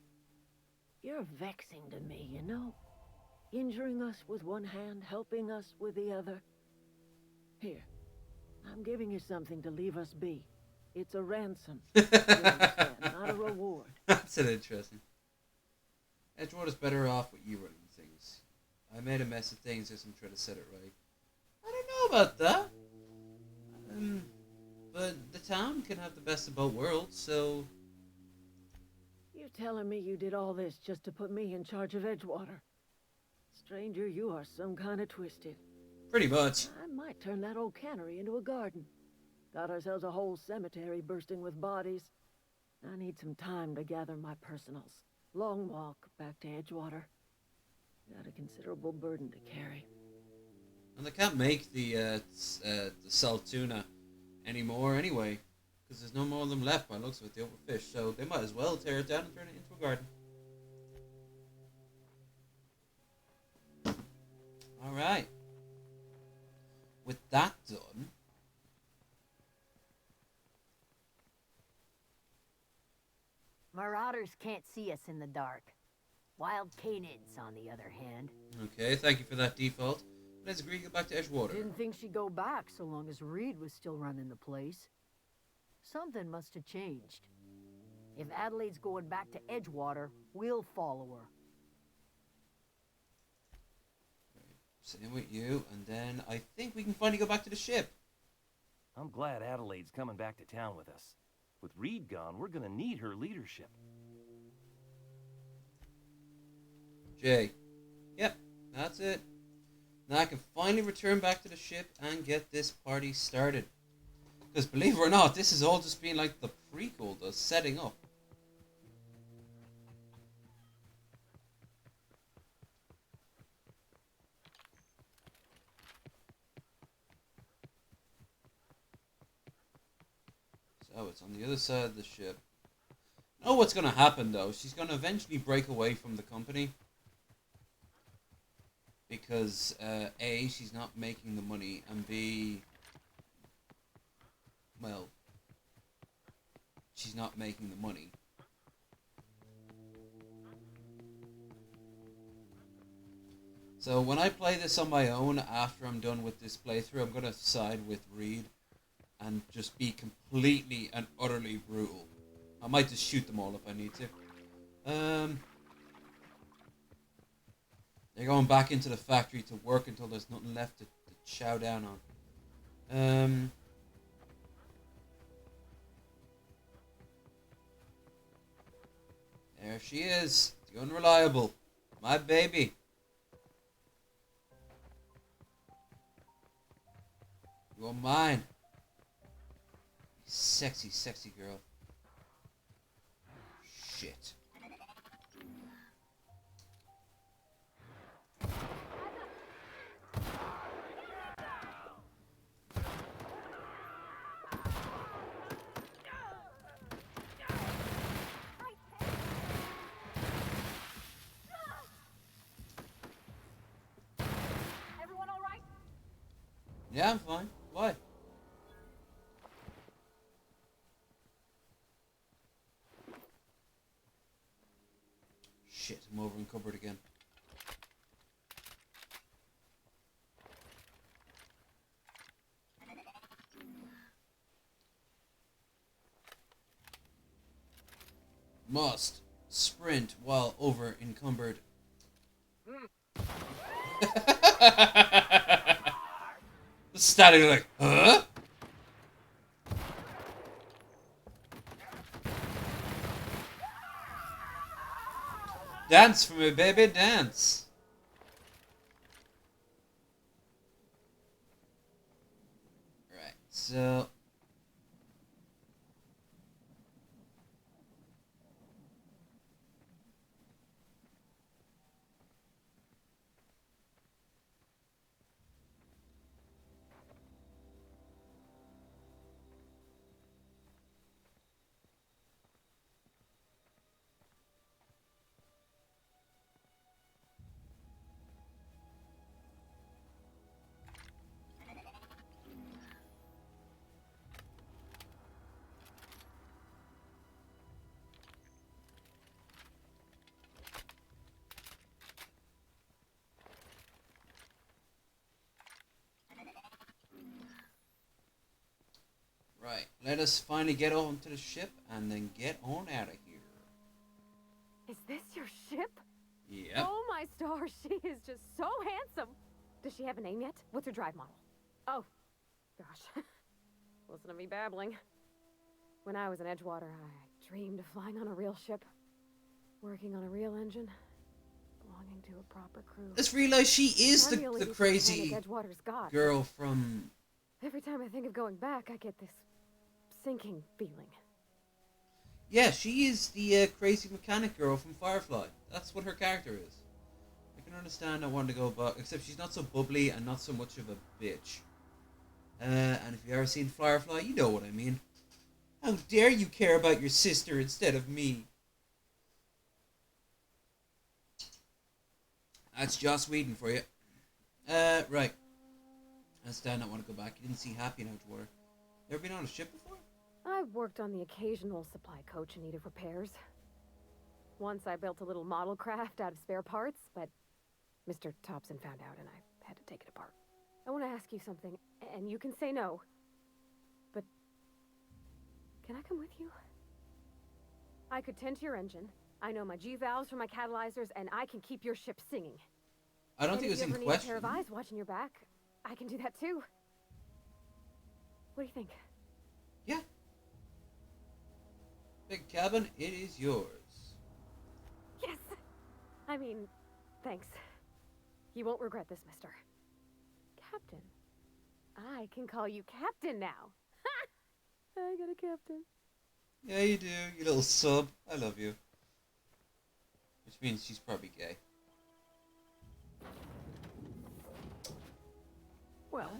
You're vexing to me, you know? Injuring us with one hand, helping us with the other. Here, I'm giving you something to leave us be. It's a ransom. You understand, not a reward. That's an interesting. Edgewater's better off with you running things. I made a mess of things as I'm trying to set it right. I don't know about that. But the town can have the best of both worlds, so... You're telling me you did all this just to put me in charge of Edgewater? Stranger, you are some kind of twisted. Pretty much. I might turn that old cannery into a garden. Got ourselves a whole cemetery bursting with bodies. I need some time to gather my personals. Long walk back to Edgewater. Got a considerable burden to carry. And they can't make the salt tuna anymore anyway, because there's no more of them left by the looks of it, the overfish. So they might as well tear it down and turn it into a garden. Alright. With that done, Marauders can't see us in the dark. Wild canids, on the other hand. okay, thank you for that default. Let's agree to go back to Edgewater. Didn't think she'd go back so long as Reed was still running the place. Something must have changed. If Adelaide's going back to Edgewater, we'll follow her. Same with you, and then I think we can finally go back to the ship. I'm glad Adelaide's coming back to town with us. With Reed gone, we're gonna need her leadership. Jay. Yep, that's it. Now I can finally return back to the ship and get this party started. Because believe it or not, this has all just been like the prequel, the setting up. So it's on the other side of the ship. I know what's going to happen though. She's going to eventually break away from the company. Because A, she's not making the money, and B, well, she's not making the money. So when I play this on my own, after I'm done with this playthrough, I'm going to side with Reed and just be completely and utterly brutal. I might just shoot them all if I need to. They're going back into the factory to work until there's nothing left to chow down on. There she is, the unreliable, my baby. You're mine. Sexy, sexy girl. Shit. Yeah, I'm fine. Why? Shit, I'm over in cupboard again. Must sprint while over encumbered. Standing like, huh? Dance for me, baby, dance. Right, so right, let us finally get onto the ship and then get on out of here. Is this your ship? Yep. Oh my stars, she is just so handsome. Does she have a name yet? What's her drive model? Oh, gosh. Listen to me babbling. When I was in Edgewater, I dreamed of flying on a real ship, working on a real engine, belonging to a proper crew. Let's realize she is the Edgewater's crazy got. girl from... Every time I think of going back, I get this sinking feeling. Yeah, she is the crazy mechanic girl from Firefly. That's what her character is. I can understand I want to go about, except she's not so bubbly and not so much of a bitch. And if you've ever seen Firefly, you know what I mean. How dare you care about your sister instead of me? That's Joss Whedon for you. Right. That's Dan. I want to go back. You didn't see Happy in Edgewater. You ever been on a ship before? I've worked on the occasional supply coach in need of repairs. Once I built a little model craft out of spare parts, but Mr. Thompson found out and I had to take it apart. I want to ask you something, and you can say no. But can I come with you? I could tend to your engine. I know my G-valves for my catalyzers, and I can keep your ship singing. I don't think it was in question. If you ever need a pair of question. eyes watching your back, I can do that too. What do you think? Yeah. Big cabin, it is yours. Yes! I mean, thanks. You won't regret this, mister. Captain. I can call you Captain now. Ha! I got a captain. Yeah, you do, you little sub. I love you. Which means she's probably gay. Well,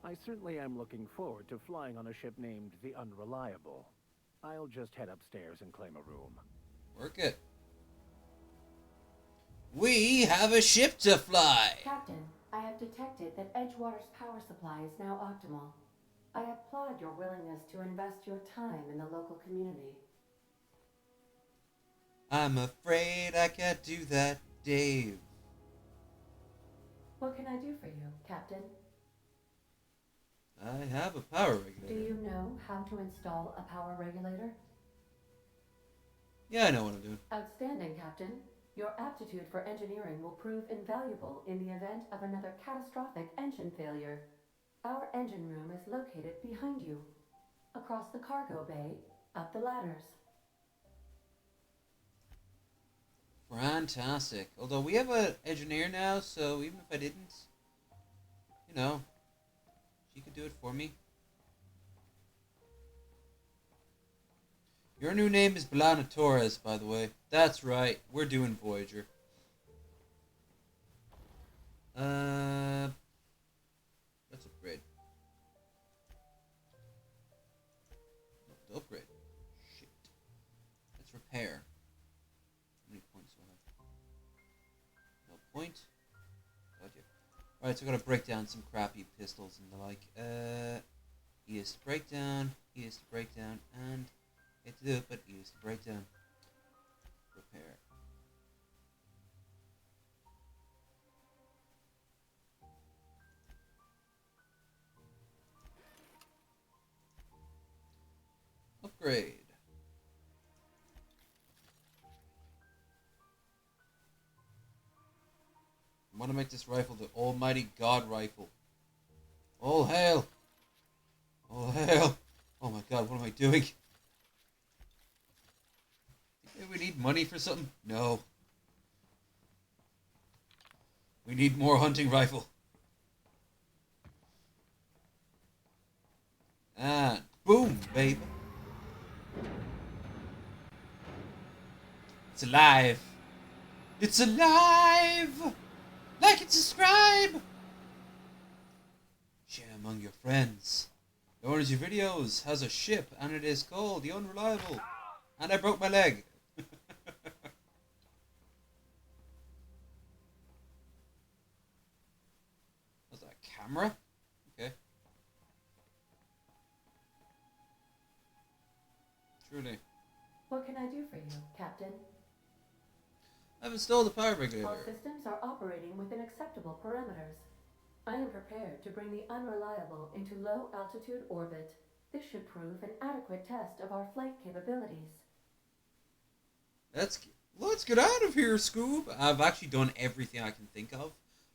I certainly am looking forward to flying on a ship named the Unreliable. I'll just head upstairs and claim a room. Work it. We have a ship to fly! Captain, I have detected that Edgewater's power supply is now optimal. I applaud your willingness to invest your time in the local community. I'm afraid I can't do that, Dave. What can I do for you, Captain? I have a power Do regulator. you know how to install a power regulator? Yeah, I know what I'm doing. Outstanding, Captain. Your aptitude for engineering will prove invaluable in the event of another catastrophic engine failure. Our engine room is located behind you, across the cargo bay, up the ladders. Fantastic. Although we have an engineer now, so even if I didn't, you know, she could do it for me. Your new name is Belana Torres, by the way. That's right. We're doing Voyager. Let's upgrade. No, upgrade. Shit. Let's repair. How many points do I have? No point. Gotcha. Alright, so I gotta break down some crappy pistols and the like. E is to break down, E is to break down, and hate to do it, but E is to break down. Repair. Upgrade. I want to make this rifle the almighty God rifle. All hail! All hail! Oh my god, what am I doing? Think we need money for something? No. We need more hunting rifle. And boom, baby. It's alive. It's alive! Like and subscribe! Share among your friends. The Orange Videos has a ship and it is called the Unreliable. And I broke my leg. Was that a camera? Okay. Truly. What can I do for you, Captain? I've installed the power regulator. All systems are operating within acceptable parameters. I am prepared to bring the Unreliable into low-altitude orbit. This should prove an adequate test of our flight capabilities. Let's get out of here, Scoob. I've actually done everything I can think of.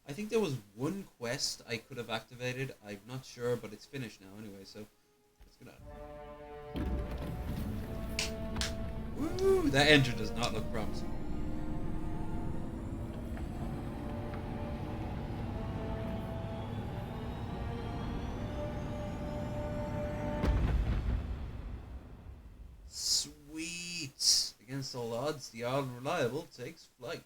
I think there was one quest I could have activated. I'm not sure, but it's finished now anyway, so let's get out. Woo! That engine does not look promising. Sweet. against all odds, the unreliable takes flight.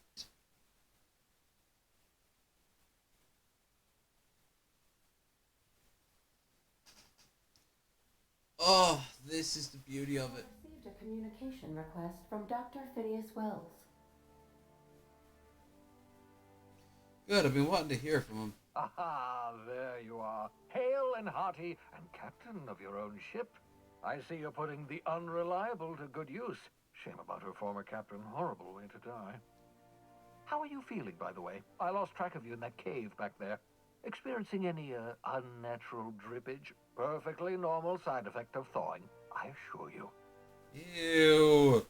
Oh, this is the beauty of it. Received a communication request from Dr. Phineas Wells. Good, I've been wanting to hear from him. Aha, there you are. Hale and hearty and captain of your own ship. I see you're putting the unreliable to good use. Shame about her former captain. Horrible way to die. How are you feeling, by the way? I lost track of you in that cave back there. Experiencing any unnatural drippage? Perfectly normal side effect of thawing, I assure you. Ew.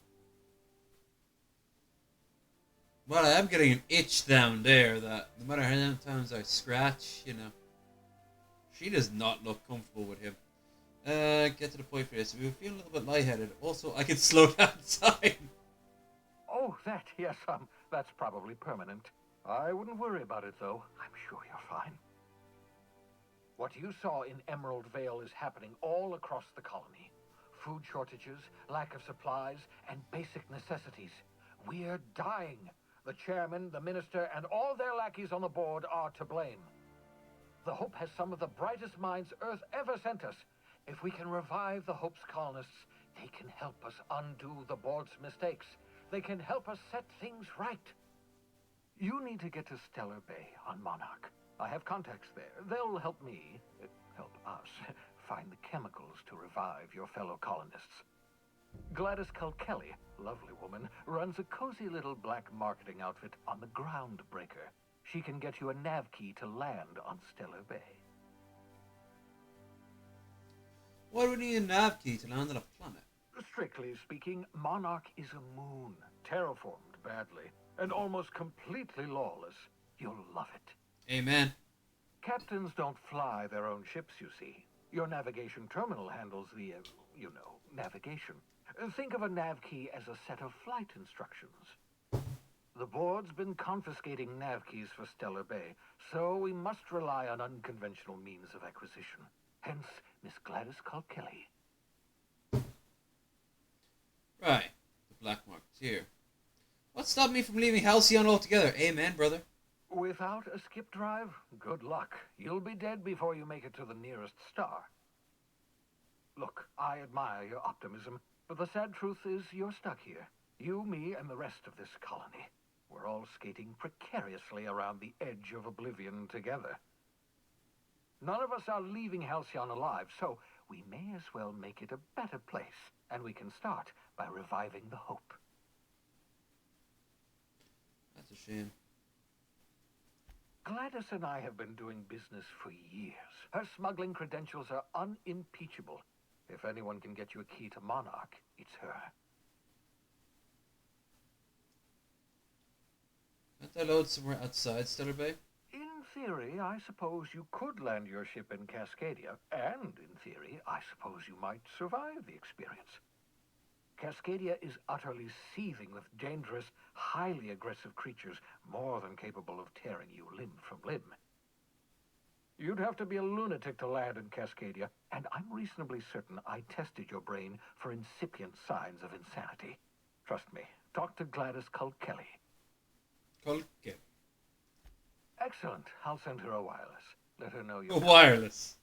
Well, I am getting an itch down there that no matter how many times I scratch, you know. She does not look comfortable with him. Get to the point for this. We feel a little bit lightheaded. Also, I can slow down time. Oh, yes, that's probably permanent. I wouldn't worry about it, though. I'm sure you're fine. What you saw in Emerald Vale is happening all across the colony. Food shortages, lack of supplies, and basic necessities. We're dying. The chairman, the minister, and all their lackeys on the board are to blame. The Hope has some of the brightest minds Earth ever sent us. If we can revive the Hope's colonists, they can help us undo the board's mistakes. They can help us set things right. You need to get to Stellar Bay on Monarch. I have contacts there. They'll help me, help us, find the chemicals to revive your fellow colonists. Gladys Kelly, lovely woman, runs a cozy little black marketing outfit on the Groundbreaker. She can get you a nav key to land on Stellar Bay. Why do we need a nav key to land on a planet? Strictly speaking, Monarch is a moon, terraformed badly, and almost completely lawless. You'll love it. Amen. Captains don't fly their own ships, you see. Your navigation terminal handles the, navigation. Think of a nav key as a set of flight instructions. The board's been confiscating nav keys for Stellar Bay, so we must rely on unconventional means of acquisition. Hence, Miss Gladys Kelly. Right. The Black Marketeer. What stopped me from leaving Halcyon altogether? Amen, brother. Without a skip drive, good luck. You'll be dead before you make it to the nearest star. Look, I admire your optimism, but the sad truth is you're stuck here. You, me, and the rest of this colony. We're all skating precariously around the edge of oblivion together. None of us are leaving Halcyon alive, so we may as well make it a better place, and we can start by reviving the Hope. That's a shame. Gladys and I have been doing business for years. Her smuggling credentials are unimpeachable. If anyone can get you a key to Monarch, it's her. Can't I load somewhere outside Stellar Bay? In theory, I suppose you could land your ship in Cascadia, and in theory, I suppose you might survive the experience. Cascadia is utterly seething with dangerous, highly aggressive creatures, more than capable of tearing you limb from limb. You'd have to be a lunatic to land in Cascadia, and I'm reasonably certain I tested your brain for incipient signs of insanity. Trust me, talk to Gladys Kelly. Culke. Excellent. I'll send her a wireless. Let her know you. A wireless.